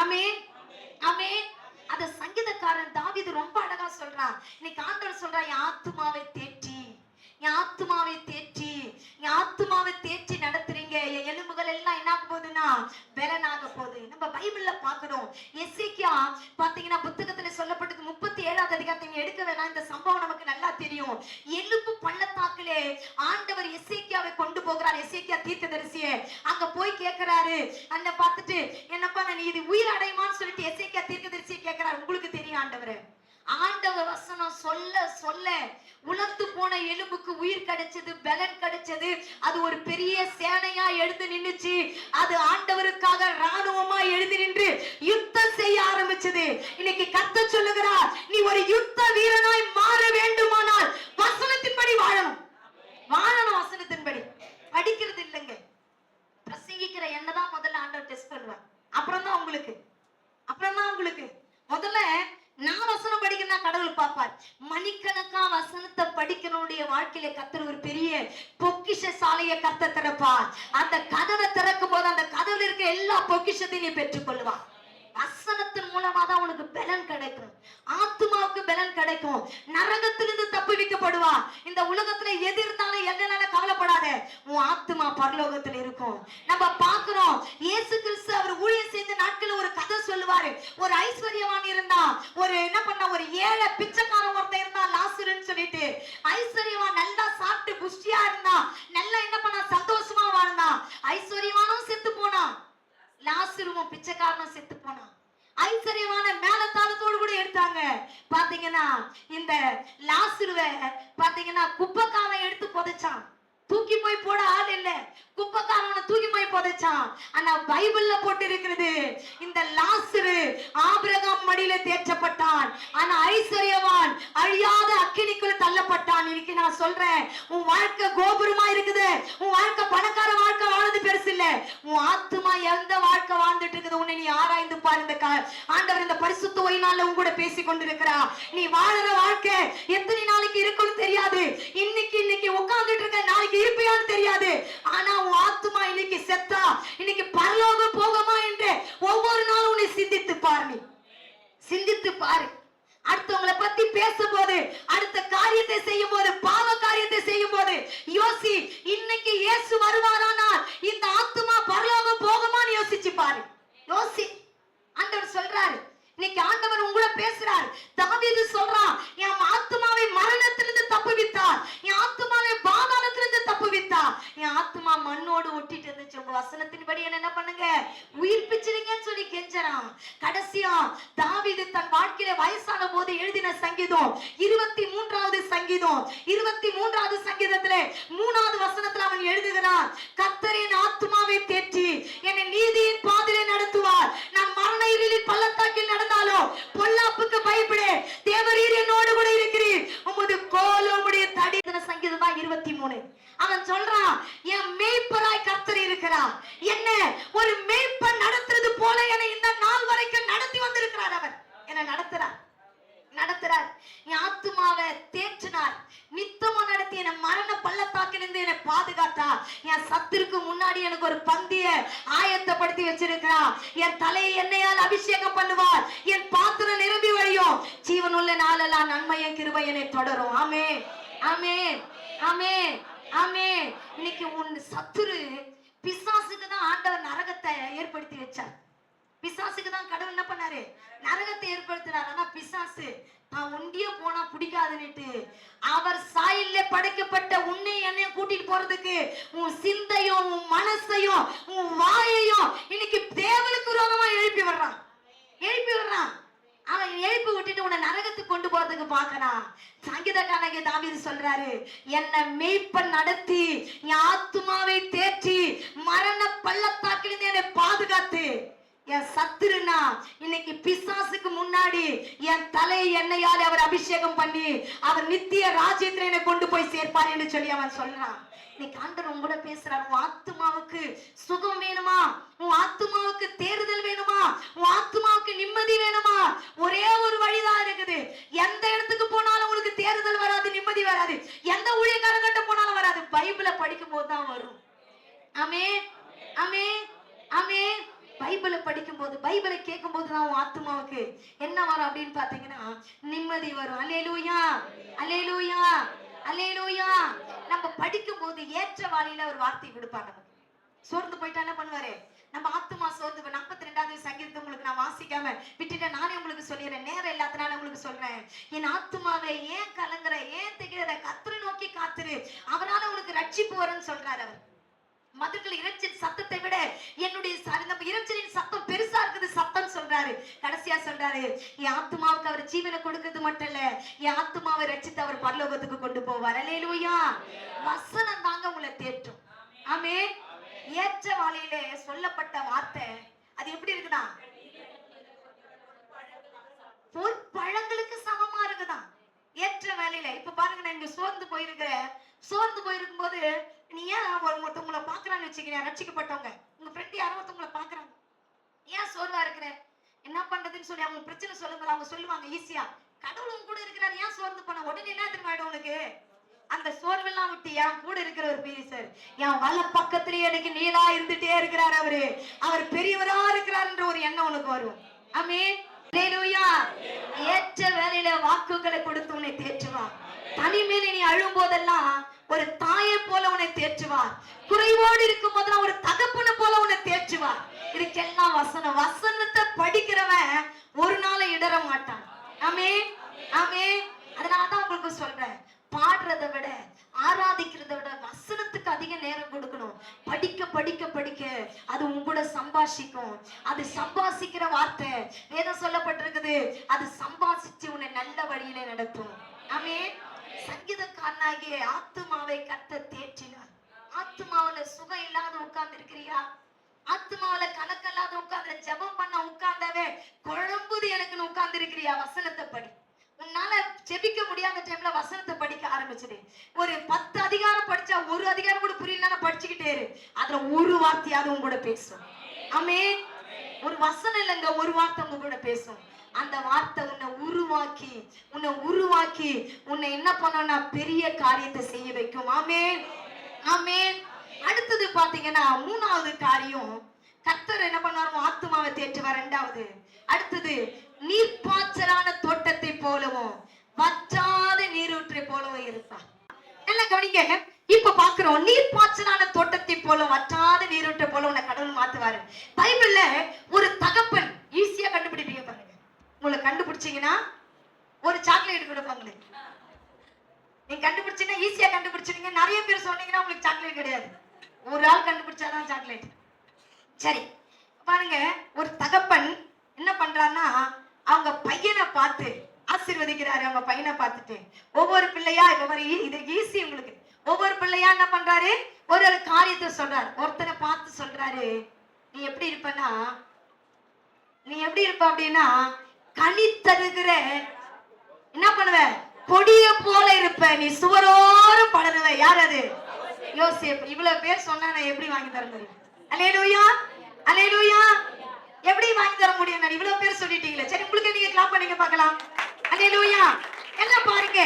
ஆமென். ஆமென். அத சங்கீதக்காரன் தாவீது ரொம்ப அழகா சொல்றான். இன்னைக்கு ஆண்டவர் சொல்றான், என் ஆத்துமாவை தேற்றி, என் ஆத்துமாவை தேற்றி, என் ஆத்துமாவை தேற்றி நடத்துறீங்க, என் எலும்புகள் எல்லாம் என்ன ஆக போகுதுன்னா பலனாக போகுது. நம்ம பைபிள்ல பாக்குறோம். எசேக்கியா பாத்தீங்கன்னா புத்தகத்துல சொல்லப்பட்டது 37வது அதிகாரத்தை எடுக்க வேணாம், இந்த சம்பவம் நமக்கு நல்லா தெரியும். எலும்பு பள்ளத்தாக்கிலே ஆண்டவர் எசேக்கியாவை கொண்டு போகிறார். எசேக்கியா தீர்க்கதரிசியே அங்க போய் கேட்கிறாரு. அந்த பார்த்துட்டு என்னப்பா நீ இது உயிர் அடையுமான்னு சொல்லிட்டு எசேக்கியா தீர்க்கதரிசியை கேட்கிறார். உங்களுக்கு தெரியும் ஆண்டவரே, ஆண்டவர் வசனம் சொல்ல சொல்ல உலர்ந்து போன எலும்புக்கு உயிர் கிடைச்சது, பலன் கிடைச்சது. அது ஒரு பெரிய சேனையா எழுந்து நின்னுச்சு. அது ஆண்டவருக்காக ராணுவமா எழுதி நின்று யுத்தம் செய்ய ஆரம்பிச்சது. இன்னைக்கு கர்த்தர் சொல்லுகிறார், நீ ஒரு யுத்த வீரனாய் மாற வேண்டுமானால் வசனத்தின்படி வாழணும். வசனத்தின்படி படிக்கிறது இல்லைங்க. பிரசங்கிக்கிற என்னதான் முதல்ல ஆண்டவர் டெஸ்ட் பண்ணுவார். அப்புறம் தான் உங்களுக்கு முதல்ல நான் வசனம் படிக்கணும் கடவுள் பார்ப்பார். மணிக்கணக்கா வசனத்தை படிக்கிறவனுடைய வாழ்க்கையில கர்த்தர் ஒரு பெரிய பொக்கிஷ சாலையை கர்த்தர் திறப்பார். அந்த கதவை திறக்கும் போது அந்த கதவுல இருக்க எல்லா பொக்கிஷத்தையும் நீ பெற்றுக் கொள்வார். வசனத்தின் மூலமா தான் உனக்கு பலன் கிடைக்கும், ஆத்துமாவுக்கு பலன் கிடைக்கும். நரகத்திலிருந்து தப்புவிக்கப்படுவா. இந்த உலகத்துல எது இருந்தாலும் எதனால கவலைப்படாத, உன் ஆத்துமா பரலோகத்தில் இருக்கும். நம்ம பாக்குறோம், இயேசு கிறிஸ்து அவர் ஊழியம் செய்த நாட்கள் ஒரு கதை சொல்லுவாரு. ஒரு ஐஸ்வர்யவான் இருந்தா, ஒரு என்ன பண்ண, ஒரு ஏழை பிச்சைக்காரன் ஒருத்தன் இருந்தா, லாசருன்னு சொல்லிட்டு. ஐஸ்வர்யவான் நல்லா சாப்பிட்டு புஷ்டியா இருந்தா, நல்லா என்ன பண்ணா, சந்தோஷமா வாழ்ந்தா. ஐஸ்வர்யவானும் செத்து போனான், லாசருவும் பிச்சைக்காரனும் செத்து போனான். ஐஸ்வர்யமான மேலத்தாளத்தோடு கூட எடுத்தாங்க. பாத்தீங்கன்னா இந்த லாசருவை பாத்தீங்கன்னா குப்பைக்காரன் எடுத்து புதைச்சான். தூக்கி போய் போட ஆள் இல்ல, குப்பைக்காரனை தூக்கி போய் புதைச்சான். ஆனா பைபிள்ல போட்டு இருக்கிறது, இந்த லாசரு ஆபிரகாம் மடியில தேற்றப்பட்டான், ஆனா ஐஸ்வர்யவான் அழியாத அக்கினிக்குள் தள்ளப்பட்டான். இன்னைக்கு நான் சொல்றேன், உன் வாழ்க்கை கோபுரமா இருக்குது, உன் வாழ்க்கை பணக்கார வாழ்க்கை வாழ்ந்து பெருசு இல்ல, உன் ஆத்துமா எந்த வாழ்க்கை வாழ்ந்துட்டு இருக்குது உன்னை நீ ஆராய்ந்து பாருங்க. ஆண்டவர் இந்த பரிசுத்த ஓய்நாள்ல உன் கூட பேசி கொண்டிருக்கிறா. நீ வாழற வாழ்க்கை எத்தனை நாளைக்கு இருக்குன்னு தெரியாது. இன்னைக்கு உட்கார்ந்துட்டு இருக்க, நாளைக்கு இருப்பியான்னு தெரியாது. ஆனா உன் ஆத்துமா இன்னைக்கு செத்தா இன்னைக்கு பரலோகம் போகுமா என்று ஒவ்வொரு நாளும் உன்னை சிந்தித்து பாரு. அடுத்தவங்களை பத்தி பேசும்போது, அடுத்த காரியத்தை செய்யும் போது, பாவ காரியத்தை செய்யும் போது யோசி, இன்னைக்கு இயேசு வருவாரானால் இந்த ஆத்துமா பரலோகம் போகுமான்னு யோசிச்சு பாரு. யோசி. ஆண்டவர் சொல்றாரு, இன்னைக்கு ஆண்டவர் உங்களை பேசுறார். தாவீது சொல்றான், என் ஆத்துமாவை மரணத்திலிருந்து தப்புவித்தார், என் ஆத்துமாவை பாதாளத்திலிருந்து தப்புவித்தார், என் ஆத்துமா மண்ணோடு ஒட்டிட்டு இருந்துச்சு, உங்க வசனத்தின்படி என்ன பண்ணுங்க, உயிர்ப்பிச்சிருங்கன்னு சொல்லி கெஞ்சறான். கடைசியா தாவீது தன் வாழ்க்கையில வயசான போது எழுதின சங்கீதம் 23வது சங்கீதம் 23வது சங்கீதத்திலே 3வது வசனத்துல அவன் எழுதுகிறான், கர்த்தரின் ஆத்துமாவை தேற்றி என்னை நீதியின் பாதையிலே நடத்துவார், நான் மரண இருளின் பள்ளத்தாக்கில் நடந்தாலும் பொல்லாப்புக்கு பயப்படு, தேவரீர் என்னோடு கூட இருக்கிறீர், உமது கோல் உம்முடைய தடி. சங்கீதம் தான் 23. அவன் சொல்றான், என் மேய்ப்பராய் கர்த்தர் இருக்கிறார், என்ன ஒரு மேய்ப்பன் நடத்துறது போல என்னை இந்த நாள் வரைக்கும் நடத்தி வந்திருக்கிறார். அவர் என்ன நடத்துறார். என் ஆத்துமாவை தேற்றினார், நித்தமா நடத்தி என்னை மரண பள்ளத்தாக்கிலிருந்து என்னை பாதுகாத்தார், என் சத்துருக்கு முன்னாடி எனக்கு ஒரு பந்திய ஆயத்தப்படுத்தி வச்சிருக்கிறார், என் தலையை எண்ணெயால் அபிஷேகம் பண்ணுவார், என் பாத்திரம் நிரம்பி வழியும், ஜீவனுள்ள நாளெல்லாம் நன்மையும் கிருபையும் என்னை தொடரும். ஆமென், ஆமென், ஆமென், ஆமென். இன்னைக்கு உன் சத்துரு பிசாசுக்கு தான் ஆண்டவர் நரகத்தை ஏற்படுத்தி வச்சார். பிசாசுக்கு தான் கடவுள் என்ன பண்ணாரு, நரகத்தை ஏற்படுத்தினார். ஆனா பிசாசு நான் ஒண்டிய போனா பிடிக்காதுன்னுட்டு அவர் சாயல்ல படைக்கப்பட்ட உன்னை என்னையும் கூட்டிட்டு போறதுக்கு உன் சிந்தையும் உன் மனசையும் உன் வாயையும் இன்னைக்கு தேவனுக்கு விரோதமா எழுப்பி வர்றான். அவன் எழுப்பி விட்டுட்டு உன்னை நரகத்துக்கு கொண்டு போறதுக்கு பார்க்கறான். சங்கீதக்காரனாகிய தாவீது சொல்றாரு, என்னை மேய்ப்பன் நடத்தி என் ஆத்துமாவை தேற்றி மரண பள்ளத்தாக்கிலிருந்து என்னை பாதுகாத்து, என் சத்துருனா இன்னைக்கு பிசாசுக்கு முன்னாடி என் தலை எண்ணெயால் அவர் அபிஷேகம் பண்ணி அவர் நித்திய ராஜ்யத்துல என்னை கொண்டு போய் சேர்ப்பார் என்று சொல்லி அவன் சொல்றான். இன்னைக்கு ஆண்டவர் உங்க கூட பேசுறாரு, உன் ஆத்துமாவுக்கு சுகம் வேணுமா, உன் ஆத்துமாவுக்கு தேறுதல் வேணுமா, உன் ஆத்துமாவுக்கு நிம்மதி வேணுமா, ஒரே ஒரு வழிதான் இருக்குது. எந்த இடத்துக்கு போனாலும் உங்களுக்கு தேறுதல் வராது, நிம்மதி வராது, எந்த ஊழியக்காரங்கிட்ட போனாலும் வராது, பைபிளை படிக்கும் போது தான் வரும். ஆமென், ஆமென், ஆமென். பைபிளை படிக்கும் போது, பைபிளை கேட்கும் போது தான் உன் ஆத்துமாவுக்கு என்ன வரும் அப்படின்னு பாத்தீங்கன்னா நிம்மதி வரும். அல்லேலூயா, அல்லேலூயா, அல்லேலூயா. நம்ம படிக்கும் போது ஏற்ற வாளியில ஒரு வார்த்தை கொடுப்பாங்க. நமக்கு சோர்ந்து போயிட்டா என்ன பண்ணுவாரு, நம்ம ஆத்துமா சோர்ந்து. 42வது சங்கீதத்தை உங்களுக்கு நான் வாசிக்காம விட்டுட்டேன், நானே உங்களுக்கு சொல்லிடுறேன், நேரம் இல்லாதனால உங்களுக்கு சொல்றேன். என் ஆத்துமாவை ஏன் கலங்குற, ஏன் திகிற, கர்த்தரை நோக்கி காத்துரு, அவனால உங்களுக்கு ரட்சிப்பு வரும்னு சொல்றாரு. அவர் மதுக்கள் இறைச்சின் சத்தத்தை விட என்னுடைய இறைச்சலின் சத்தம் பெருசா இருக்குது சத்தம் சொல்றாரு. கடைசியா சொல்றாரு, என் ஆத்துமாவுக்கு அவர் ஜீவனை கொடுக்கிறது மட்டும் இல்ல, என் ஆத்துமாவை ரட்சித்து அவர் பரலோகத்துக்கு கொண்டு போவார். அல்லேலூயா. வசனம் தாங்க உங்களை தேற்றும். ஆமென். ஏற்ற வாளியிலே சொல்லப்பட்ட வார்த்தை அது எப்படி இருக்குதா, பொற்பழங்களுக்கு சமமா இருக்குதான். ஏற்ற வேலையில இப்ப பாருங்க, நான் இங்க சோர்ந்து போயிருக்கும் போது நீ ஏன் ஒருத்தவங்களை பாக்குறான்னு வச்சுக்கிறேன், ரட்சிக்கப்பட்டவங்க உங்க ஃப்ரெண்ட் யாரோ ஒருத்தவங்களை பாக்குறாங்க, ஏன் சோர்வா இருக்கிற, என்ன பண்றதுன்னு சொல்லி அவங்க பிரச்சனை சொல்லுங்க, அவங்க சொல்லுவாங்க ஈஸியா, கடவுளும் கூட இருக்கிறார், ஏன் சோர்ந்து பண்ண, உடனே என்ன தெரியுமா ஆயிடும் உனக்கு, அந்த சோர்வெல்லாம் விட்டு என் கூட இருக்கிற ஒரு பெரியசர் என் வல பக்கத்திலேயே எனக்கு நீளா இருந்துட்டே இருக்கிறார், அவர் பெரியவரா இருக்கிறார்ன்ற ஒரு எண்ணம் உனக்கு வரும். ஆமென். அல்லேலூயா. ஏற்ற வேலையில வாக்குகளை கொடுத்து உன்னை தேற்றுவார். தனிமையில நீ அழும் போதெல்லாம் ஒரு தாயை போல உன்னை தேற்றுவார். குறைவோடு இருக்கும் போதெல்லாம் ஒரு தகப்பனை போல உன்னை தேற்றுவார். இதுக்கெல்லாம் வசனம். வசனத்தை படிக்கிறவன் ஒரு நாள் இடற மாட்டான். ஆமென், ஆமென். அதனாலதான் உங்களுக்கு சொல்றேன், பாடுறதை விட ஆராதிக்கிறத விட வசனத்துக்கு அதிக நேரம் கொடுக்கணும். படிக்க படிக்க படிக்க அது உங்களோட சம்பாஷிக்கும். அது சம்பாசிக்கிற வார்த்தை வேதம் சொல்லப்பட்டிருக்குது, அது சம்பாசிச்சு உன்னை நல்ல வழியில நடத்தும். ஆமென். சங்கீதக்காரனாகிய ஆத்துமாவை கர்த்தர் தேற்றினார். ஆத்துமாவுல சுகம் இல்லாத உட்கார்ந்து இருக்கிறியா, ஆத்துமாவுல கணக்கல்லாத உட்கார்ந்து ஜெபம் பண்ண உட்கார்ந்தவே குழம்புது எனக்குன்னு உட்கார்ந்து இருக்கிறியா, வசனத்தை படி. உன்னால ஜெபிக்க முடியாத டைம்ல வசனத்தை படிக்க ஆரம்பிச்சிடு. ஒரு 10 அதிகாரம் படிச்சா ஒரு அதிகாரம் கூட புரியலன்னா படிச்சுக்கிட்டே இரு, அதுல ஒரு வார்த்தையாவது உங்க கூட பேசும். ஆமென். ஒரு வசனம் இல்லைங்க, ஒரு வார்த்தை உங்க கூட பேசும். அந்த வார்த்தை உன்னை உருவாக்கி உன்னை என்ன பண்ணா பெரிய காரியத்தை செய்ய வைக்கும். ஆமென், ஆமென். அடுத்தது பாத்தீங்கன்னா 3வது காரியம், கர்த்தர் என்ன பண்ணுவார், ஆத்துமாவை தேற்றுவார். 2வது அடுத்தது நீர்ப்பாய்ச்சலான தோட்டத்தை போலவும் வற்றாத நீரூற்றை போலவும் இருப்பார். நல்லா கவனிங்க. இப்ப பாக்குறோம், நீர் பாய்ச்சலான தோட்டத்தை போல வற்றாத நீரூற்றை போல உன்னை கடவுள் மாத்துவாரு. பைபிள்ல ஒரு தகப்பன் ஈஸியா கண்டுபிடிப்பீங்க பாருங்க. உங்களை கண்டுபிடிச்சீங்கன்னா ஒரு சாக்லேட் கொடுப்பாங்களே, நீங்க கண்டுபிடிச்சீங்கன்னா ஈஸியா கண்டுபிடிச்சிருங்க. நிறைய பேர் சொன்னீங்கன்னா உங்களுக்கு சாக்லேட் கிடையாது, ஒரு ஆள் கண்டுபிடிச்சாதான் சாக்லேட். சரி பாருங்க, ஒரு தகப்பன் என்ன பண்றாருன்னா அவங்க பையனை பார்த்து ஆசீர்வதிக்கிறாரு. அவங்க பையனை பார்த்துட்டு ஒவ்வொரு பிள்ளையா, இப்ப மாதிரி இது ஈஸி உங்களுக்கு, ஒவ்வொரு பிள்ளையா என்ன பண்றாரு, ஒரு ஒரு காரியத்தை சொல்றாரு. ஒருத்தனை பார்த்து சொல்றாரு, நீ எப்படி இருப்பனா, நீ எப்படி இருப்ப அப்படின்னா கனி தருகிற என்ன பண்ணுவ, கொடிய போல இருப்ப, நீ சுவரோரம் படருவ. யார் அது? யோசேப்பு. இவ்வளவு பேர் சொன்னா நான் எப்படி வாங்கி தர முடியும்? அல்லேலூயா, அல்லேலூயா. எப்படி வாங்கி தர முடியும்? நான் இவ்வளவு பேர் சொல்லிட்டீங்களே, சரி உங்களுக்கு நீங்க கிளாப் பண்ணீங்க பார்க்கலாம். அல்லேலூயா. என்ன பாருங்க,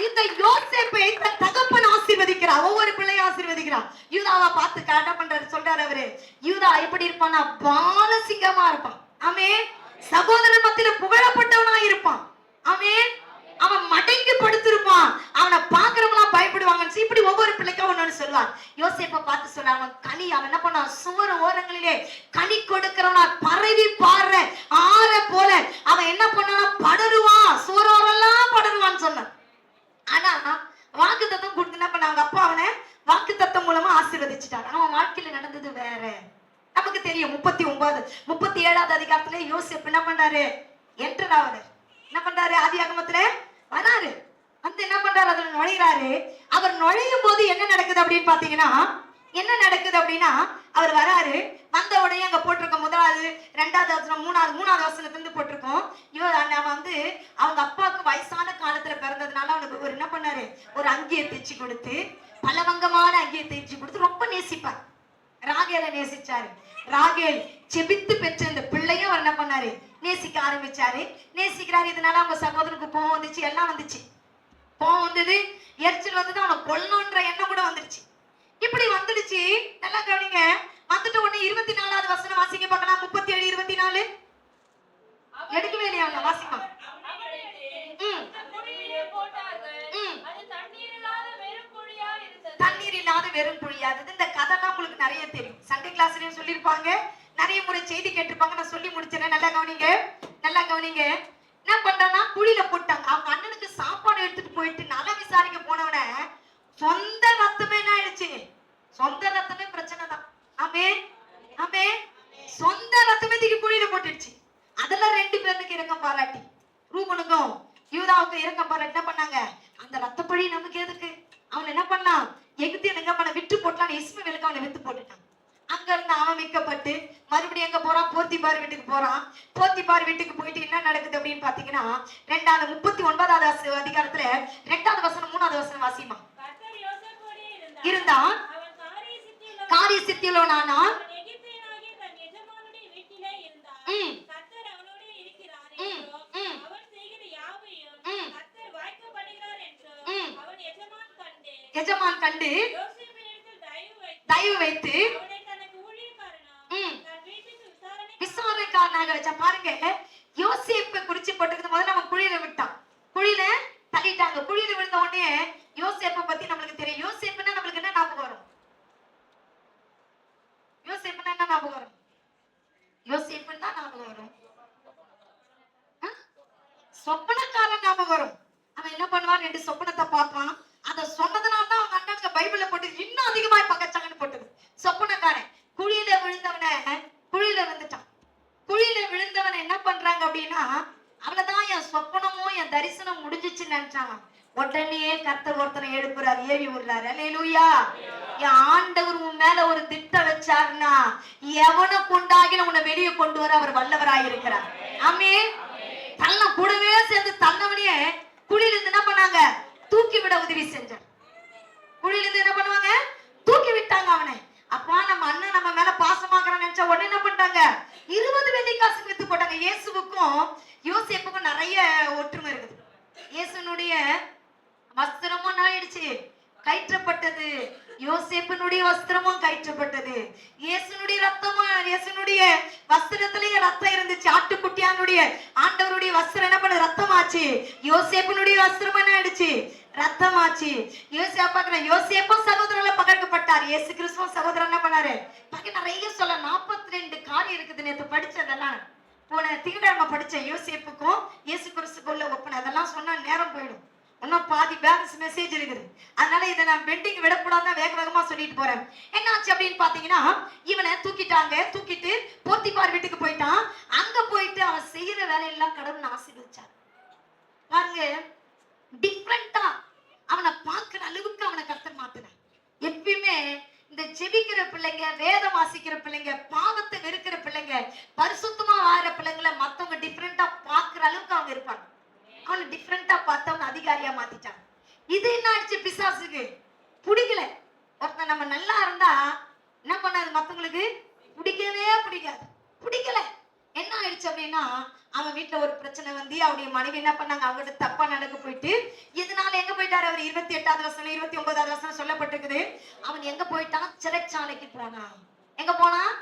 இந்த யோசேப்பை தன் தகப்பன் ஆசீர்வதிக்கிறார், ஒவ்வொரு பிள்ளையும் ஆசீர்வதிக்கிறார். யூதாவை பார்த்து என்ன பண்றாரு, சொல்றாரு அவரு, யூதா எப்படி இருப்பான்னா பாலசிங்கமா இருப்பான். ஆமென். சகோதரர் மத்தியில புகழப்பட்டவனா இருப்பான். ஆமென். அவன் மடங்கி படுத்திருப்பான், அவனை பாக்குறவங்களாம் பயப்படுவாங்க. இப்படி ஒவ்வொரு பிள்ளைக்கும் ஒன்னு சொல்லுவான். யோசேப்பை பார்த்து சொல்ல, அவன் கனி, அவன் என்ன பண்ணான், சுவர் ஓரங்களிலே கனி கொடுக்கிறவனா பரவி பாடுற ஆற போல அவன் என்ன பண்ணான், படருவான், சுவரோரெல்லாம் படருவான்னு சொன்னான். ஆனா வாக்கு தத்தம் கொடுத்து என்ன பண்ண, அவங்க அப்பா அவனை வாக்கு தத்தம் மூலமா ஆசீர்வதிச்சுட்டாங்க. அவன் வாழ்க்கையில நடந்தது வேற. நமக்கு தெரியும் 37வது அதிகாரத்துல யோசேப்பு என்ன பண்றாரு, என்டர் ஆவாரு. என்ன பண்றாரு, ஆதியாகமத்துல வராரு, வந்து என்ன பண்றாரு, அதுல நுழைகிறாரு. அவர் நுழையும் போது என்ன நடக்குது அப்படின்னு பாத்தீங்கன்னா, என்ன நடக்குது அப்படின்னா, அவர் வராரு. வந்த உடனே அங்க போட்டிருக்கோம், 1வது 2வது வசனம் 3வது வசனத்துல இருந்து போட்டிருக்கோம். அவன் வந்து அவங்க அப்பாவுக்கு வயசான காலத்துல பிறந்ததுனால அவனுக்கு ஒரு என்ன பண்ணாரு, ஒரு அங்கியை தைச்சு கொடுத்து, பலவங்கமான அங்கியை தைச்சு கொடுத்து ரொம்ப நேசிப்பார். ராகேலை நேசிச்சாரு. ராகேல் செபித்து பெற்ற இந்த பிள்ளையும் அவர் என்ன பண்ணாரு, நேசிக்க ஆரம்பிச்சாரு. நேசிக்கிறாரு. இதனால அவங்க சகோதரனுக்கு கோவம் வந்துச்சு, எல்லாம் வந்துச்சு. கோவம் வந்தது, எரிச்சல் வந்தது, அவனை கொல்லணுன்ற எண்ணம் கூட வந்துருச்சு. இப்படி வந்துடுச்சு. நல்லா கவனிங்க. வந்துட்டு உடனே 24வது வசனம் வாசிக்க பார்க்கலாம். 37:24 எடுக்கவே இல்லையா? அவங்க வாசிப்பா. தண்ணீர் இல்லாத வெறும் குழியா. இந்த கதைலாம் உங்களுக்கு நிறைய தெரியும், சண்டே கிளாஸ்லயும் சொல்லியிருப்பாங்க, நிறைய முறை செய்தி கேட்டிருப்பாங்க. நான் சொல்லி முடிச்சிடறேன், நல்லா கவனிங்க, நல்லா கவனிங்க. என்ன பண்றான்னா குழியில போட்டாங்க. அவங்க அண்ணனுக்கு சாப்பாடு எடுத்துட்டு போயிட்டு நல்லா விசாரிக்க போனவன சொந்த ரத்தமே என்ன ஆயிடுச்சு, சொந்த ரத்தமே பிரச்சனை தான். ஆமென், ஆமென். சொந்த ரத்தமே தூக்கி குழியில போட்டுடுச்சு. அதெல்லாம் 2 பேருக்கு இரக்கம் பாராட்டி, ரூபனுக்கும் யூதாவுக்கும் இரக்கம் பாராட்டி என்ன பண்ணாங்க, அந்த ரத்தப்பழி நமக்கு எதுக்கு, அவன் என்ன பண்ணான், எகிப்தியன் எங்க பண்ண விட்டு போட்டான், இஸ்மவேலுக்கு அவனை வித்து போட்டுட்டான். அங்க இருந்து அவன் மீட்கப்பட்டு மறுபடியும் எங்க போறான், போத்திபார் வீட்டுக்கு போறான். போத்திபார் வீட்டுக்கு போயிட்டு என்ன நடக்குது அப்படின்னு பாத்தீங்கன்னா, 39வது அதிகாரத்துல 2வது வசனம் 3வது வசனம் வாசிமா. இருந்தான் காரிய சித்தியுள்ளவனானா, எஜமான் கண்டு தயவு வைத்து விசாரணைக்காரனாக வச்சா. பாருங்க, யோசேப்பை குறிச்சு போட்டுக்கிறது முதல்ல அவன் குழியில விட்டான், குழியில தள்ளிட்டாங்க. குழியில விழுந்த உடனே யோசேப்பை பத்தி நம்மளுக்கு தெரியும். யோசேப்புன்னா நம்மளுக்கு என்ன ஞாபகம் வரும், யோசேப்புன்னா என்ன ஞாபகம் வரும், யோசேப்புன்னு தான் ஞாபகம் வரும், சொப்பனக்காரன் ஞாபகம் வரும். அவன் என்ன பண்ணுவான், 2 சொப்பனத்தை பார்ப்பான். அத சொன்னதுனால தான் அவங்க அண்ணனுக்கு பைபிள்ல போட்டு இன்னும் அதிகமாய் பக்கச்சாங்கன்னு போட்டது. சொப்பனக்காரன் குழியில விழுந்தவனை குழியில வந்துட்டான். குழியில விழுந்தவனை என்ன பண்றாங்க அப்படின்னா, அவ்வளவுதான் என் சொப்பனமும் என் தரிசனம் முடிஞ்சிச்சுன்னு நினைச்சாங்க. உடனே கர்த்தர் ஒருத்தனை எழுப்புறாரு, ஏவி விடுறாரு. அல்லேலூயா. என் ஆண்டவர் உன் மேல ஒரு திட்டம் வச்சாருன்னா எவனை கொண்டாகின உன்னை வெளியே கொண்டு வர அவர் வல்லவராயிருக்கிறார். ஆமென். தள்ள கூடவே சேர்ந்து தள்ளவனே குழியில இருந்து என்ன பண்ணாங்க, தூக்கி விட உதவி செஞ்சார். குழியில இருந்து என்ன பண்ணுவாங்க, தூக்கி விட்டாங்க அவனை. அப்பா நம்ம அண்ணன் நம்ம மேல பாசமாக்குறான்னு நினைச்சா உடனே என்ன பண்ணிட்டாங்க, 20 வெள்ளிக்காசுக்கு வித்து போட்டாங்க. இயேசுவுக்கும் யோசேப்புக்கும் நிறைய ஒற்றுமை இருக்குது. இயேசுனுடைய வஸ்திரமும் ஆயிடுச்சு, கயிற்றப்பட்டது, யோசேப்பினுடைய வஸ்திரமும் கயிற்றப்பட்டது. இயேசுனுடைய ரத்தமும், இயேசுனுடைய வஸ்திரத்திலேயே ரத்தம் இருந்துச்சு. ஆட்டுக்குட்டியானுடைய ஆண்டவருடைய வஸ்திரம் என்ன பண்ண ரத்தமாச்சு. யோசேப்பினுடைய வஸ்திரம் என்ன ஆயிடுச்சு, ரத்தமாச்சு. யோசேப்பும் சகோதரர்ல பகைக்கப்பட்டார். இயேசு கிறிஸ்துவும் சகோதரர் என்ன பண்ணாரு, நிறைய சொல்ல 42 காரியம் இருக்குது. நேற்று படிச்சதெல்லாம் போன திங்கட்கிழமை படிச்சேன். யோசேப்புக்கும் இயேசு கிறிஸ்துக்கும் உள்ள ஒப்பனை அதெல்லாம் சொன்னா நேரம் போயிடும். இன்னும் பாதி பேலன்ஸ் மெசேஜ் இருக்குது. அதனால இதை நான் பெண்டிங் விடக்கூடாதுன்னு வேக வேகமா சொல்லிட்டு போறேன். என்னாச்சு அப்படின்னு பாத்தீங்கன்னா, இவனை தூக்கிட்டு போத்திபார் வீட்டுக்கு போயிட்டான். அங்க போயிட்டு அவன் செய்யற வேலையெல்லாம் கடவுள் ஆசீர்வதிச்சார். பாருங்க, டிஃப்ரெண்டா அவனை பார்க்கிற அளவுக்கு அவனை கர்த்தர் மாத்தினார். எப்பயுமே இந்த ஜெபிக்கிற பிள்ளைங்க, வேதம் வாசிக்கிற பிள்ளைங்க, பாவத்தை வெறுக்கிற பிள்ளைங்க, பரிசுத்தமா வாழற பிள்ளைங்களை மத்தவங்க டிஃப்ரெண்டா பாக்குற அளவுக்கு அவங்க இருப்பாங்க. அவனை டிஃப்ரெண்டா பார்த்தவங்க அதிகாரியா மாத்திட்டான். இது என்ன ஆயிடுச்சு, பிசாசுக்கு பிடிக்கல. ஒருத்தன் நம்ம நல்லா இருந்தா என்ன பண்ணாது, மத்தவங்களுக்கு பிடிக்கல. என்ன ஆயிடுச்சு அப்படின்னா, அவன் வீட்டுல ஒரு பிரச்சனை வந்து அவருடைய மனைவி என்ன பண்ணாங்க, அவங்ககிட்ட தப்பா நடக்க போயிட்டு, இதனால எங்க போயிட்டாரு அவர் 28வது வசனம் 29வது வசனம் சொல்லப்பட்டிருக்குது. அவன் எங்க போயிட்டான், சிறைச்சாலைக்கு போனான். எங்க போனான்,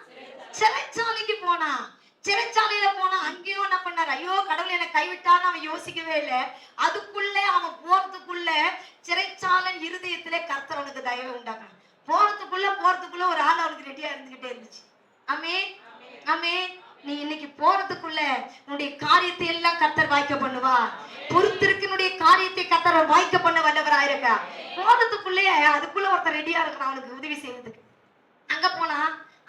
சிறைச்சாலைக்கு போனான். சிறைச்சாலையில போனா அங்கேயும் என்ன பண்ணாரு, ஐயோ கடவுள் என்னை கைவிட்டான்னு அவன் யோசிக்கவே இல்லை. அதுக்குள்ள அவன் போறதுக்குள்ள சிறைச்சாலன் இருதயத்திலே கர்த்தர் அவனுக்கு தயவு உண்டாங்க. போறதுக்குள்ள ஒரு ஆள் அவனுக்கு ரெடியா இருந்துகிட்டே இருந்துச்சு. ஆமே, நீ இன்னைக்கு போறதுக்குள்ள உன்னுடைய காரியத்தை எல்லாம் கர்த்தர் வாய்க்க பண்ணுவா. பொறுத்திருக்கினுடைய காரியத்தை கர்த்தர் வாய்க்க பண்ண வல்லவராயிருக்கா. போறதுக்குள்ளே அதுக்குள்ள ஒருத்தர் ரெடியா இருக்கிறான் அவனுக்கு உதவி செய்யறதுக்கு. அங்க போனா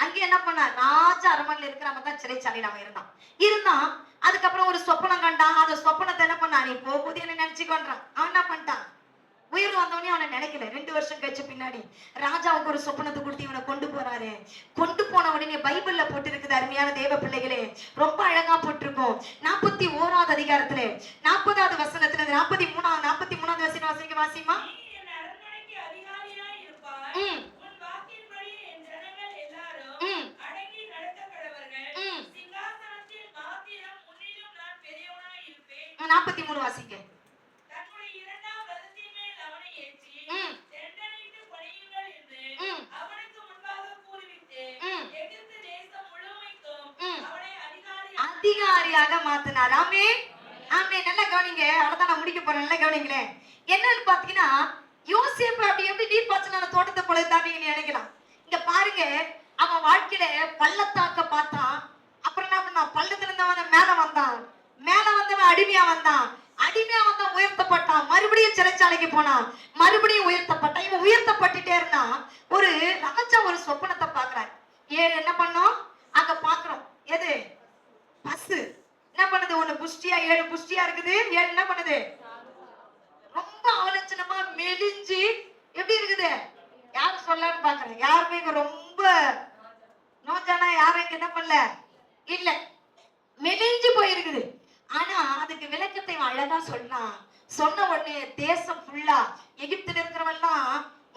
அங்கே என்ன பண்ணா, ராஜா அரண்மனையில இருக்கிற மாதிரி தான் சிறைச்சாலையில அவன் இருந்தான். அதுக்கப்புறம் ஒரு சொப்பனம் கண்டான். அந்த சொப்பனத்தை என்ன பண்ணா, நீ போகும்போது என்ன நினைச்சுக்கொண்டான். அவன் என்ன பண்ணிட்டான், உயிர் வந்தவனே அவனை நினைக்கல. 2 வருஷம் கழிச்ச பின்னாடி ராஜாவுக்கு ஒரு சொப்பனத்தை கொடுத்து இவனை கொண்டு போறாரு. கொண்டு போன உடனே பைபிள்ல போட்டு இருக்குது, அருமையான தேவ பிள்ளைகளே, ரொம்ப அழகா போட்டிருக்கோம். 41வது அதிகாரத்துல 40வது வசனத்துல 43வது வசனம் வாசிமா. வாசிக்க. அதிகாரியாக மாத்தினார். ஆமே, நல்லா கவனிங்க. அவ்வளவுதான், நான் முடிக்க போறேன். நல்லா கவனிங்களேன். என்னன்னு பாத்தீங்கன்னா, யோசேப்பு அப்படி எப்படி நீர் பாய்ச்சின தோட்டத்தை போலதான் நீங்க நினைக்கலாம். இங்க பாருங்க, அவன் வாழ்க்கையில பள்ளத்தாக்க பார்த்தான். அப்புறம் என்ன பண்ணான், பள்ளத்துல இருந்தவன் மேல வந்தவன் அடிமையா வந்தான். உயர்த்தப்பட்டான். மறுபடியும் சிறைச்சாலைக்கு போனான். மறுபடியும் உயர்த்தப்பட்டான். இவன் உயர்த்தப்பட்டுட்டே இருந்தான். ஒரு ராஜா ஒரு சொப்பனத்தை பாக்குறாரு. என்ன பண்ணோம் அங்க பாக்குறோம். எது, பஸ் என்ன பண்ணுது, ஒண்ணு புஷ்டியா 7 புஷ்டியா இருக்குது. 7 என்ன பண்ணுது, ரொம்ப அவலட்சணமா மெலிஞ்சு எப்படி இருக்குது. யாரும் சொல்லன்னு பாக்குறேன். யாருமே இங்க ரொம்ப நோஞ்சானா யாரும் இங்க என்ன பண்ணல இல்ல, மெலிஞ்சு போயிருக்குது. ஆனா அதுக்கு விளக்கத்தை அழகா சொன்ன உடனே தேசம் ஃபுல்லா எகிப்துல இருக்கிறவெல்லாம்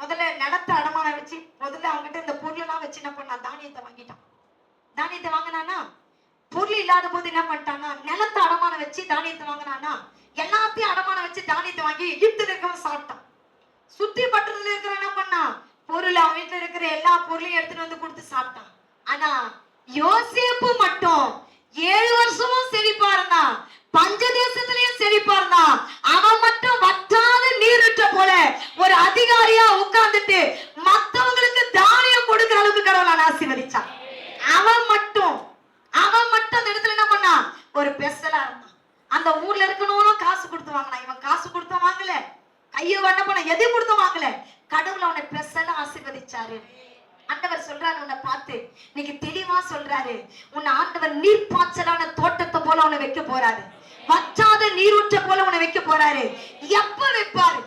முதல்ல நிலத்தை அடமானம் வச்சு முதல்ல அவங்ககிட்ட இந்த பொருள் எல்லாம் வச்சு என்ன பண்ணா, தானியத்தை வாங்கிட்டான். தானியத்தை வாங்கினானா, பொருள் இல்லாத போது என்ன பண்ணிட்டானா, நிலத்தை அடமானம் வச்சு தானியத்தை வாங்கினானா, எல்லாத்தையும் அடமானம் வச்சு தானியத்தை வாங்கி எகிப்துல இருக்கிறவன் சாப்பிட்டான். சுத்தி பட்டத்துல இருக்கிற என்ன பண்ணா, பொருள் அவன் வீட்டுல இருக்கிற எல்லா பொருளையும் எடுத்துட்டு வந்து கொடுத்து சாப்பிட்டான். ஆனா யோசேப்பு மட்டும் 7 வருஷமும் செழிப்பா இருந்தான். பஞ்ச தேசத்திலையும் செழிப்பா இருந்தான். அவன் மட்டும் வற்றாத நீருற்ற போல ஒரு அதிகாரியா உட்கார்ந்துட்டு மத்தவங்களுக்கு தானியம் கொடுக்கிற அளவுக்கு கடவுள் ஆசீர்வதிச்சான். அவன் மட்டும் அந்த இடத்துல என்ன பண்ணா, ஒரு பெசலா இருந்தான். அந்த ஊர்ல இருக்கணும் காசு கொடுத்து வாங்கினான். இவன் காசு கொடுத்து வாங்கல, கையை வண்ண பண்ண எதை கொடுத்து வாங்கல. கடவுள் அவனை பெசலா ஆசீர்வதிச்சாரு. ஆண்டவர் சொல்றாரு, உன்னை பார்த்து இன்னைக்கு தெளிவா சொல்றாரு, உன்னை ஆண்டவர் நீர்ப்பாய்ச்சலான தோட்டத்தை போல உன்னை வைக்க போறாரு. வற்றாத நீரூற்ற போல உன்னை வைக்க போறாரு. எப்ப வைப்பாரு?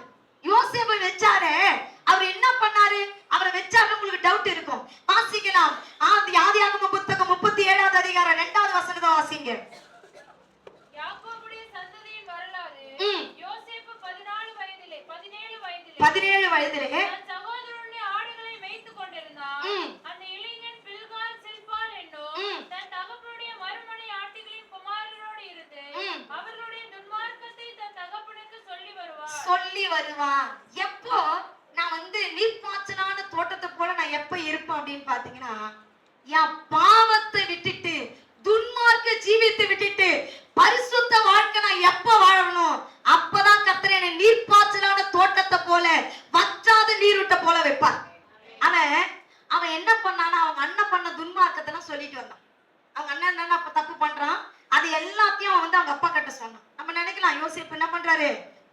யோசேப்பை வச்சாரு. அவர் என்ன பண்ணாரு? அவரை வச்சாரு. உங்களுக்கு டவுட் இருக்கும், வாசிக்கலாம். ஆதியாகமம் புத்தகம் 37வது அதிகாரம் 2வது வசனத்தை வாசிங்க. யாக்கோபுடைய சந்ததியின் வரலாறு. யோசேப்பு 17 வயதிலே அந்த இளைஞன் பில்காள் சில்பாள் என்னும் தன் தகப்பனுடைய மறுமனை ஆட்டுகளின் குமாரரோடு இருந்து அவர்களுடைய துன்மார்க்கத்தை தன் தகப்பனுக்கு சொல்லி வருவான். எப்போ நாம நான் நீர்ப்பாய்ச்சலான தோட்டத்தை போல நான் எப்ப இருப்பேன் அப்படின்னு பாத்தீங்கன்னா, என் பாவத்தை விட்டுட்டு துன்மார்க்க ஜீவித்து விட்டுட்டு பரிசுத்த வாழ்க்கை நான் எப்ப வாழணும், அப்பதான் கர்த்தர் என்னை நீர்ப்பாய்ச்சலான தோட்டத்தை போல வற்றாத நீரூட்ட போல வைப்பார். அவன் என்ன பண்ணானா, அவங்க அண்ணன் பண்ண துன்மார்க்கத்தை சொல்லிட்டு வந்தான். அவங்க அண்ணன் என்ன தப்பு பண்றான், அது எல்லாத்தையும் அவன் அவங்க அப்பா கிட்ட சொன்னான். நம்ம நினைக்கலாம் யோசேப்பு என்ன பண்றாரு,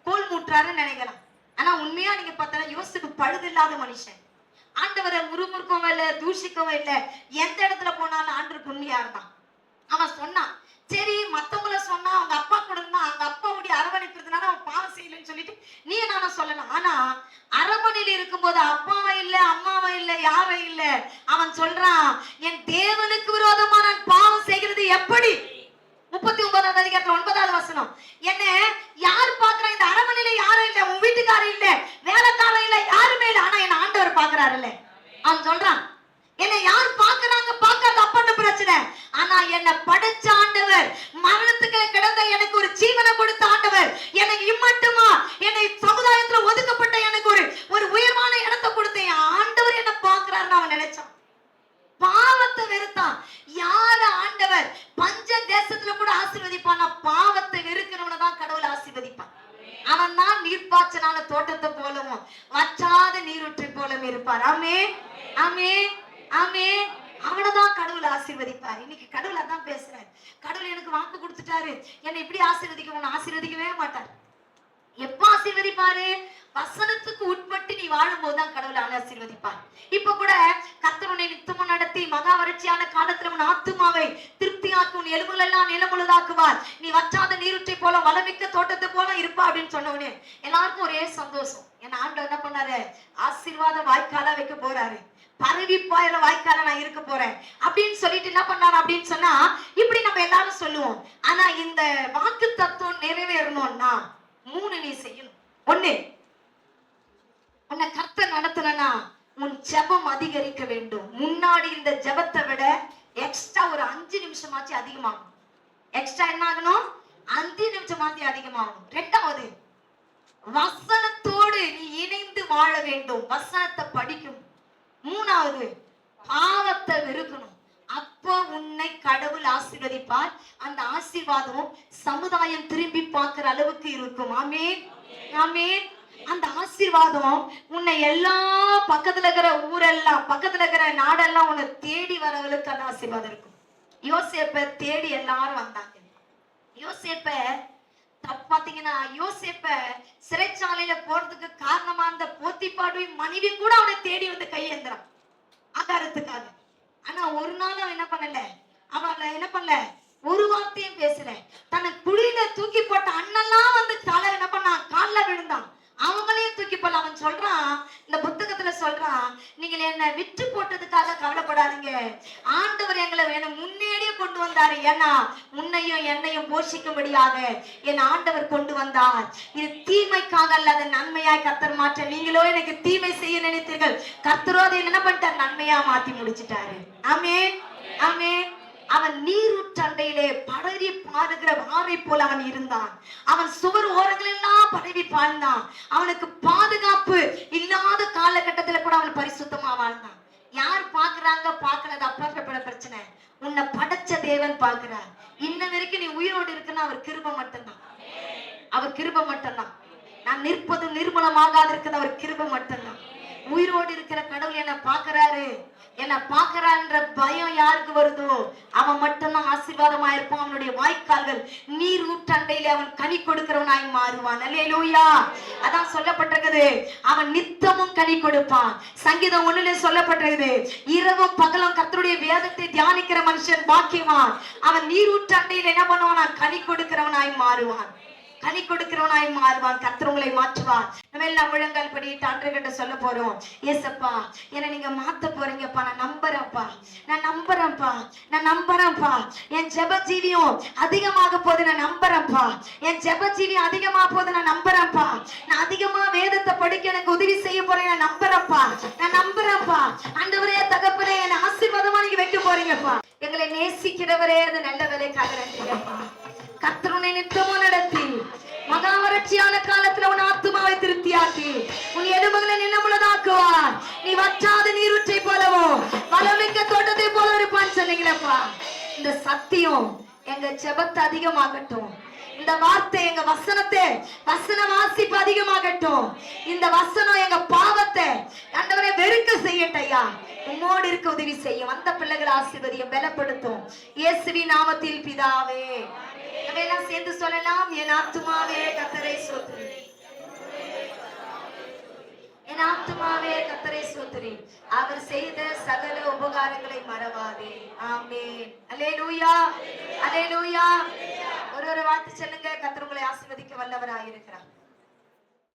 கோல் மூட்டுறாருன்னு நினைக்கலாம். ஆனா உண்மையா நீங்க பார்த்தா யோசேப்பு பழுது இல்லாத மனுஷன். ஆண்டவரை முறுமுறுக்கவும் இல்லை, தூஷிக்கவும் இல்லை. எந்த இடத்துல போனாலும் ஆண்டவருக்கு உண்மையா இருந்தான். அவன் சொன்னான், சரி மத்தவங்கள சொன்னா அவங்க அப்பா கூட இருந்தா அவங்க அப்பாவுடைய அரவணைக்கிறதுனால அவன் பாவம் செய்யலன்னு சொல்லிட்டு நீ நானும் சொல்லலாம். ஆனா அரவணையில் இருக்கும்போது அப்பாவை இல்ல, அம்மாவை இல்ல, யாரும் இல்ல. அவன் சொல்றான், என் தேவனுக்கு விரோதமா நான் பாவம் செய்கிறது எப்படி? 39வது அதிகாரத்துல 9வது வசனம். என்ன யார் பாக்குறா? இந்த அரமனையில யாரும் இல்ல, உன் வீட்டுக்காரர் இல்ல, வேலைக்காரன் இல்ல, யாருமே இல்ல. ஆனா என்ன ஆண்டவர் பாக்குறாரு இல்ல. அவன் சொல்றான், என்ன யார் பாக்குறாங்க பாக்காத அப்பன்னு பிரச்சனை. ஆனா என்ன படைச்ச ஆண்டவர், மரணத்துக்கு கிடந்த எனக்கு ஒரு ஜீவனை கொடுத்த ஆண்டவர், எனக்கு இம்மட்டுமா என்னை சமுதாயத்துல ஒதுக்கப்பட்ட எனக்கு ஒரு உயர்வான இடத்தை கொடுத்த ஆண்டவர் என்ன பாக்குறாருன்னு அவன் நினைச்சான். பாவத்தை வெறுத்தான். யார ஆண்டவர் பஞ்ச தேசத்துல கூட ஆசீர்வதிப்பான், பாவத்தை வெறுக்கிறவனை தான் கடவுள் ஆசீர்வதிப்பான். அவன் தான் நீர்ப்பாய்ச்சலான தோட்டத்தை போலவும் வற்றாத நீரூற்றை போலவும் இருப்பார். ஆமே ஆமே ஆமே. அவனதான் கடவுள் ஆசீர்வதிப்பார். இன்னைக்கு கடவுள் அதான் பேசுறாரு. கடவுள் எனக்கு வாக்கு கொடுத்துட்டாரு, என்னை இப்படி ஆசீர்வதிக்கணும், ஆசீர்வதிக்கவே மாட்டார். எப்ப ஆசீர்வதிப்பாரு? வசனத்துக்கு உட்பட்டு நீ வாழும் போதுதான் கடவுள் ஆசீர்வதிப்பார். இப்ப கூட கர்த்தர் உன்னை நித்தமும் நடத்தி மகா வறட்சியான காலத்துல உன் ஆத்துமாவை திருப்தியாக்கும், உன் எலும்புகள் எல்லாம் நிலமுழுதாக்குவார். நீ வற்றாத நீருற்றை போல வளமிக்க தோட்டத்தை போல இருப்பா அப்படின்னு சொன்னவனே எல்லாருக்கும் ஒரே சந்தோஷம். என் ஆண்டவர் என்ன பண்ணாரு, ஆசீர்வாத வாய்க்காலா வைக்க போறாரு. பரவி பாயிர வாய்க்கால நான் இருக்க போறேன் அப்படின்னு சொல்லிட்டு என்ன பண்ணாரு அப்படின்னு சொன்னா, இப்படி நம்ம எல்லாரும் சொல்லுவோம். ஆனா இந்த வாக்கு தத்துவம் நிறைவேறணும்னா 3 நீ செய்யணும். 1, உன்னை கர்த்தர் நடத்தலனா உன் ஜெபம் அதிகரிக்க வேண்டும். முன்னாடி இந்த ஜெபத்தை விட எக்ஸ்ட்ரா ஒரு 5 நிமிஷமாச்சு அதிகமாகும். எக்ஸ்ட்ரா என்ன ஆகணும்? 5 நிமிஷமாச்சு அதிகமாகும். 2வது, வசனத்தோடு நீ இணைந்து வாழ வேண்டும், வசனத்தை படிக்கும். 3வது, பாவத்தை வெறுக்கணும். அப்போ உன்னை கடவுள் ஆசீர்வதிப்பார். அந்த ஆசீர்வாதம் சமுதாயம் திரும்பி பார்க்கிற அளவுக்கு இருக்கும். ஆமென் ஆமென். அந்த ஆசீர்வாதம் உன்னை எல்லா பக்கத்துல இருக்கிற ஊரெல்லாம், பக்கத்துல இருக்கிற நாடெல்லாம் உன்னை தேடி வரவங்களுக்கு அந்த ஆசீர்வாதம் இருக்கும். யோசேப்பை தேடி எல்லாரும் வந்தாங்க. யோசேப்ப பாத்தீங்கன்னா, யோசேப்ப சிறைச்சாலையில போறதுக்கு காரணமா இருந்த போத்திபாருடைய மனைவி கூட அவனை தேடி வந்து கையேந்திரான் ஆகாரத்துக்காக. ஆனா ஒரு நாள் அவன் என்ன பண்ணல, அவன் என்ன பண்ணல, ஒரு வார்த்தையும் பேசல. தன்னை குழியில தூக்கி போட்ட அண்ணெல்லாம் வந்து தலை என்ன பண்ணான், காலில் விழுந்தான். அவங்களையும் தூக்கி போல. அவன் சொல்றான், இந்த புத்தகத்துல சொல்றான், நீங்க என்ன விட்டு போட்டதுக்காக கவலைப்படாதீங்க, ஆண்டவர் எங்களை வேணும் முன்னேடியே கொண்டு வந்தாரு. ஏன்னா உன்னையும் என்னையும் போஷிக்கும்படியாக என் ஆண்டவர் கொண்டு வந்தார். இது தீமைக்காக அல்லது நன்மையாய் கர்த்தர் மாற்ற. நீங்களோ எனக்கு தீமை செய்ய நினைத்தீர்கள், கர்த்தரோ அதை என்ன பண்ணிட்டார், நன்மையா மாத்தி முடிச்சிட்டாரு. ஆமென் ஆமென். அவன் நீரூற்றண்டையிலே படரி பாருகிற ஆறை போல அவன் இருந்தான். அவன் சுவர் ஓரங்கள் எல்லாம் பரவி பாழ்ந்தான். அவனுக்கு பாதுகாப்பு இல்லாத காலகட்டத்துல கூட அவன் பரிசுத்தமா வாழ்ந்தான். யார் பாக்குறாங்க பாக்குறது அப்பாற்பட பிரச்சனை, உன்னை படைச்ச தேவன் பாக்குறார். இன்ன வரைக்கும் நீ உயிரோடு இருக்குன்னா அவர் கிருபை மட்டும்தான், அவர் கிருபை மட்டும்தான். நான் நிற்பதும் நிர்மூலமாகாது இருக்கிறது அவர் கிருபை மட்டும்தான். உயிரோடு இருக்கிற கடவுள் என்ன பாக்குறாரு, என்ன பாக்குறான்ற பயம் யாருக்கு வருதோ அவன் மட்டும்தான் ஆசீர்வாதமா இருப்பான். அவனுடைய வாய்க்கால்கள் நீர் ஊற்றண்டையில அவன் கனி கொடுக்கிறவனாய் மாறுவான். அல்லேலூயா. அதான் சொல்லப்பட்டிருக்குது, அவன் நித்தமும் கனி கொடுப்பான். சங்கீதம் 1ல சொல்லப்பட்டிருக்குது, இரவும் பகலும் கர்த்தருடைய வேதத்தை தியானிக்கிற மனுஷன் பாக்கியவான். அவன் நீர் ஊற்றண்டையில என்ன பண்ணுவான், கனி கொடுக்கிறவனாய் மாறுவான், கனி கொடுக்கிறவனாய் மாறுவான். கர்த்தர் உங்களை மாற்றுவார். நம்ம எல்லாம் முழங்கால் படிட்டு ஆண்டவர்கிட்ட சொல்ல போறோம், ஏசப்பா என்ன நீங்க மாத்த போறீங்கப்பா, நான் நம்புறேன்ப்பா, நான் நம்புறேன்ப்பா, நான் நம்புறேன்ப்பா. என் ஜெப ஜீவியம் அதிகமாக போது நான் நம்புறேன்ப்பா, என் ஜெப ஜீவியம் அதிகமாக போது நான் நம்புறேன்ப்பா, நான் அதிகமா வேதத்தை படிக்க எனக்கு உதவி செய்ய போறேன், நான் நம்புறேன்ப்பா, நான் நம்புறேன்ப்பா. ஆண்டவரே தகப்பனே என்ன ஆசீர்வாதமா நீங்க வைக்க போறீங்கப்பா. எங்களை நேசிக்கிறவரே அது நல்ல வேலைக்காக நன்றிங்கப்பா. கர்த்தர் உன்னை நித்தமும் நடத்தி மகா வறட்சியான காலத்துல உன் ஆத்துமாவை திருப்தியாக்கி உன் எலும்புகளை நிலமுள்ளதாக்குவார். நீ வற்றாத நீரூற்றை போலவோ வளமிக்க தோட்டத்தை போல இருப்பான்னு சொன்னீங்களப்பா. இந்த சத்தியம் எங்க ஜெபத்தை அதிகமாகட்டும். இந்த வார்த்தை எங்க வசன வாசிப்பு அதிகமாகட்டும். இந்த வசனம் எங்க பாவத்தை ஆண்டவரே வெறுக்க செய்யட்டையா. உம்மோடு இருக்க உதவி செய்யும். அந்த பிள்ளைகளை ஆசீர்வதியும், பலப்படுத்தும். இயேசுவின் நாமத்தில் பிதாவே. எல்லாம் சேர்ந்து சொல்லலாம். என் ஆத்துமாவே கர்த்தரை ஸ்தோத்திரி, என் ஆத்துமாவே கர்த்தரை ஸ்தோத்திரி, அவர் செய்த சகல உபகாரங்களை மறவாதே. ஆமென். அல்லேலூயா, அல்லேலூயா. ஒரு வார்த்தை சொல்லுங்க. கர்த்தர் உங்களை ஆசீர்வதிக்க வல்லவராய் இருக்கிறார்.